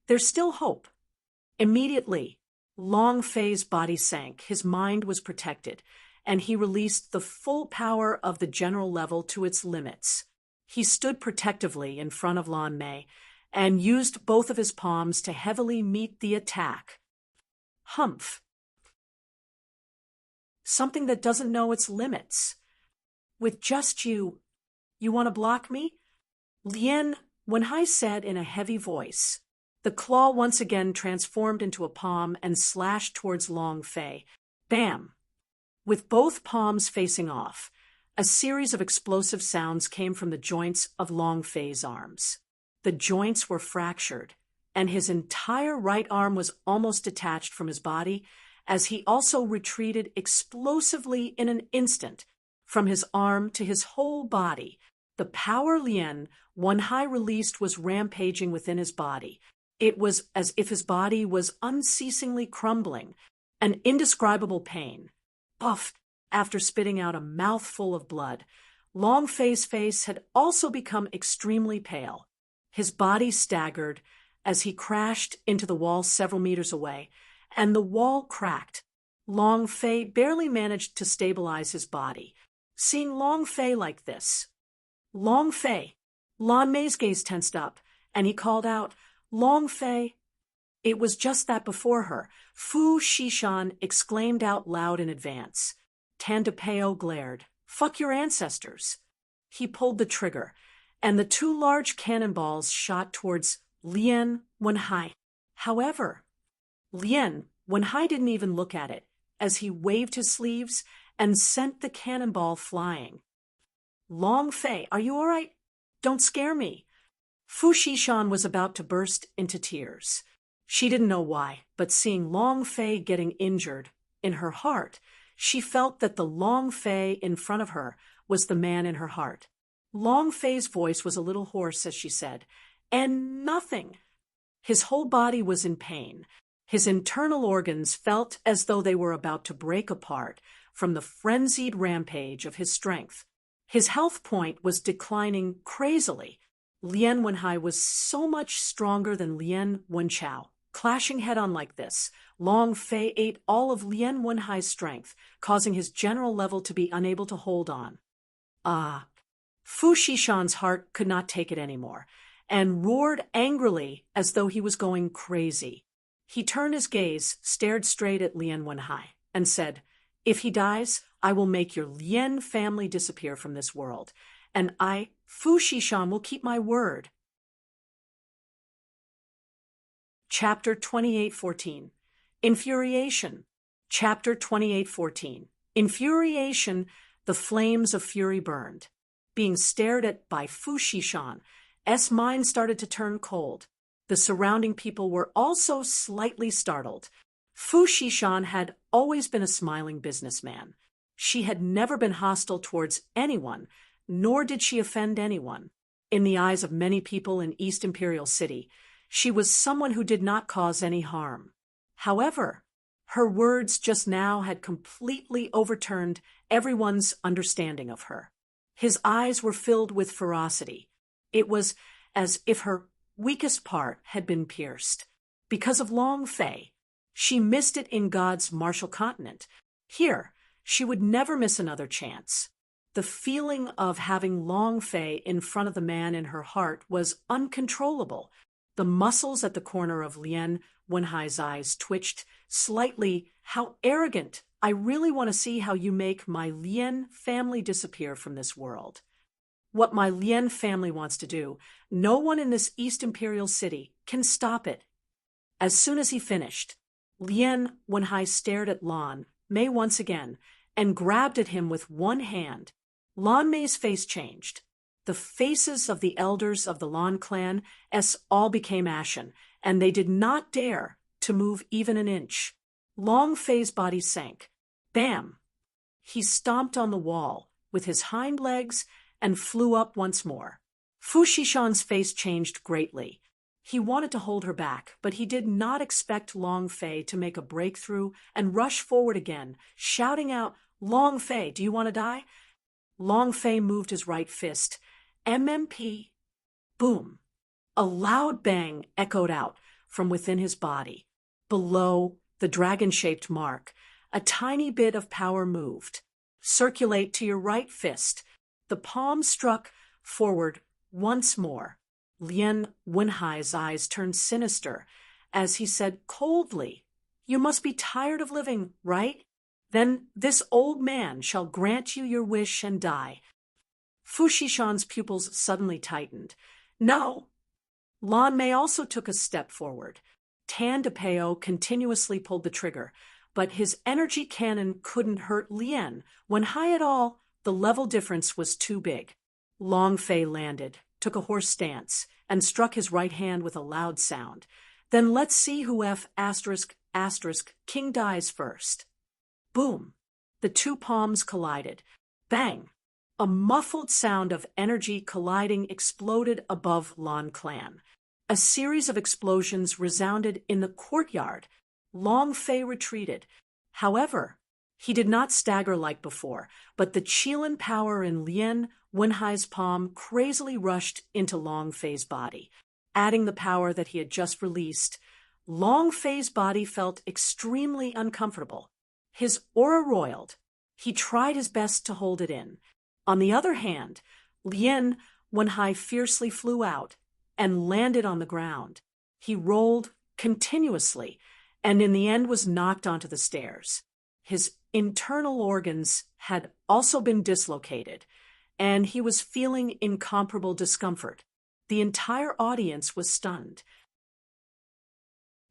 There's still hope. Immediately, Long Fei's body sank, his mind was protected, and he released the full power of the general level to its limits. He stood protectively in front of Lan Mei and used both of his palms to heavily meet the attack. Humph. Something that doesn't know its limits. With just you want to block me? Lien Wenhai said in a heavy voice. The claw once again transformed into a palm and slashed towards Long Fei. Bam! With both palms facing off, a series of explosive sounds came from the joints of Long Fei's arms. The joints were fractured, and his entire right arm was almost detached from his body, as he also retreated explosively in an instant, from his arm to his whole body. The power Lien Wenhai released was rampaging within his body. It was as if his body was unceasingly crumbling, an indescribable pain. Puff! After spitting out a mouthful of blood, Long Fei's face had also become extremely pale. His body staggered as he crashed into the wall several meters away, and the wall cracked. Long Fei barely managed to stabilize his body. Seeing Long Fei like this, Long Fei, Lan Mei's gaze tensed up, and he called out, Long Fei. It was just that before her, Fu Shishan exclaimed out loud in advance. Tandapeo glared. Fuck your ancestors. He pulled the trigger, and the two large cannonballs shot towards Lien Wenhai. However, Lien Wenhai didn't even look at it, as he waved his sleeves and sent the cannonball flying. Long Fei, are you all right? Don't scare me. Fu Shishan was about to burst into tears. She didn't know why, but seeing Long Fei getting injured, in her heart, she felt that the Long Fei in front of her was the man in her heart. Long Fei's voice was a little hoarse as she said, and nothing. His whole body was in pain. His internal organs felt as though they were about to break apart from the frenzied rampage of his strength. His health point was declining crazily. Lien Wenhai was so much stronger than Lien Wenchao. Clashing head-on like this, Long Fei ate all of Lien Wenhai's strength, causing his general level to be unable to hold on. Fu Shishan's heart could not take it anymore, and roared angrily as though he was going crazy. He turned his gaze, stared straight at Lien Wenhai, and said, If he dies, I will make your Lien family disappear from this world, and I, Fu Shishan, will keep my word. Chapter 28:14. Infuriation. Chapter 28:14. Infuriation, the flames of fury burned. Being stared at by Fu Shishan's mind started to turn cold. The surrounding people were also slightly startled. Fu Shishan had always been a smiling businessman. She had never been hostile towards anyone, nor did she offend anyone. In the eyes of many people in East Imperial City, she was someone who did not cause any harm. However, her words just now had completely overturned everyone's understanding of her. His eyes were filled with ferocity. It was as if her weakest part had been pierced. Because of Long Fei, she missed it in God's martial continent. Here, she would never miss another chance. The feeling of having Long Fei in front of the man in her heart was uncontrollable. The muscles at the corner of Lien Wenhai's eyes twitched slightly. How arrogant! I really want to see how you make my Lien family disappear from this world. What my Lien family wants to do, no one in this East Imperial City can stop it. As soon as he finished, Lien Wenhai stared at Lan Mei once again and grabbed at him with one hand. Lan Mei's face changed. The faces of the elders of the Lan clan all became ashen, and they did not dare to move even an inch. Long Fei's body sank. Bam! He stomped on the wall with his hind legs and flew up once more. Fu Xishan's face changed greatly. He wanted to hold her back, but he did not expect Long Fei to make a breakthrough and rush forward again, shouting out, "Long Fei, do you want to die?" Long Fei moved his right fist. MMP. Boom. A loud bang echoed out from within his body. Below the dragon-shaped mark, a tiny bit of power moved. Circulate to your right fist. The palm struck forward once more. Lien Wenhai's eyes turned sinister as he said coldly, "You must be tired of living, right? Then this old man shall grant you your wish and die." Fu Xishan's pupils suddenly tightened. "No!" Lan Mei also took a step forward. Tan DePeo continuously pulled the trigger, but his energy cannon couldn't hurt Lien Wenhai at all. The level difference was too big. Long Fei landed, took a horse stance, and struck his right hand with a loud sound. Then let's see who King dies first. Boom! The two palms collided. Bang! A muffled sound of energy colliding exploded above Lan clan. A series of explosions resounded in the courtyard. Long Fei retreated. However, he did not stagger like before, but the Qilin power in Lien Wenhai's palm crazily rushed into Long Fei's body. Adding the power that he had just released, Long Fei's body felt extremely uncomfortable. His aura roiled. He tried his best to hold it in. On the other hand, Lien Wenhai fiercely flew out and landed on the ground. He rolled continuously and in the end was knocked onto the stairs. His internal organs had also been dislocated, and he was feeling incomparable discomfort. The entire audience was stunned.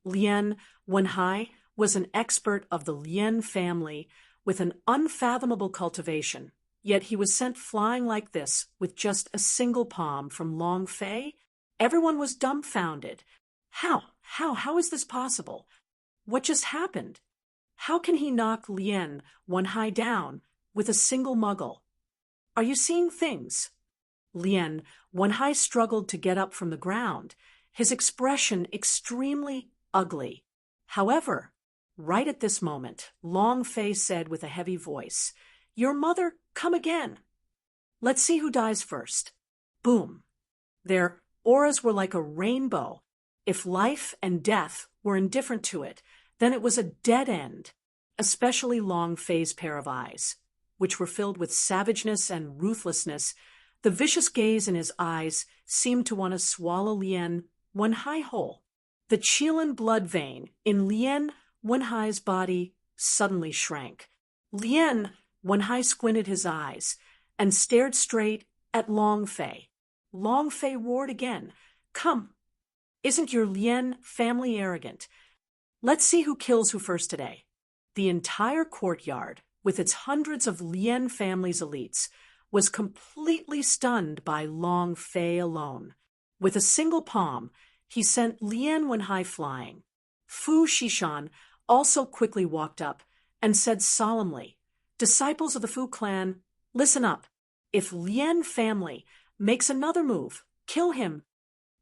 Lien Wenhai was an expert of the Lien family with an unfathomable cultivation, yet he was sent flying like this with just a single palm from Long Fei. Everyone was dumbfounded. How is this possible? What just happened? How can he knock Lien Wenhai down with a single muggle? Are you seeing things? Lien Wenhai struggled to get up from the ground, his expression extremely ugly. However, right at this moment, Long Fei said with a heavy voice, "Your mother, come again. Let's see who dies first." Boom. Their auras were like a rainbow. If life and death were indifferent to it, then it was a dead end, especially Long Fei's pair of eyes, which were filled with savageness and ruthlessness. The vicious gaze in his eyes seemed to want to swallow Lien Wenhai whole. The Qilin blood vein in Lien Wenhai's body suddenly shrank. Lien Wenhai squinted his eyes and stared straight at Long Fei. Long Fei roared again, "Come! Isn't your Lien family arrogant? Let's see who kills who first today." The entire courtyard, with its hundreds of Lien family's elites, was completely stunned by Long Fei alone. With a single palm, he sent Lien Wenhai flying. Fu Xishan also quickly walked up and said solemnly, "Disciples of the Fu clan, listen up. If Lien family makes another move, kill him."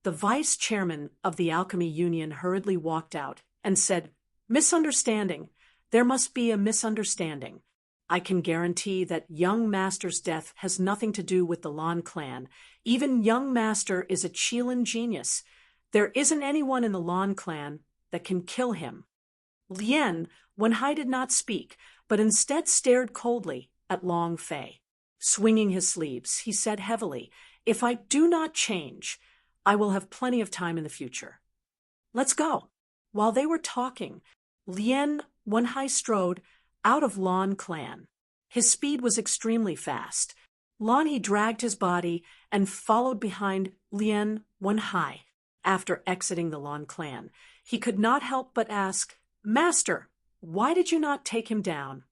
The vice chairman of the Alchemy Union hurriedly walked out and said, "Misunderstanding. There must be a misunderstanding. I can guarantee that young Master's death has nothing to do with the Lan clan. Even young Master is a Qilin genius. There isn't anyone in the Lan clan that can kill him. Lien Wenhai did not speak, but instead stared coldly at Long Fei. Swinging his sleeves, he said heavily, "If I do not change, I will have plenty of time in the future. Let's go." While they were talking, Lien Wenhai strode out of Lan clan. His speed was extremely fast. Lan he dragged his body and followed behind Lien Wenhai. After exiting the Lan clan, he could not help but ask, "Master, why did you not take him down?"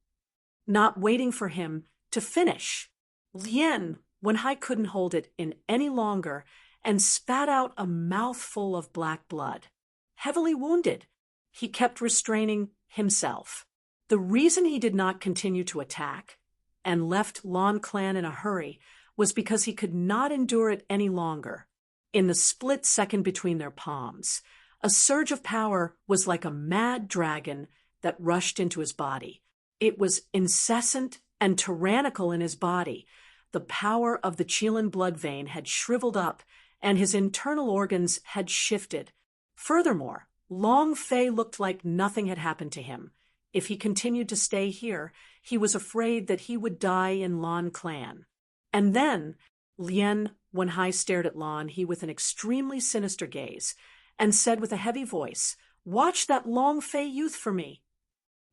Not waiting for him to finish, Lien Wenhai couldn't hold it in any longer and spat out a mouthful of black blood. Heavily wounded, he kept restraining himself. The reason he did not continue to attack and left Lan clan in a hurry was because he could not endure it any longer. In the split second between their palms, a surge of power was like a mad dragon that rushed into his body. It was incessant and tyrannical in his body. The power of the Qilin blood vein had shriveled up, and his internal organs had shifted. Furthermore, Long Fei looked like nothing had happened to him. If he continued to stay here, he was afraid that he would die in Lan clan. And then Lien Wenhai stared at Lan he with an extremely sinister gaze and said with a heavy voice, "Watch that Long Fei youth for me."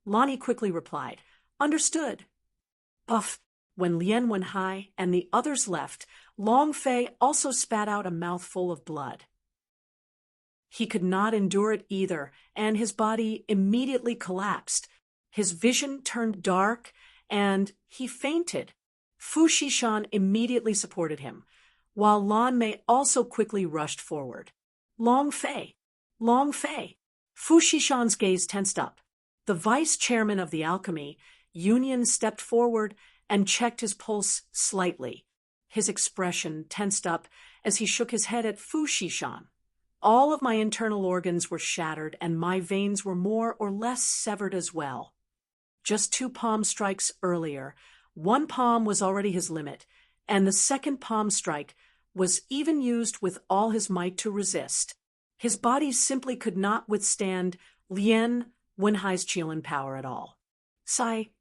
Lan he quickly replied, "Understood." Puff. When Lien Wenhai and the others left, Long Fei also spat out a mouthful of blood. He could not endure it either, and his body immediately collapsed. His vision turned dark, and he fainted. Fu Xishan immediately supported him, while Lan Mei also quickly rushed forward. "Long Fei! Long Fei!" Fu Xishan's gaze tensed up. The vice chairman of the alchemy union stepped forward and checked his pulse slightly. His expression tensed up as he shook his head at Fu Xishan. "All of my internal organs were shattered, and my veins were more or less severed as well. Just 2 palm strikes earlier, one palm was already his limit, and the second palm strike was even used with all his might to resist. His body simply could not withstand Lien Wenhai's Qilin power at all." Sai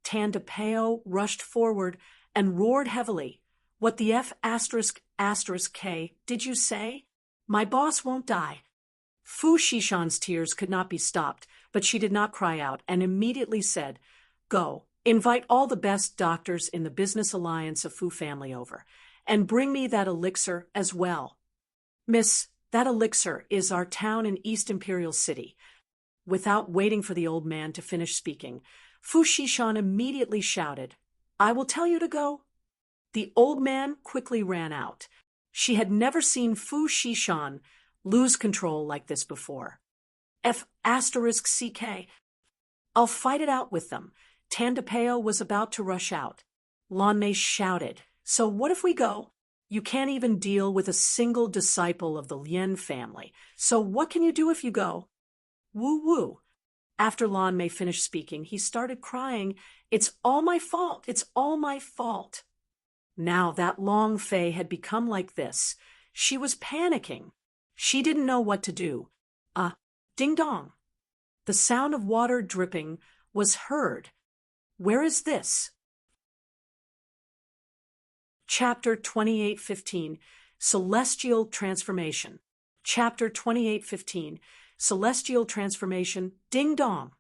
Tandapeo rushed forward and roared heavily. "What the F***K did you say? My boss won't die." Fu Xishan's tears could not be stopped, but she did not cry out and immediately said, "Go, invite all the best doctors in the business alliance of Fu family over, and bring me that elixir as well. Miss, that elixir is our town in East Imperial City." Without waiting for the old man to finish speaking, Fu Xishan immediately shouted, "I will tell you to go." The old man quickly ran out. She had never seen Fu Xishan lose control like this before. F***CK. "I'll fight it out with them." Tandapeo was about to rush out. Lan Mei shouted, "So what if we go? You can't even deal with a single disciple of the Lien family, so what can you do if you go?" Woo-woo. After Lan Mei finished speaking, he started crying, "It's all my fault, it's all my fault." Now that Long Fei had become like this, she was panicking. She didn't know what to do. Ding-dong. The sound of water dripping was heard. Where is this? Chapter 28:15, Celestial Transformation. Chapter 28:15, Celestial Transformation. Ding-dong.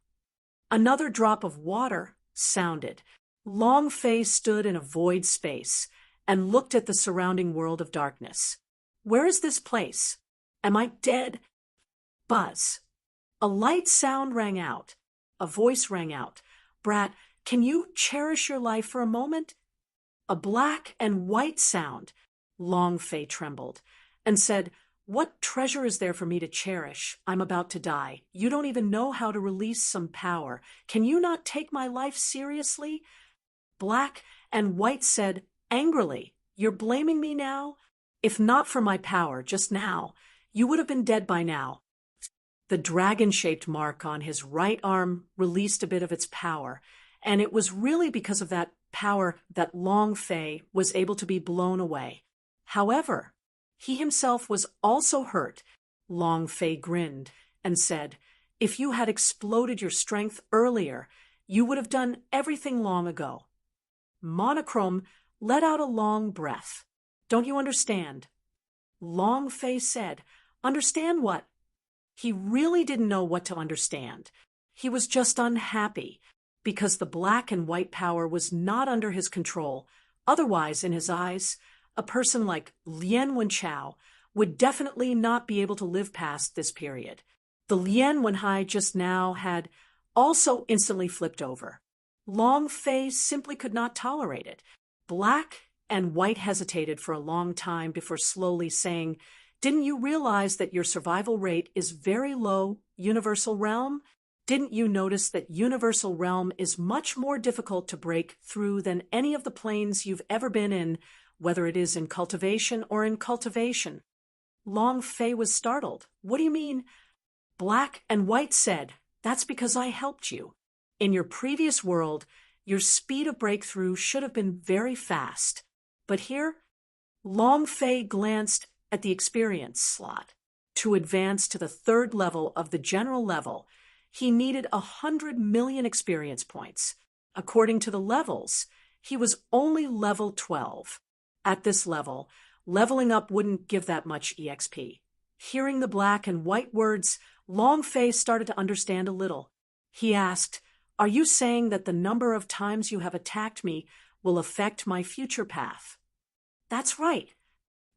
Another drop of water sounded. Long Fei stood in a void space and looked at the surrounding world of darkness. Where is this place? Am I dead? Buzz. A light sound rang out. A voice rang out. Brat, can you cherish your life for a moment? A black and white sound. Long Fei trembled and said, "What treasure is there for me to cherish? I'm about to die. You don't even know how to release some power. Can you not take my life seriously?" Black and White said angrily, "You're blaming me now? If not for my power just now, you would have been dead by now." The dragon-shaped mark on his right arm released a bit of its power, and it was really because of that power that Long Fei was able to be blown away. However, he himself was also hurt Long Fei grinned and said, "If you had exploded your strength earlier, you would have done everything long ago." Monochrome let out a long breath. "Don't you understand?" Long Fei said, "Understand what?" He really didn't know what to understand. He was just unhappy because the black and white power was not under his control. Otherwise, in his eyes, a person like Lien Wenchao would definitely not be able to live past this period. The Lien Wenhai just now had also instantly flipped over. Long Fei simply could not tolerate it. Black and white hesitated for a long time before slowly saying, "Didn't you realize that your survival rate is very low, Universal Realm? Didn't you notice that Universal Realm is much more difficult to break through than any of the planes you've ever been in, whether it is in cultivation or in cultivation?" Long Fei was startled. "What do you mean?" Black and white said, "That's because I helped you. In your previous world, your speed of breakthrough should have been very fast. But here, Long Fei glanced at the experience slot. To advance to the third level of the general level, he needed 100 million experience points. According to the levels, he was only level 12. At this level, leveling up wouldn't give that much EXP. Hearing the black and white words, Long Fei started to understand a little. He asked, "Are you saying that the number of times you have attacked me will affect my future path?" "That's right.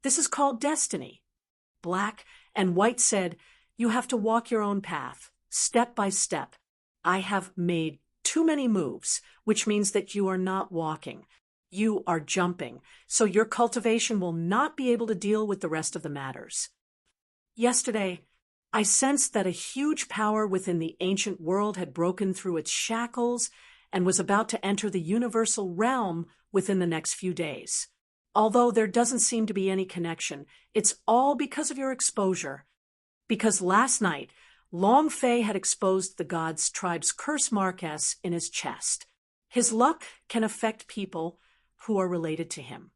This is called destiny." Black and white said, "You have to walk your own path, step by step. I have made too many moves, which means that you are not walking. You are jumping, so your cultivation will not be able to deal with the rest of the matters. Yesterday, I sensed that a huge power within the ancient world had broken through its shackles and was about to enter the universal realm within the next few days. Although there doesn't seem to be any connection, it's all because of your exposure. Because last night, Long Fei had exposed the god's tribe's curse marquess in his chest. His luck can affect people who are related to him."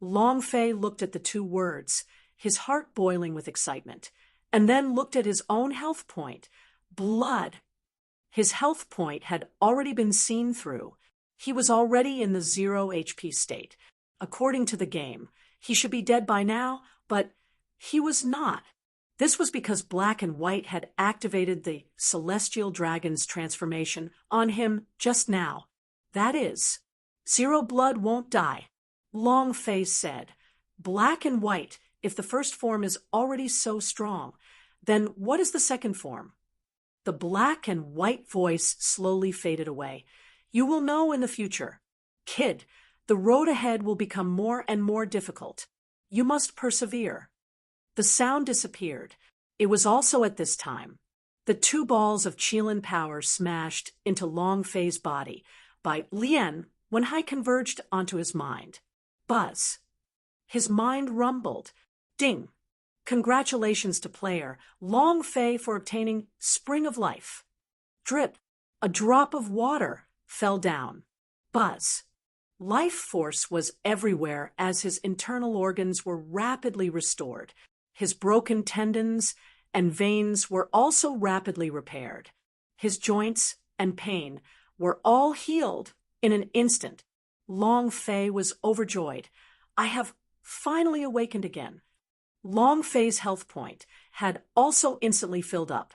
Long Fei looked at the two words, his heart boiling with excitement, and then looked at his own health point. Blood! His health point had already been seen through. He was already in the 0 HP state. According to the game, he should be dead by now, but he was not. This was because Black and White had activated the Celestial Dragon's transformation on him just now. That is, Zero Blood won't die. Long Fei said, "Black and White, if the first form is already so strong, then what is the second form?" The black and white voice slowly faded away. "You will know in the future. Kid, the road ahead will become more and more difficult. You must persevere." The sound disappeared. It was also at this time. The two balls of Qilin power smashed into Long Fei's body by Lien when Hai converged onto his mind. Buzz. His mind rumbled. Ding. Congratulations to player Long Fei for obtaining Spring of Life. Drip. A drop of water fell down. Buzz. Life force was everywhere as his internal organs were rapidly restored. His broken tendons and veins were also rapidly repaired. His joints and pain were all healed in an instant. Long Fei was overjoyed. "I have finally awakened again." Long Fei's health point had also instantly filled up.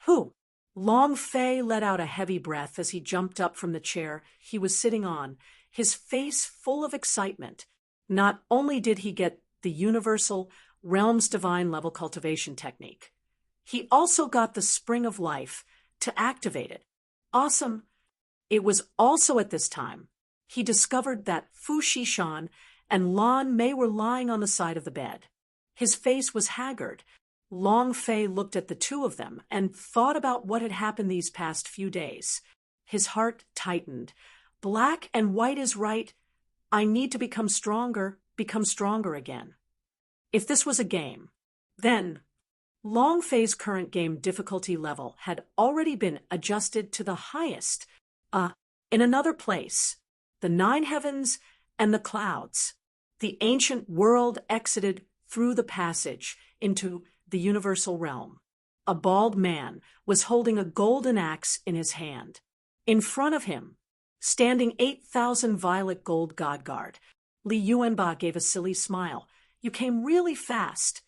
"Who?" Long Fei let out a heavy breath as he jumped up from the chair he was sitting on, his face full of excitement. Not only did he get the universal Realm's Divine level cultivation technique, he also got the Spring of Life to activate it. Awesome! It was also at this time he discovered that Fu Shishan and Lan Mei were lying on the side of the bed. His face was haggard. Long Fei looked at the two of them and thought about what had happened these past few days. His heart tightened. Black and White is right. I need to become stronger again. If this was a game, then Long Fei's current game difficulty level had already been adjusted to the highest, in another place, the 9 heavens and the clouds. The ancient world exited through the passage into the universal realm. A bald man was holding a golden axe in his hand. In front of him, standing 8,000 violet gold godguard, Li Yuanba gave a silly smile. You came really fast.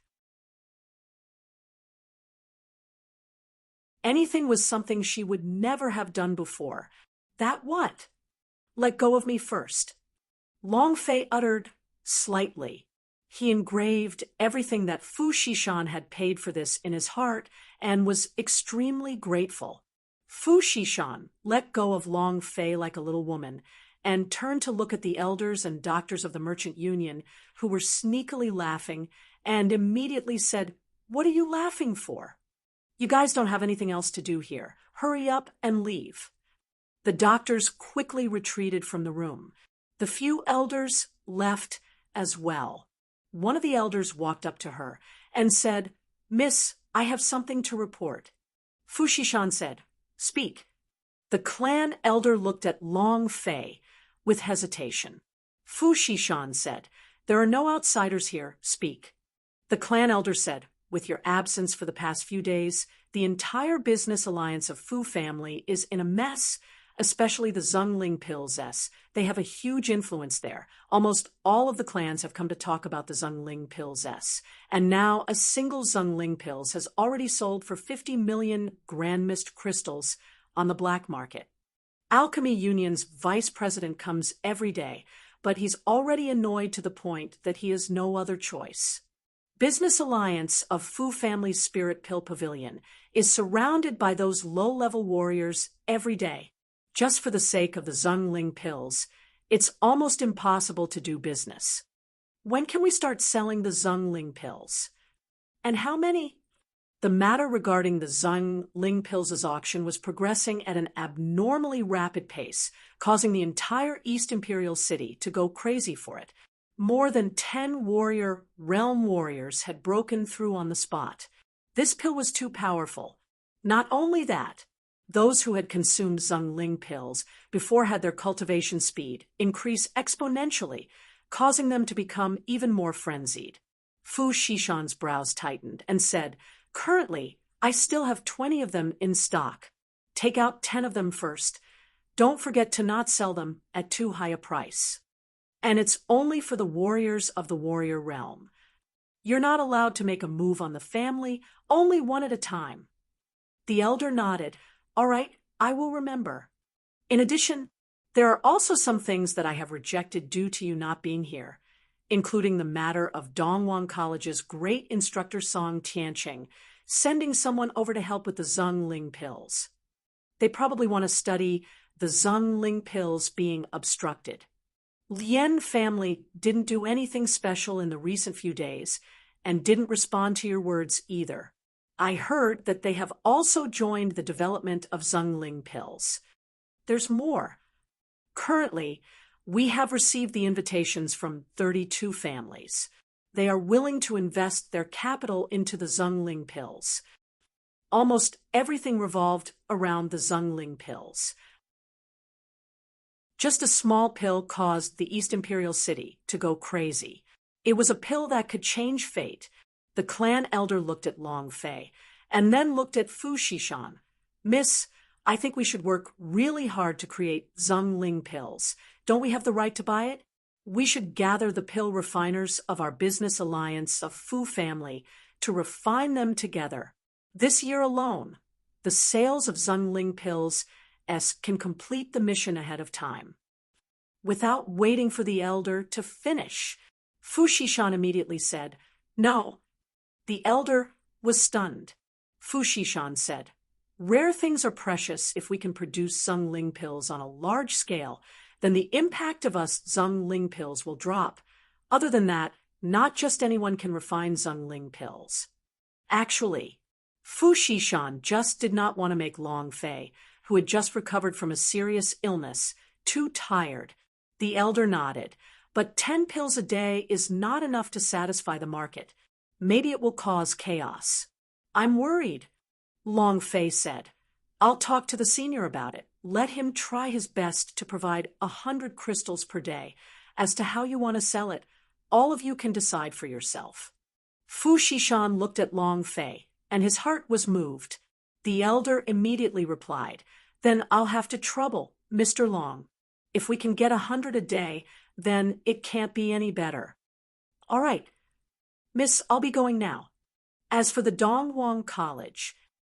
Anything was something she would never have done before. That what? Let go of me first. Long Fei uttered slightly. He engraved everything that Fu Xishan had paid for this in his heart and was extremely grateful. Fu Xishan let go of Long Fei like a little woman and turned to look at the elders and doctors of the Merchant Union, who were sneakily laughing, and immediately said, "What are you laughing for? You guys don't have anything else to do here. Hurry up and leave." The doctors quickly retreated from the room. The few elders left as well. One of the elders walked up to her and said, "Miss, I have something to report." Fu Xishan said, "Speak." The clan elder looked at Long Fei with hesitation. Fu Xishan said, "There are no outsiders here. Speak." The clan elder said, "With your absence for the past few days, the entire business alliance of Fu family is in a mess, especially the Zhongling Pills. They have a huge influence there. Almost all of the clans have come to talk about the Zhongling Pills. And now a single Zhongling Pills has already sold for 50 million Grand Mist crystals on the black market. Alchemy Union's vice president comes every day, but he's already annoyed to the point that he has no other choice. Business alliance of Fu Family's Spirit Pill Pavilion is surrounded by those low-level warriors every day. Just for the sake of the Zhongling Pills, it's almost impossible to do business. When can we start selling the Zhongling Pills? And how many? The matter regarding the Zhongling Pills' auction was progressing at an abnormally rapid pace, causing the entire East Imperial City to go crazy for it. More than 10 warrior realm warriors had broken through on the spot. This pill was too powerful. Not only that, those who had consumed Zhongling Pills before had their cultivation speed increase exponentially, causing them to become even more frenzied. Fu Xishan's brows tightened and said, "Currently, I still have 20 of them in stock. Take out 10 of them first. Don't forget to not sell them at too high a price. And it's only for the warriors of the warrior realm. You're not allowed to make a move on the family, only one at a time." The elder nodded. "All right, I will remember. In addition, there are also some things that I have rejected due to you not being here, including the matter of Dongwon College's great instructor Song Tianqing sending someone over to help with the Zhongling Pills. They probably want to study the Zhongling Pills being obstructed. Lien family didn't do anything special in the recent few days and didn't respond to your words either. I heard that they have also joined the development of Zhongling Pills. There's more. Currently, we have received the invitations from 32 families. They are willing to invest their capital into the Zhongling Pills. Almost everything revolved around the Zhongling Pills. Just a small pill caused the East Imperial City to go crazy. It was a pill that could change fate. The clan elder looked at Long Fei, and then looked at Fu Xishan. "Miss, I think we should work really hard to create Zhongling Pills. Don't we have the right to buy it? We should gather the pill refiners of our business alliance of Fu family to refine them together. This year alone, the sales of Zhongling Pills can complete the mission ahead of time." Without waiting for the elder to finish, Fu Xishan immediately said, "No." The elder was stunned. Fu Xishan said, "Rare things are precious. If we can produce Zhongling Pills on a large scale, then the impact of us Zhongling Pills will drop. Other than that, not just anyone can refine Zhongling Pills." Actually, Fu Xishan just did not want to make Long Fei, who had just recovered from a serious illness, too tired. The elder nodded. "But 10 pills a day is not enough to satisfy the market. Maybe it will cause chaos." "I'm worried," Long Fei said. "I'll talk to the senior about it. Let him try his best to provide 100 crystals per day. As to how you want to sell it, all of you can decide for yourself." Fu Shishan looked at Long Fei, and his heart was moved. The elder immediately replied, "Then I'll have to trouble, Mr. Long. If we can get 100 a day, then it can't be any better." "All right, miss, I'll be going now." As for the Dongwang College,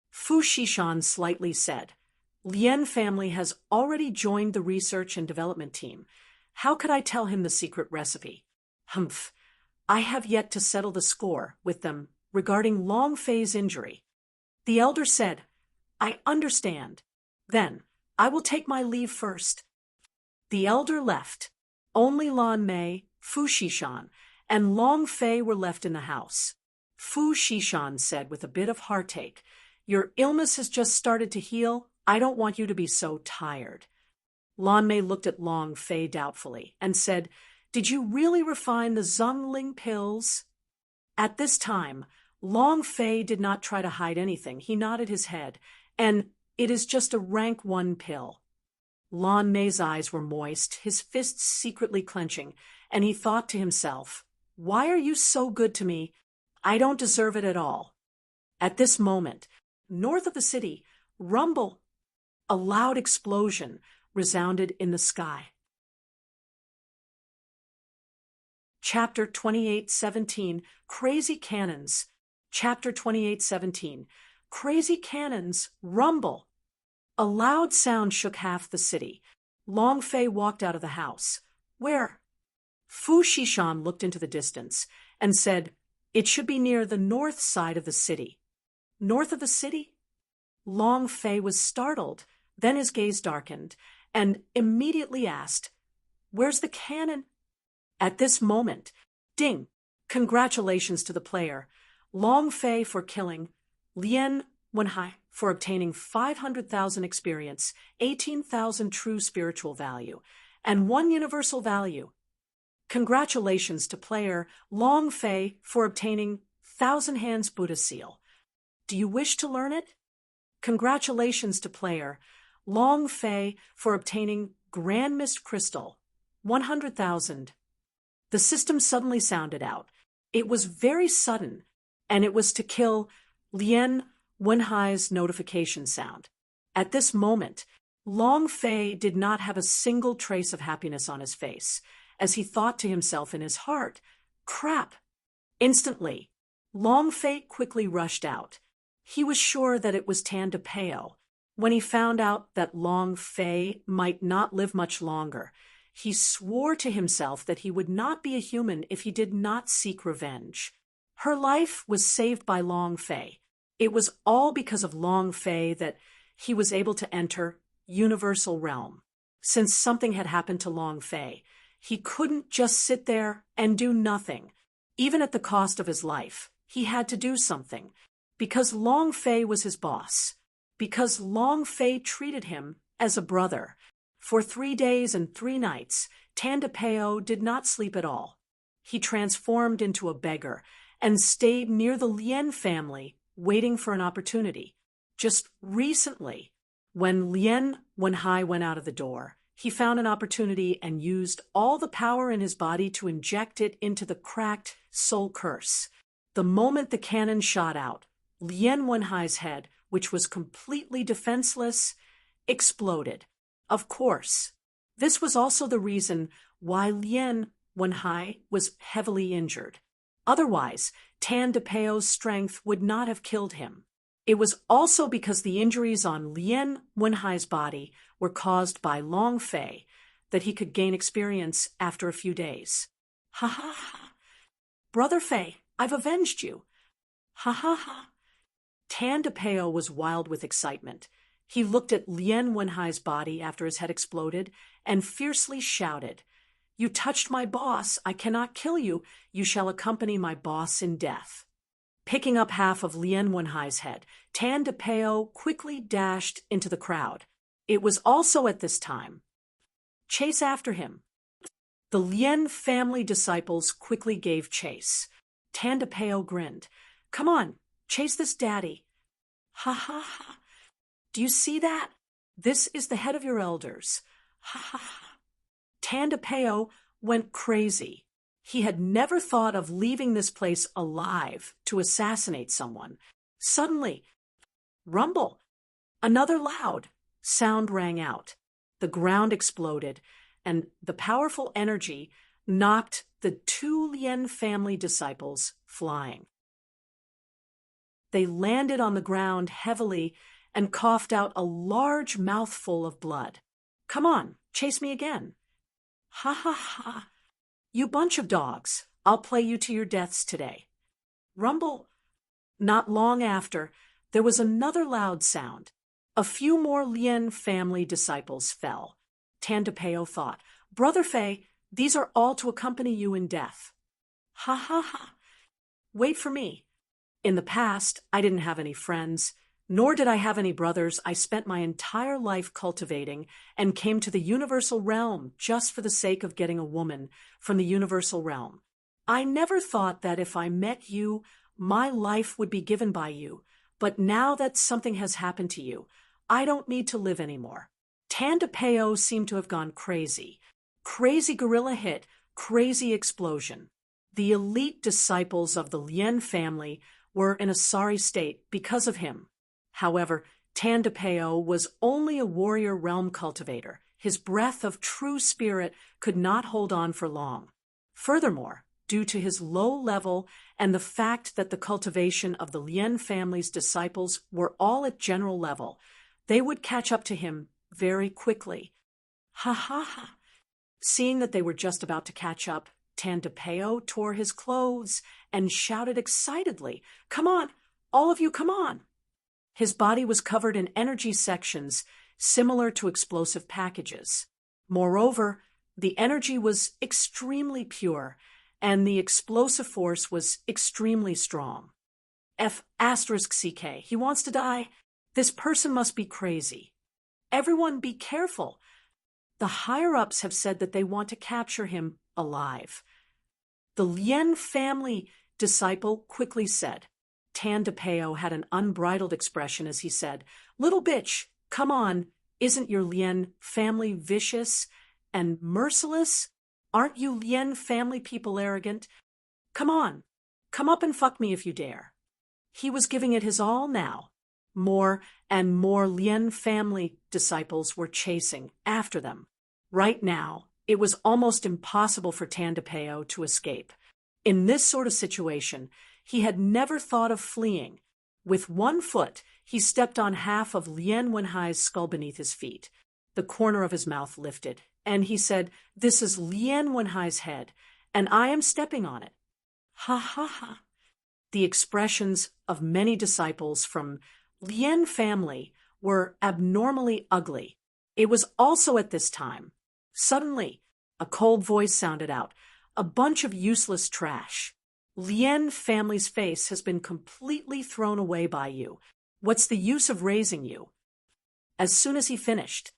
Fu Shishan slightly said, "Lien family has already joined the research and development team. How could I tell him the secret recipe? Humph. I have yet to settle the score with them regarding Long Fei's injury." The elder said, "I understand. Then, I will take my leave first." The elder left. Only Lan Mei, Fu Shishan, and Long Fei were left in the house. Fu Shishan said with a bit of heartache, "Your illness has just started to heal. I don't want you to be so tired." Lan Mei looked at Long Fei doubtfully and said, "Did you really refine the Zungling pills?" At this time, Long Fei did not try to hide anything. He nodded his head, and "It is just a rank 1 pill." Lan Mei's eyes were moist, his fists secretly clenching, and he thought to himself, "Why are you so good to me? I don't deserve it at all." At this moment, north of the city, rumble, a loud explosion resounded in the sky. Chapter 28:17, Crazy Cannons. Chapter 28:17, Crazy Cannons, rumble. A loud sound shook half the city. Long Fei walked out of the house. "Where?" Fu Shishan looked into the distance and said, "It should be near the north side of the city." "North of the city?" Long Fei was startled, then his gaze darkened, and immediately asked, "Where's the cannon?" At this moment, ding! Congratulations to the player. Long Fei for killing, Lien Wenhai for obtaining 500,000 experience, 18,000 true spiritual value, and 1 universal value. Congratulations to player Long Fei for obtaining Thousand Hands Buddha Seal. Do you wish to learn it? Congratulations to player Long Fei for obtaining Grand Mist Crystal, 100,000. The system suddenly sounded out. It was very sudden, and it was to kill Lien Wenhai's notification sound. At this moment, Long Fei did not have a single trace of happiness on his face, as he thought to himself in his heart, "Crap!" Instantly, Long Fei quickly rushed out. He was sure that it was Tan De Peo. When he found out that Long Fei might not live much longer, he swore to himself that he would not be a human if he did not seek revenge. Her life was saved by Long Fei. It was all because of Long Fei that he was able to enter Universal Realm. Since something had happened to Long Fei, he couldn't just sit there and do nothing. Even at the cost of his life, he had to do something. Because Long Fei was his boss. Because Long Fei treated him as a brother. For 3 days and 3 nights, Tan De Peo did not sleep at all. He transformed into a beggar and stayed near the Lien family, waiting for an opportunity. Just recently, when Lien Wenhai went out of the door, he found an opportunity and used all the power in his body to inject it into the cracked soul curse. The moment the cannon shot out, Lien Wenhai's head, which was completely defenseless, exploded. Of course, this was also the reason why Lien Wenhai was heavily injured. Otherwise, Tan De Peo's strength would not have killed him. It was also because the injuries on Lien Wenhai's body were caused by Long Fei that he could gain experience after a few days. Ha ha ha! Brother Fei, I've avenged you! Ha ha ha! Tan De Peo was wild with excitement. He looked at Lien Wenhai's body after his head exploded and fiercely shouted, "You touched my boss. I cannot kill you. You shall accompany my boss in death." Picking up half of Lien Wenhai's head, Tan De Peo quickly dashed into the crowd. It was also at this time. Chase after him. The Lien family disciples quickly gave chase. Tan De Peo grinned. "Come on, chase this daddy." Ha ha ha. Do you see that? This is the head of your elders. Ha ha ha. Tan De Peo went crazy. He had never thought of leaving this place alive to assassinate someone. Suddenly, rumble! Another loud sound rang out. The ground exploded, and the powerful energy knocked the 2 Lien family disciples flying. They landed on the ground heavily and coughed out a large mouthful of blood. "Come on, chase me again." "Ha ha ha. You bunch of dogs. I'll play you to your deaths today." Rumble. Not long after, there was another loud sound. A few more Lien family disciples fell. Tandapeo thought, "Brother Fei, these are all to accompany you in death." "Ha ha ha. Wait for me. In the past, I didn't have any friends, nor did I have any brothers. I spent my entire life cultivating and came to the universal realm just for the sake of getting a woman from the universal realm. I never thought that if I met you, my life would be given by you. But now that something has happened to you, I don't need to live anymore." Tandapeo seemed to have gone crazy. Crazy gorilla hit, crazy explosion. The elite disciples of the Lien family were in a sorry state because of him. However, Tandapeo was only a warrior realm cultivator. His breath of true spirit could not hold on for long. Furthermore, due to his low level and the fact that the cultivation of the Lien family's disciples were all at general level, they would catch up to him very quickly. Ha ha ha. Seeing that they were just about to catch up, Tandapeo tore his clothes and shouted excitedly, "Come on, all of you, come on!" His body was covered in energy sections similar to explosive packages. Moreover, the energy was extremely pure, and the explosive force was extremely strong. F***CK, he wants to die? This person must be crazy. Everyone be careful. The higher-ups have said that they want to capture him alive. The Lien family disciple quickly said. Tandapeo had an unbridled expression as he said, "Little bitch, come on, isn't your Lien family vicious and merciless? Aren't you Lien family people arrogant? Come on, come up and fuck me if you dare." He was giving it his all now. More and more Lien family disciples were chasing after them. Right now, it was almost impossible for Tandapeo to escape. In this sort of situation, he had never thought of fleeing. With one foot, he stepped on half of Lien Wenhai's skull beneath his feet. The corner of his mouth lifted, and he said, "This is Lien Wenhai's head, and I am stepping on it." Ha ha ha. The expressions of many disciples from Lien family were abnormally ugly. It was also at this time. Suddenly, a cold voice sounded out, "A bunch of useless trash. Lien family's face has been completely thrown away by you. What's the use of raising you?" As soon as he finished,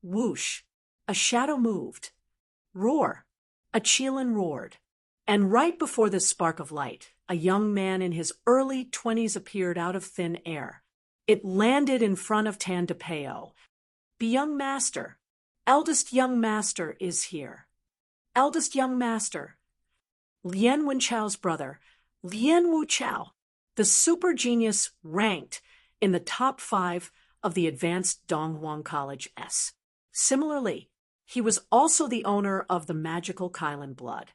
whoosh, a shadow moved. Roar, a Qilin roared. And right before this spark of light, a young man in his early 20s appeared out of thin air. It landed in front of Tandapeo. "Be young master. Eldest young master is here. Eldest young master. Lien Wenchao's brother, Lien Wuchao, the super genius ranked in the top 5 of the advanced Donghuang College S. Similarly, he was also the owner of the magical Kylin blood.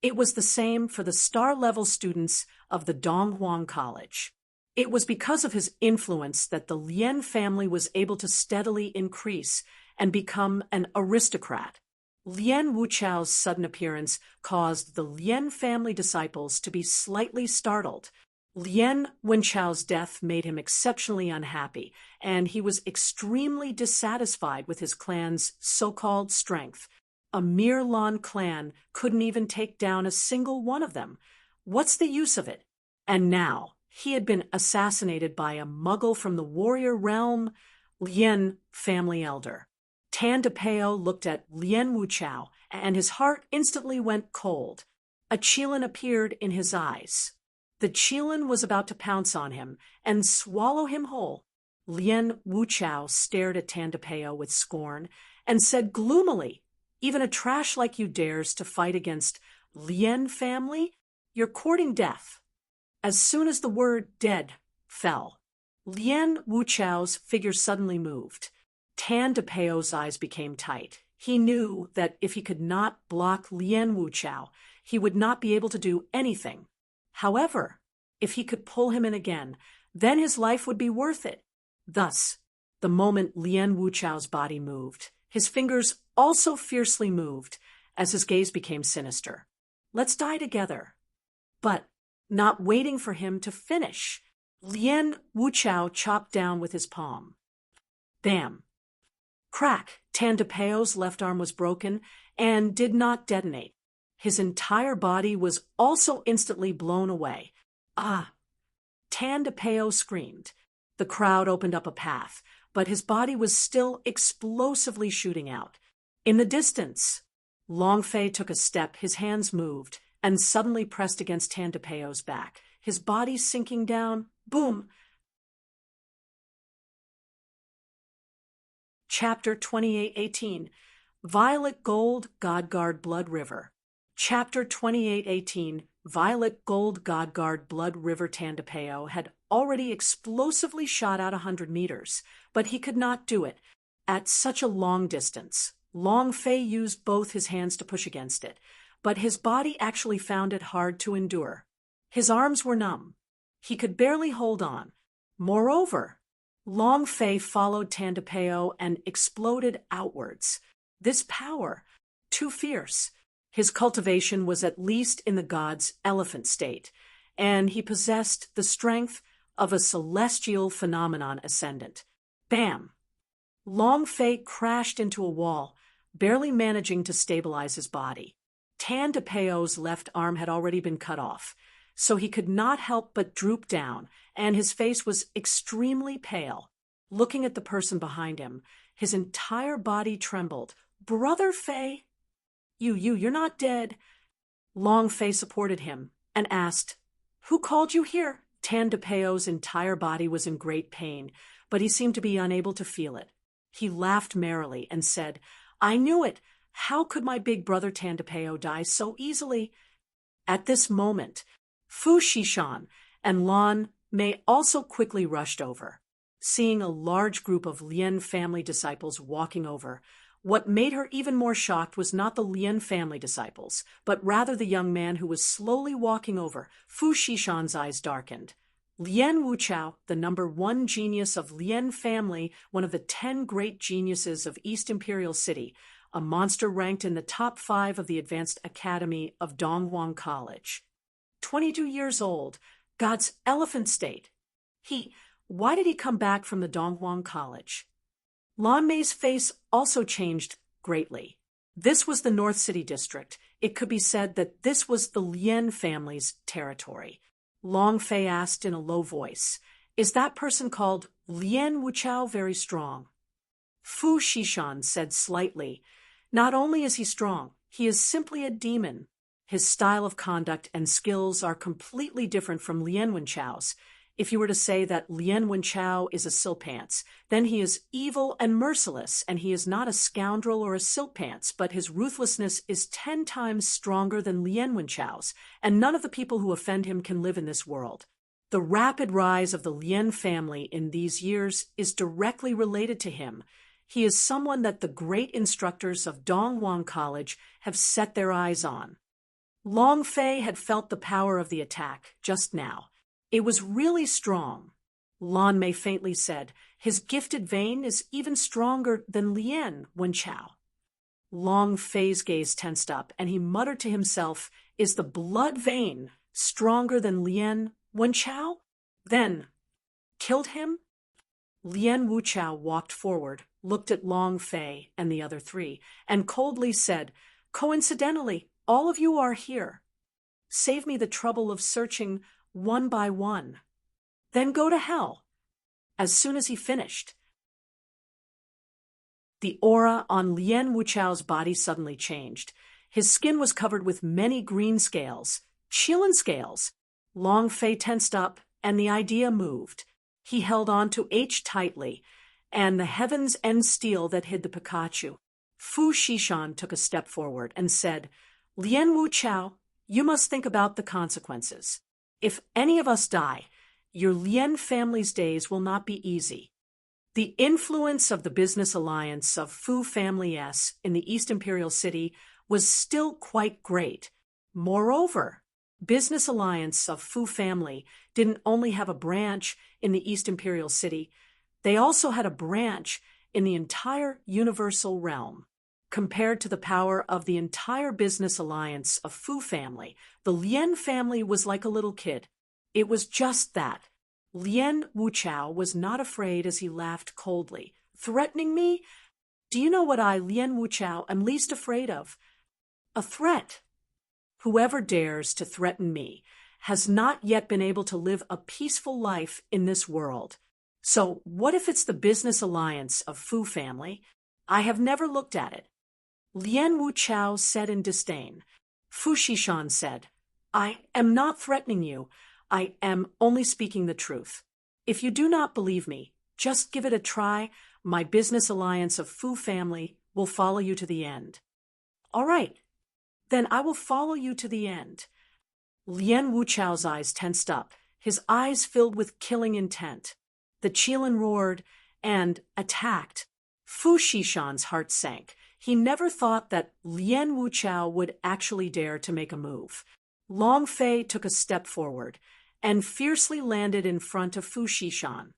It was the same for the star-level students of the Donghuang College. It was because of his influence that the Lien family was able to steadily increase and become an aristocrat. Lien Wuchao's sudden appearance caused the Lien family disciples to be slightly startled. Lien Wenchao's death made him exceptionally unhappy, and he was extremely dissatisfied with his clan's so-called strength. A mere Lan clan couldn't even take down a single one of them. What's the use of it? And now, he had been assassinated by a muggle from the warrior realm, Lien family elder. Tandapeo looked at Lien Wuchao, and his heart instantly went cold. A Qilin appeared in his eyes. The Qilin was about to pounce on him and swallow him whole. Lien Wuchao stared at Tandapeo with scorn and said gloomily, Even a trash like you dares to fight against Lien family? You're courting death." As soon as the word dead fell, Lien Wuchao's figure suddenly moved. Tan DePeo's eyes became tight. He knew that if he could not block Lien Wuchao, he would not be able to do anything. However, if he could pull him in again, then his life would be worth it. Thus, the moment Lien Wuchao's body moved, his fingers also fiercely moved as his gaze became sinister. "Let's die together." But, not waiting for him to finish, Lien Wuchao chopped down with his palm. Bam! Crack! Tan DePeo's left arm was broken and did not detonate. His entire body was also instantly blown away. "Ah!" Tan DePeo screamed. The crowd opened up a path, but his body was still explosively shooting out. In the distance, Long Fei took a step, his hands moved, and suddenly pressed against Tan DePeo's back, his body sinking down. Boom! Chapter 2818, Violet Gold Godguard Blood River. Chapter 2818, Violet Gold Godguard Blood River. Tan DePeo had already explosively shot out 100 meters, but he could not do it at such a long distance. Long Fei used both his hands to push against it, but his body actually found it hard to endure. His arms were numb. He could barely hold on. Moreover, Long Fei followed Tan DePeo and exploded outwards. This power, too fierce. His cultivation was at least in the god's elephant state, and he possessed the strength of a celestial phenomenon ascendant. Bam! Long Fei crashed into a wall, barely managing to stabilize his body. Tan DePeo's left arm had already been cut off, so he could not help but droop down, and his face was extremely pale. Looking at the person behind him, his entire body trembled. "Brother Fei? You're not dead." Long Fei supported him and asked, "Who called you here?" Tan DePeo's entire body was in great pain, but he seemed to be unable to feel it. He laughed merrily and said, "I knew it. How could my big brother Tan DePeo die so easily?" At this moment, Fu Shishan and Lan Mei also quickly rushed over. Seeing a large group of Lien family disciples walking over, what made her even more shocked was not the Lien family disciples, but rather the young man who was slowly walking over. Fu Shishan's eyes darkened. Lien Wuchao, the #1 genius of Lien family, one of the 10 great geniuses of East Imperial City, a monster ranked in the top 5 of the Advanced Academy of Donghuang College. 22 years old, God's elephant state. Why did he come back from the Donghuang College? Lan Mei's face also changed greatly. This was the North City district. It could be said that this was the Lien family's territory. Long Fei asked in a low voice, "Is that person called Lien Wuchao very strong?" Fu Shishan said slightly, "Not only is he strong, he is simply a demon. His style of conduct and skills are completely different from Lien Wenchao's. If you were to say that Lien Wenchao is a silpants, then he is evil and merciless, and he is not a scoundrel or a silpants, but his ruthlessness is 10 times stronger than Lien Wenchao's, and none of the people who offend him can live in this world. The rapid rise of the Lien family in these years is directly related to him. He is someone that the great instructors of Donghuang College have set their eyes on." Long Fei had felt the power of the attack just now. It was really strong. Lan Mei faintly said, "His gifted vein is even stronger than Lien Wenchao." Long Fei's gaze tensed up, and he muttered to himself, "Is the blood vein stronger than Lien Wenchao? Then, killed him?" Lien Wuchao walked forward, looked at Long Fei and the other 3, and coldly said, "Coincidentally, all of you are here. Save me the trouble of searching one by one. Then go to hell." As soon as he finished, the aura on Lien Wuchao's body suddenly changed. His skin was covered with many green scales, Qilin scales. Long Fei tensed up, and the idea moved. He held on to H tightly, and the heavens and steel that hid the Pikachu. Fu Shishan took a step forward and said, Lien Wu Chao, you must think about the consequences. If any of us die, your Lien family's days will not be easy. The influence of the business alliance of Fu Family S in the East Imperial City was still quite great. Moreover, business alliance of Fu Family didn't only have a branch in the East Imperial City, they also had a branch in the entire universal realm. Compared to the power of the entire business alliance of Fu Family, the Lien family was like a little kid. It was just that. Lien Wuchao was not afraid as he laughed coldly. Threatening me? Do you know what I, Lien Wuchao, am least afraid of? A threat. Whoever dares to threaten me has not yet been able to live a peaceful life in this world. So what if it's the business alliance of Fu Family? I have never looked at it. Lien Wuchao said in disdain. Fu Shishan said, I am not threatening you. I am only speaking the truth. If you do not believe me, just give it a try. My business alliance of Fu Family will follow you to the end. All right, then I will follow you to the end. Lien Wuchao's eyes tensed up, his eyes filled with killing intent. The Qilin roared and attacked. Fu Shishan's heart sank. He never thought that Lien Wuchao would actually dare to make a move. Long Fei took a step forward and fiercely landed in front of Fu Shishan.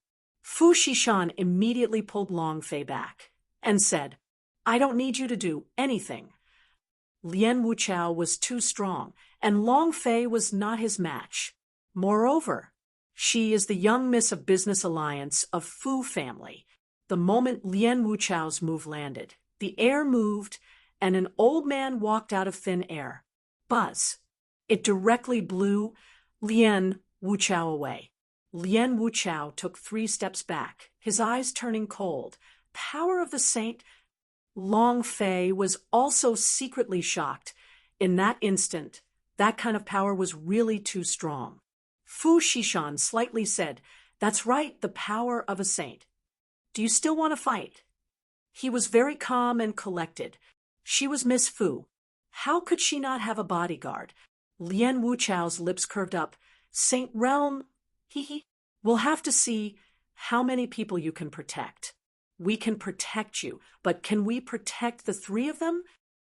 Fu Shishan immediately pulled Long Fei back and said, I don't need you to do anything. Lien Wuchao was too strong, and Long Fei was not his match. Moreover, she is the young miss of business alliance of Fu Family. The moment Lien Wuchao's move landed, the air moved, and an old man walked out of thin air. Buzz. It directly blew Lien Wuchao away. Lien Wuchao took 3 steps back, his eyes turning cold. Power of the saint. Long Fei was also secretly shocked. In that instant, that kind of power was really too strong. Fu Shishan slightly said, That's right, the power of a saint. Do you still want to fight? He was very calm and collected. She was Miss Fu. How could she not have a bodyguard? Lien Wuchao's lips curved up. Saint Realm, we'll have to see how many people you can protect. We can protect you, but can we protect the 3 of them?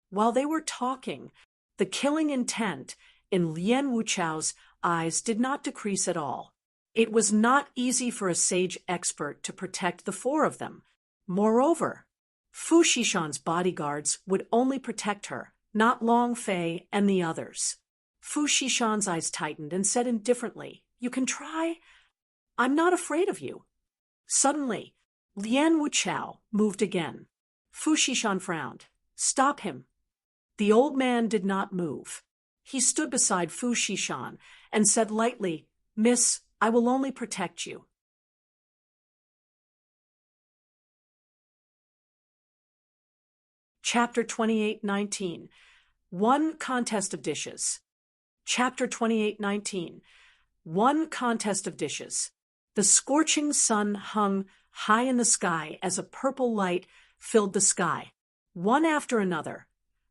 While they were talking, the killing intent in Lien Wuchao's eyes did not decrease at all. It was not easy for a sage expert to protect the 4 of them. Moreover, Fu Shishan's bodyguards would only protect her, not Long Fei and the others. Fu Shishan's eyes tightened and said indifferently, You can try. I'm not afraid of you. Suddenly, Lien Wuchao moved again. Fu Shishan frowned. Stop him. The old man did not move. He stood beside Fu Shishan and said lightly, Miss, I will only protect you. Chapter 28:19. One contest of dishes. Chapter 28:19. One contest of dishes. The scorching sun hung high in the sky as a purple light filled the sky. One after another,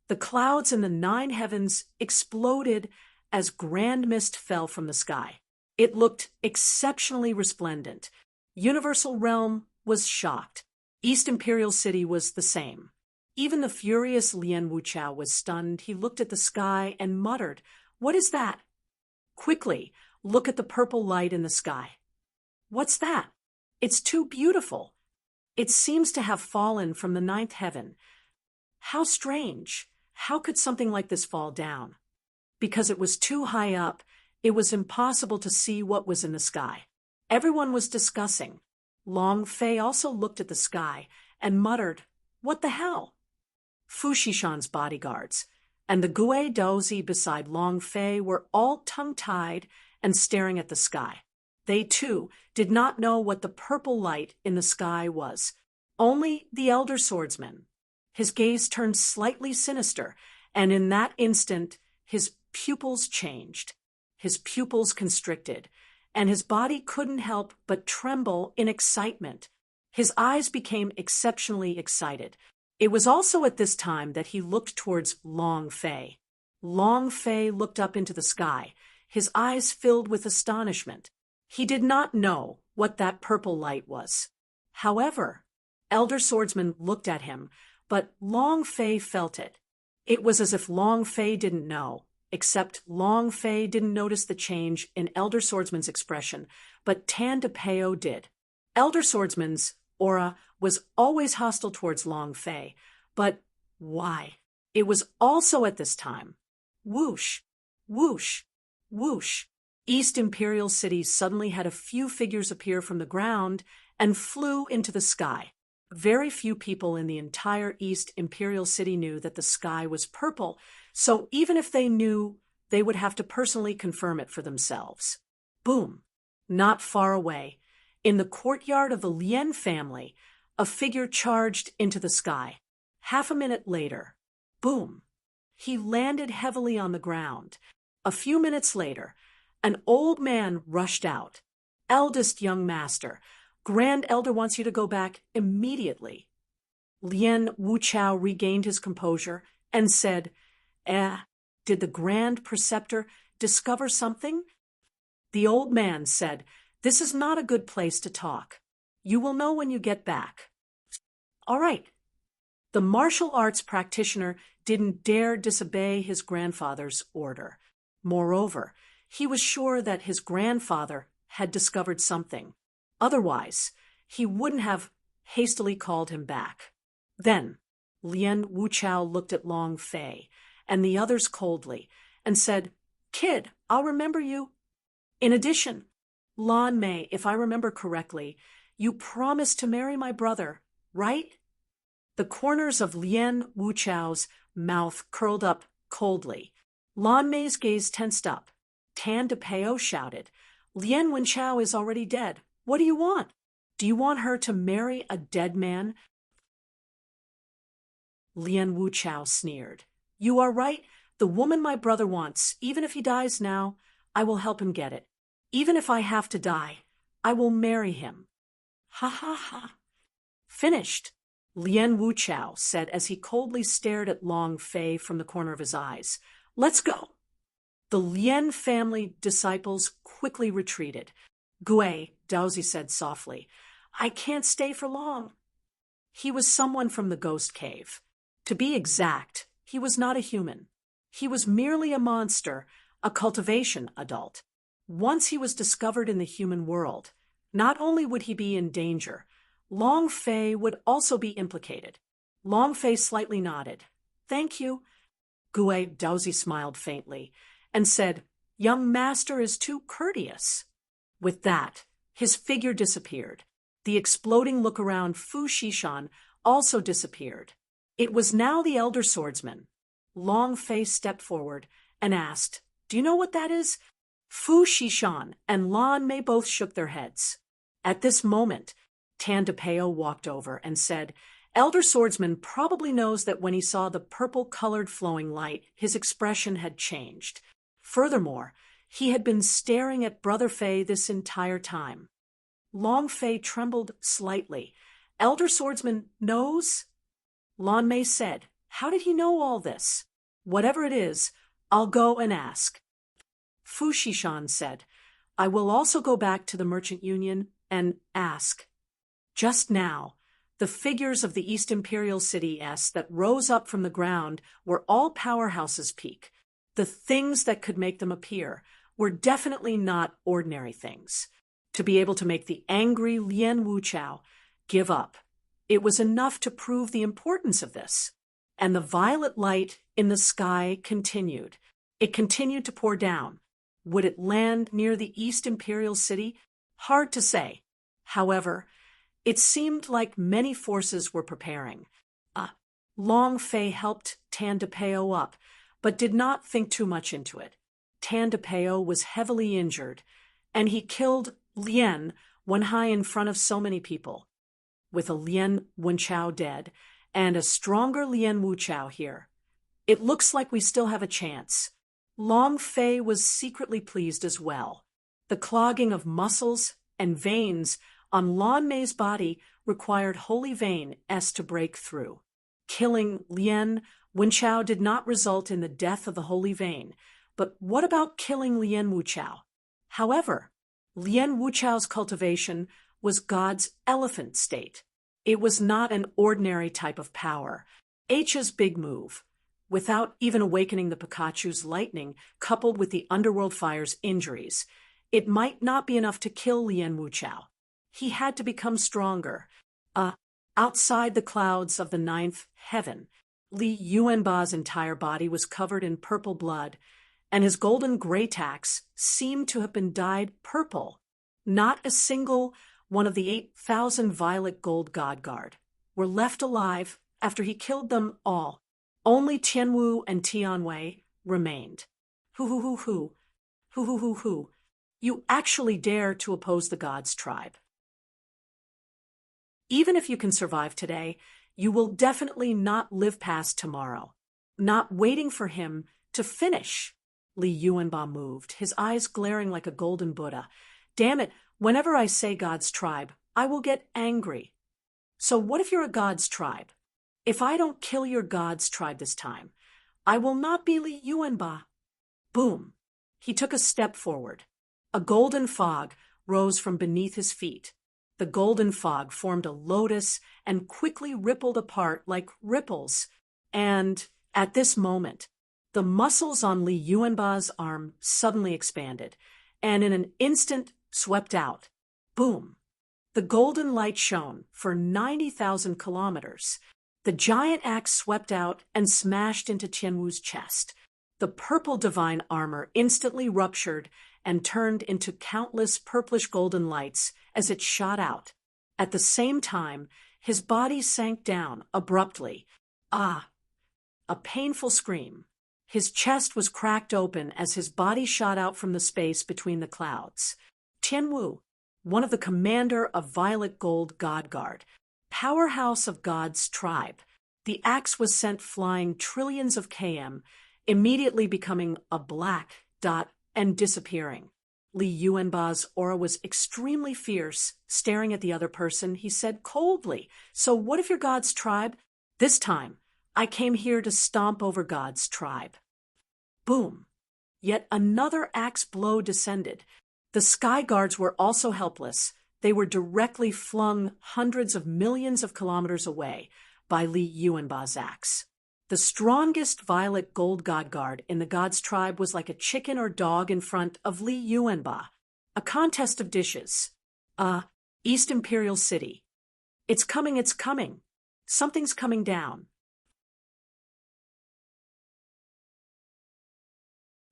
the clouds in the 9 heavens exploded as grand mist fell from the sky. It looked exceptionally resplendent. Universal Realm was shocked. East Imperial City was the same. Even the furious Lien Wuchao was stunned. He looked at the sky and muttered, What is that? Quickly, look at the purple light in the sky. What's that? It's too beautiful. It seems to have fallen from the 9th heaven. How strange. How could something like this fall down? Because it was too high up, it was impossible to see what was in the sky. Everyone was discussing. Long Fei also looked at the sky and muttered, What the hell? Fu Shishan's bodyguards and the Gui Dozi beside Long Fei were all tongue-tied and staring at the sky. They, too, did not know what the purple light in the sky was. Only the elder swordsman. His gaze turned slightly sinister, and in that instant, his pupils changed. His pupils constricted, and his body couldn't help but tremble in excitement. His eyes became exceptionally excited. It was also at this time that he looked towards Long Fei. Long Fei looked up into the sky, his eyes filled with astonishment. He did not know what that purple light was. However, Elder Swordsman looked at him, but Long Fei felt it. It was as if Long Fei didn't know, except Long Fei didn't notice the change in Elder Swordsman's expression, but Tan de Peo did. Elder Swordsman's aura was always hostile towards Long Fei, but why? It was also at this time. Whoosh, whoosh, whoosh. East Imperial City suddenly had a few figures appear from the ground and flew into the sky. Very few people in the entire East Imperial City knew that the sky was purple, so even if they knew, they would have to personally confirm it for themselves. Boom! Not far away, in the courtyard of the Lien family, a figure charged into the sky. Half a minute later, boom! He landed heavily on the ground. A few minutes later, an old man rushed out. Eldest young master, Grand Elder wants you to go back immediately. Lien Wuchao regained his composure and said, did the Grand Preceptor discover something? The old man said, this is not a good place to talk. You will know when you get back. All right. The martial arts practitioner didn't dare disobey his grandfather's order. Moreover, he was sure that his grandfather had discovered something. Otherwise, he wouldn't have hastily called him back. Then, Lien Wuchao looked at Long Fei and the others coldly and said, Kid, I'll remember you. In addition, Lan Mei, if I remember correctly, you promised to marry my brother, right? The corners of Lien Wuchao's mouth curled up coldly. Lan Mei's gaze tensed up. Tan de Peo shouted, Lien Wuchao is already dead. What do you want? Do you want her to marry a dead man? Lien Wuchao sneered. You are right. The woman my brother wants, even if he dies now, I will help him get it. Even if I have to die, I will marry him. Ha ha ha. Finished, Lien Wuchao said as he coldly stared at Long Fei from the corner of his eyes. Let's go. The Lien family disciples quickly retreated. Gui, Daozi said softly, I can't stay for long. He was someone from the ghost cave. To be exact, he was not a human. He was merely a monster, a cultivation adult. Once he was discovered in the human world, not only would he be in danger, Long Fei would also be implicated. Long Fei slightly nodded. Thank you. Gui Daozi smiled faintly and said, Young master is too courteous. With that, his figure disappeared. The exploding look around Fu Shishan also disappeared. It was now the elder swordsman. Long Fei stepped forward and asked, Do you know what that is? Fu Shishan and Lan Mei both shook their heads. At this moment, Tan de Peo walked over and said, Elder Swordsman probably knows that when he saw the purple-colored flowing light, his expression had changed. Furthermore, he had been staring at Brother Fei this entire time. Long Fei trembled slightly. Elder Swordsman knows? Lan Mei said, How did he know all this? Whatever it is, I'll go and ask. Fu Shishan said, I will also go back to the Merchant Union and ask. Just now, the figures of the East Imperial City-s that rose up from the ground were all powerhouses peak. The things that could make them appear were definitely not ordinary things. To be able to make the angry Lien Wuchao give up, it was enough to prove the importance of this. And the violet light in the sky continued. It continued to pour down. Would it land near the East Imperial City? Hard to say. However, it seemed like many forces were preparing. Long Fei helped Tan de Peo up, but did not think too much into it. Tan de Peo was heavily injured, and he killed Lien Wenhai in front of so many people. With a Lien Wuchao dead, and a stronger Lien Wuchao here, it looks like we still have a chance. Long Fei was secretly pleased as well. The clogging of muscles and veins on Lan Mei's body required Holy Vein S to break through. Killing Lien Wenchao did not result in the death of the holy vein, but what about killing Lien Wuchao? However, Lien Wuchao's cultivation was God's elephant state. It was not an ordinary type of power. H's big move, without even awakening the Pikachu's lightning, coupled with the underworld fire's injuries, it might not be enough to kill Lien Wuchao. He had to become stronger. Outside the clouds of the ninth heaven, Li Yuanba's entire body was covered in purple blood, and his golden gray tacks seemed to have been dyed purple. Not a single one of the 8,000 violet gold god guard were left alive after he killed them all. Only Tianwu and Tianwei remained. Hoo. You actually dare to oppose the gods' tribe. Even if you can survive today, you will definitely not live past tomorrow. Not waiting for him to finish. Li Yuanba moved, his eyes glaring like a golden Buddha. Damn it, whenever I say God's tribe, I will get angry. So what if you're a God's tribe? If I don't kill your God's tribe this time, I will not be Li Yuanba. Boom. He took a step forward. A golden fog rose from beneath his feet. The golden fog formed a lotus and quickly rippled apart like ripples. And at this moment, the muscles on Li Yuanba's arm suddenly expanded, and in an instant swept out. Boom! The golden light shone for 90,000 kilometers. The giant axe swept out and smashed into Tianwu's chest. The purple divine armor instantly ruptured and turned into countless purplish golden lights as it shot out. At the same time, his body sank down abruptly. A painful scream. His chest was cracked open as his body shot out from the space between the clouds. Tianwu, one of the commander of Violet Gold God Guard, powerhouse of God's tribe. The axe was sent flying trillions of km, immediately becoming a black dot and disappearing. Li Yuanba's aura was extremely fierce. Staring at the other person, he said coldly, "So what if you're God's tribe? This time, I came here to stomp over God's tribe." Boom! Yet another axe blow descended. The sky guards were also helpless. They were directly flung hundreds of millions of kilometers away by Li Yuanba's axe. The strongest violet gold god guard in the god's tribe was like a chicken or dog in front of Li Yuanba. A contest of dishes. East Imperial City. It's coming, it's coming. Something's coming down.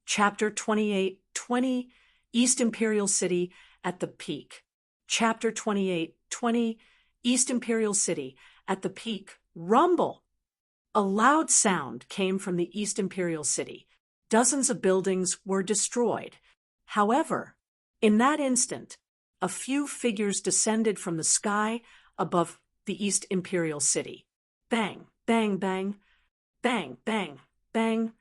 Chapter 28:20, East Imperial City at the peak. Chapter 28:20, East Imperial City at the peak. Rumble! A loud sound came from the East Imperial City. Dozens of buildings were destroyed. However, in that instant, a few figures descended from the sky above the East Imperial City. Bang, bang, bang, bang, bang, bang.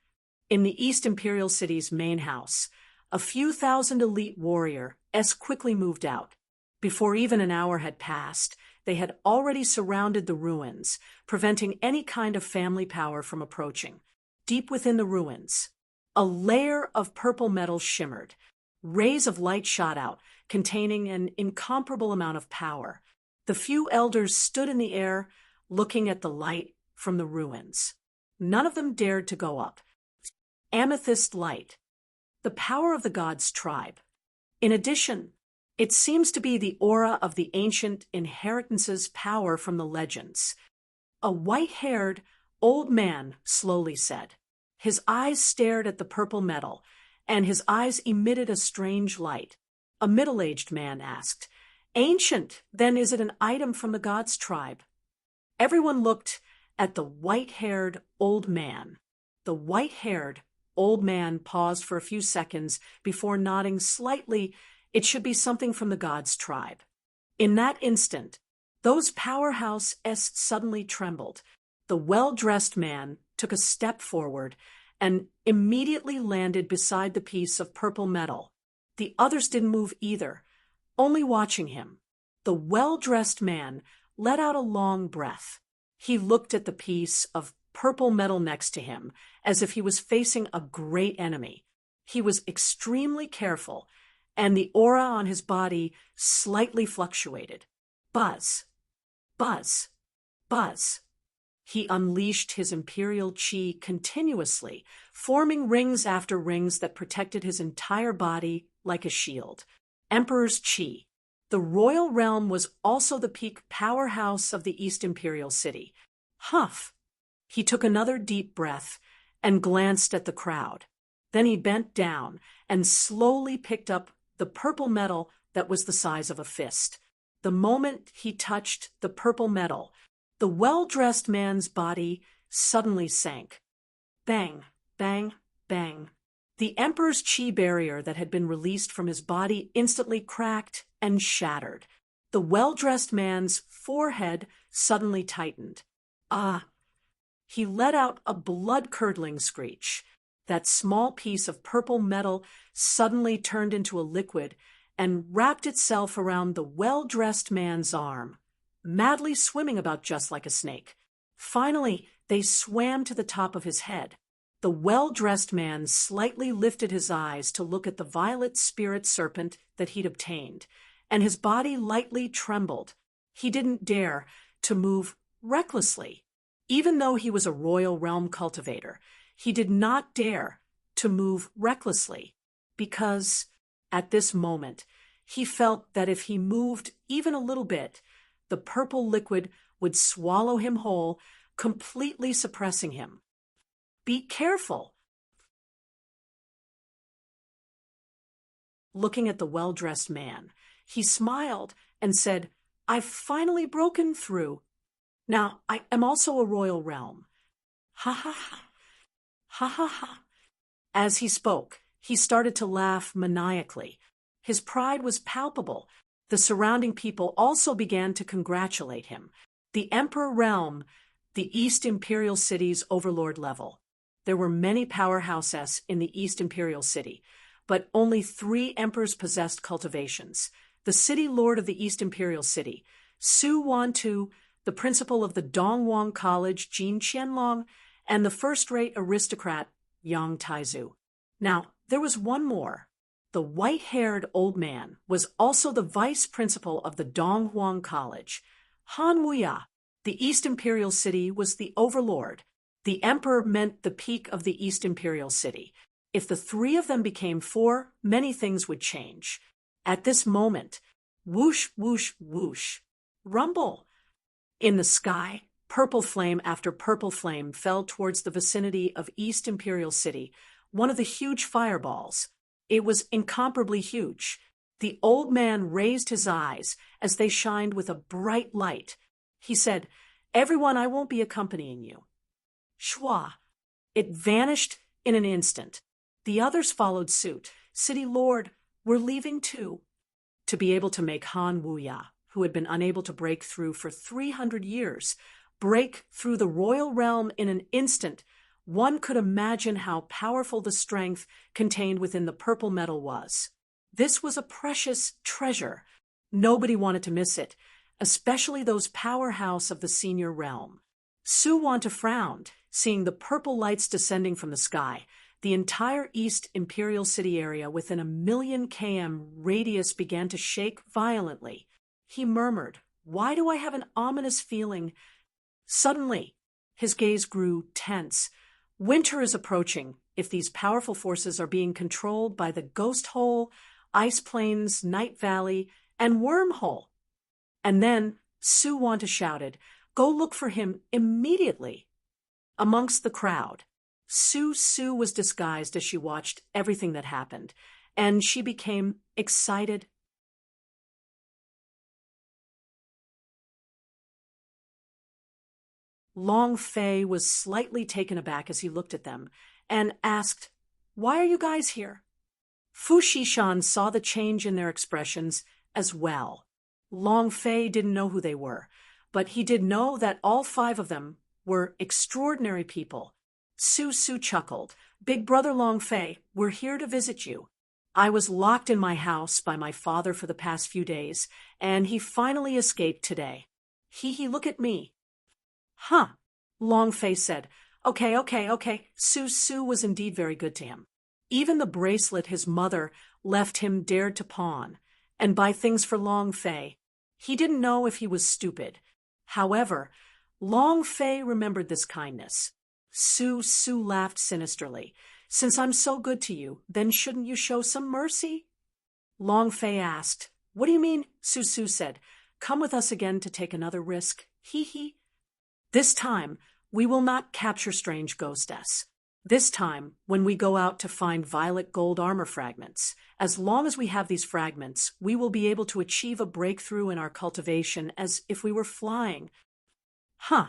In the East Imperial City's main house, a few thousand elite warriors quickly moved out. Before even an hour had passed, they had already surrounded the ruins, preventing any kind of family power from approaching. Deep within the ruins, a layer of purple metal shimmered. Rays of light shot out, containing an incomparable amount of power. The few elders stood in the air, looking at the light from the ruins. None of them dared to go up. Amethyst light. The power of the god's tribe. In addition, it seems to be the aura of the ancient inheritance's power from the legends. A white-haired, old man slowly said. His eyes stared at the purple metal, and his eyes emitted a strange light. A middle-aged man asked, "Ancient, then is it an item from the god's tribe?" Everyone looked at the white-haired old man. The white-haired old man paused for a few seconds before nodding slightly. It should be something from the god's tribe. In that instant, those powerhouses suddenly trembled. The well-dressed man took a step forward and immediately landed beside the piece of purple metal. The others didn't move either, only watching him. The well-dressed man let out a long breath. He looked at the piece of purple metal next to him as if he was facing a great enemy. He was extremely careful, and the aura on his body slightly fluctuated. Buzz, buzz, buzz. He unleashed his imperial chi continuously, forming rings after rings that protected his entire body like a shield. Emperor's chi. The royal realm was also the peak powerhouse of the East Imperial City. Huff! He took another deep breath and glanced at the crowd. Then he bent down and slowly picked up the purple metal that was the size of a fist. The moment he touched the purple metal, the well-dressed man's body suddenly sank. Bang, bang, bang. The Emperor's chi barrier that had been released from his body instantly cracked and shattered. The well-dressed man's forehead suddenly tightened. Ah! He let out a blood-curdling screech. That small piece of purple metal suddenly turned into a liquid and wrapped itself around the well-dressed man's arm, madly swimming about just like a snake. Finally, they swam to the top of his head. The well-dressed man slightly lifted his eyes to look at the violet spirit serpent that he'd obtained, and his body lightly trembled. He didn't dare to move recklessly. Even though he was a royal realm cultivator, he did not dare to move recklessly, because at this moment he felt that if he moved even a little bit, the purple liquid would swallow him whole, completely suppressing him. Be careful. Looking at the well-dressed man, he smiled and said, "I've finally broken through. Now, I am also a royal realm." Ha ha ha. Ha ha ha. As he spoke, he started to laugh maniacally. His pride was palpable. The surrounding people also began to congratulate him. The Emperor realm, the East Imperial City's overlord level. There were many powerhouses in the East Imperial City, but only 3 emperors possessed cultivations. The city lord of the East Imperial City, Su Wantu, the principal of the Dongwang College, Jin Qianlong, and the first-rate aristocrat, Yang Taizu. Now, there was one more. The white-haired old man was also the vice principal of the Dongwang College. Han Wuya, the East Imperial City, was the overlord. The emperor meant the peak of the East Imperial City. If the 3 of them became 4, many things would change. At this moment, whoosh, whoosh, whoosh, rumble. In the sky, purple flame after purple flame fell towards the vicinity of East Imperial City, one of the huge fireballs. It was incomparably huge. The old man raised his eyes as they shined with a bright light. He said, "Everyone, I won't be accompanying you." Shwa. It vanished in an instant. The others followed suit. "City Lord, we're leaving too." To be able to make Han Wuya, who had been unable to break through for 300 years, break through the royal realm in an instant, one could imagine how powerful the strength contained within the purple metal was. This was a precious treasure. Nobody wanted to miss it, especially those powerhouse of the senior realm. Su Wanta frowned, seeing the purple lights descending from the sky. The entire East Imperial City area within a 1,000,000 km radius began to shake violently. He murmured, "Why do I have an ominous feeling?" Suddenly, his gaze grew tense. Winter is approaching if these powerful forces are being controlled by the Ghost Hole, Ice Plains, Night Valley, and Wormhole. And then Su Wanta shouted, "Go look for him immediately." Amongst the crowd, Su was disguised as she watched everything that happened, and she became excited. Long Fei was slightly taken aback as he looked at them and asked, "Why are you guys here?" Fu Shishan saw the change in their expressions as well. Long Fei didn't know who they were, but he did know that all 5 of them were extraordinary people. Su chuckled. "Big brother Long Fei, we're here to visit you. I was locked in my house by my father for the past few days, and he finally escaped today. Look at me." Huh. Long Fei said. Okay. Su was indeed very good to him. Even the bracelet his mother left him dared to pawn, and buy things for Long Fei. He didn't know if he was stupid. However, Long Fei remembered this kindness. Su laughed sinisterly. Since I'm so good to you, then shouldn't you show some mercy? Long Fei asked. What do you mean? Su said. Come with us again to take another risk. Hee. This time, we will not capture strange ghostess. This time, when we go out to find violet gold armor fragments, as long as we have these fragments, we will be able to achieve a breakthrough in our cultivation as if we were flying. Huh.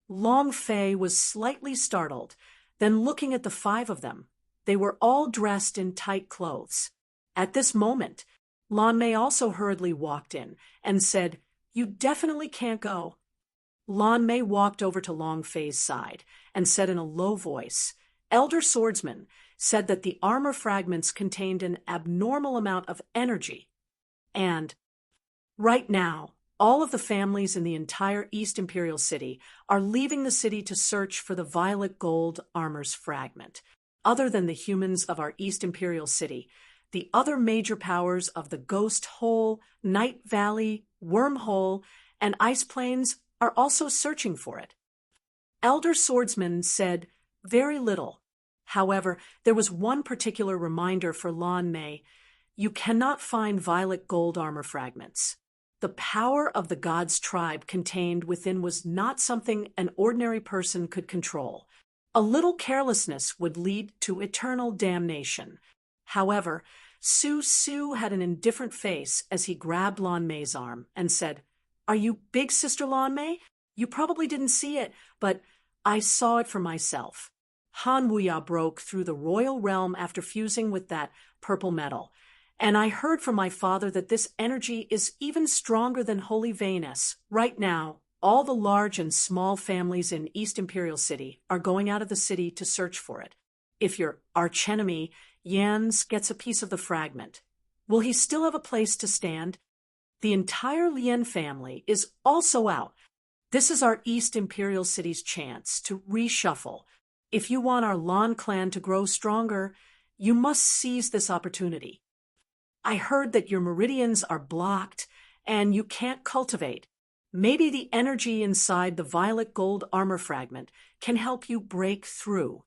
Long Fei was slightly startled, then looking at the 5 of them. They were all dressed in tight clothes. At this moment, Lan Mei also hurriedly walked in and said, You definitely can't go. Lan Mei walked over to Long Fei's side and said in a low voice, Elder Swordsman said that the armor fragments contained an abnormal amount of energy. And right now, all of the families in the entire East Imperial City are leaving the city to search for the violet gold armor's fragment. Other than the humans of our East Imperial City, the other major powers of the Ghost Hole, Night Valley, Wormhole, and Ice Plains are also searching for it. Elder Swordsman said very little. However, there was one particular reminder for Lan Mei. You cannot find violet gold armor fragments. The power of the god's tribe contained within was not something an ordinary person could control. A little carelessness would lead to eternal damnation. However, Su had an indifferent face as he grabbed Lan Mei's arm and said, Are you big, Sister Lan Mei? You probably didn't see it, but I saw it for myself. Han Wuya broke through the royal realm after fusing with that purple metal, and I heard from my father that this energy is even stronger than Holy Venus. Right now, all the large and small families in East Imperial City are going out of the city to search for it. If your archenemy, Yans, gets a piece of the fragment, will he still have a place to stand? The entire Lien family is also out. This is our East Imperial City's chance to reshuffle. If you want our Lan clan to grow stronger, you must seize this opportunity. I heard that your meridians are blocked and you can't cultivate. Maybe the energy inside the violet gold armor fragment can help you break through.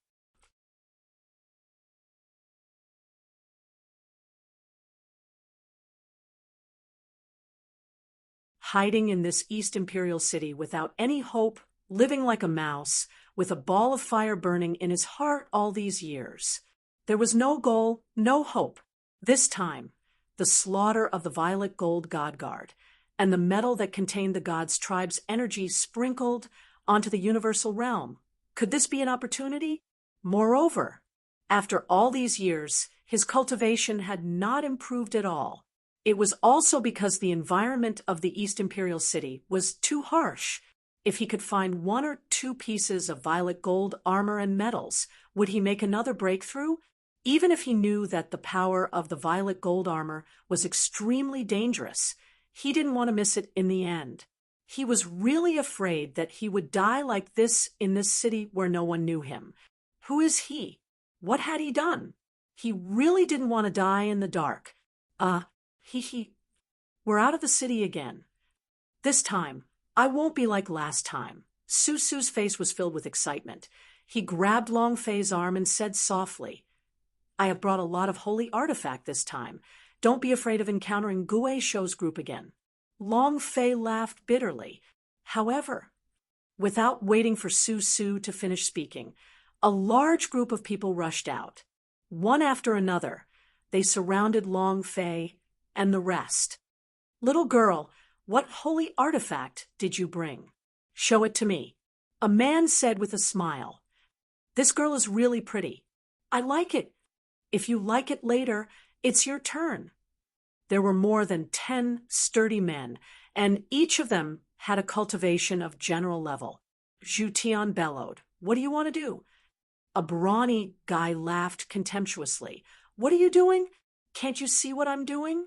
Hiding in this East Imperial City without any hope, living like a mouse, with a ball of fire burning in his heart all these years. There was no goal, no hope. This time, the slaughter of the violet gold god guard, and the metal that contained the god's tribe's energy sprinkled onto the universal realm. Could this be an opportunity? Moreover, after all these years, his cultivation had not improved at all. It was also because the environment of the East Imperial City was too harsh. If he could find 1 or 2 pieces of violet gold armor and metals, would he make another breakthrough? Even if he knew that the power of the violet gold armor was extremely dangerous, he didn't want to miss it in the end. He was really afraid that he would die like this in this city where no one knew him. Who is he? What had he done? He really didn't want to die in the dark. We're out of the city again. This time, I won't be like last time. Su's face was filled with excitement. He grabbed Long Fei's arm and said softly, I have brought a lot of holy artifact this time. Don't be afraid of encountering Gue Shou's group again. Long Fei laughed bitterly. However, without waiting for Su to finish speaking, a large group of people rushed out. One after another, they surrounded Long Fei and the rest. Little girl, what holy artifact did you bring? Show it to me. A man said with a smile. This girl is really pretty. I like it. If you like it later, it's your turn. There were more than 10 sturdy men, and each of them had a cultivation of general level. Zhu Tian bellowed. What do you want to do? A brawny guy laughed contemptuously. What are you doing? Can't you see what I'm doing?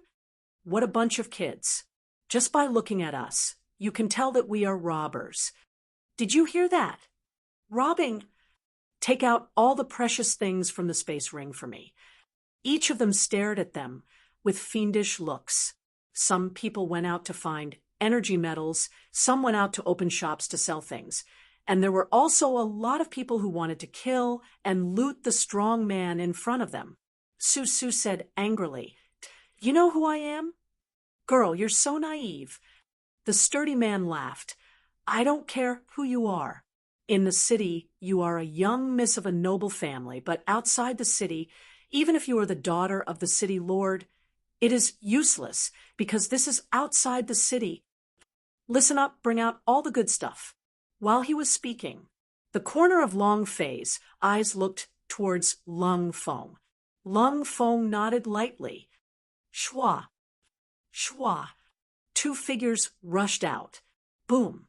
What a bunch of kids. Just by looking at us, you can tell that we are robbers. Did you hear that? Robbing. Take out all the precious things from the space ring for me. Each of them stared at them with fiendish looks. Some people went out to find energy metals, some went out to open shops to sell things. And there were also a lot of people who wanted to kill and loot the strong man in front of them. Susu said angrily, "You know who I am? Girl, you're so naive." The sturdy man laughed. "I don't care who you are. In the city, you are a young miss of a noble family, but outside the city, even if you are the daughter of the city lord, it is useless because this is outside the city. Listen up, bring out all the good stuff." While he was speaking, the corner of Long Fei's eyes looked towards Lung Feng. Lung Feng nodded lightly. Shua, shua. Two figures rushed out. Boom,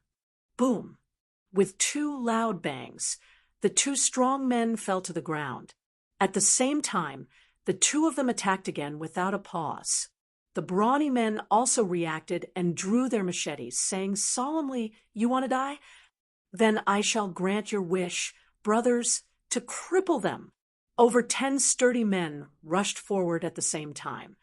boom. With two loud bangs, the two strong men fell to the ground. At the same time, the two of them attacked again without a pause. The brawny men also reacted and drew their machetes, saying solemnly, "You want to die? Then I shall grant your wish, brothers, to cripple them." Over 10 sturdy men rushed forward at the same time.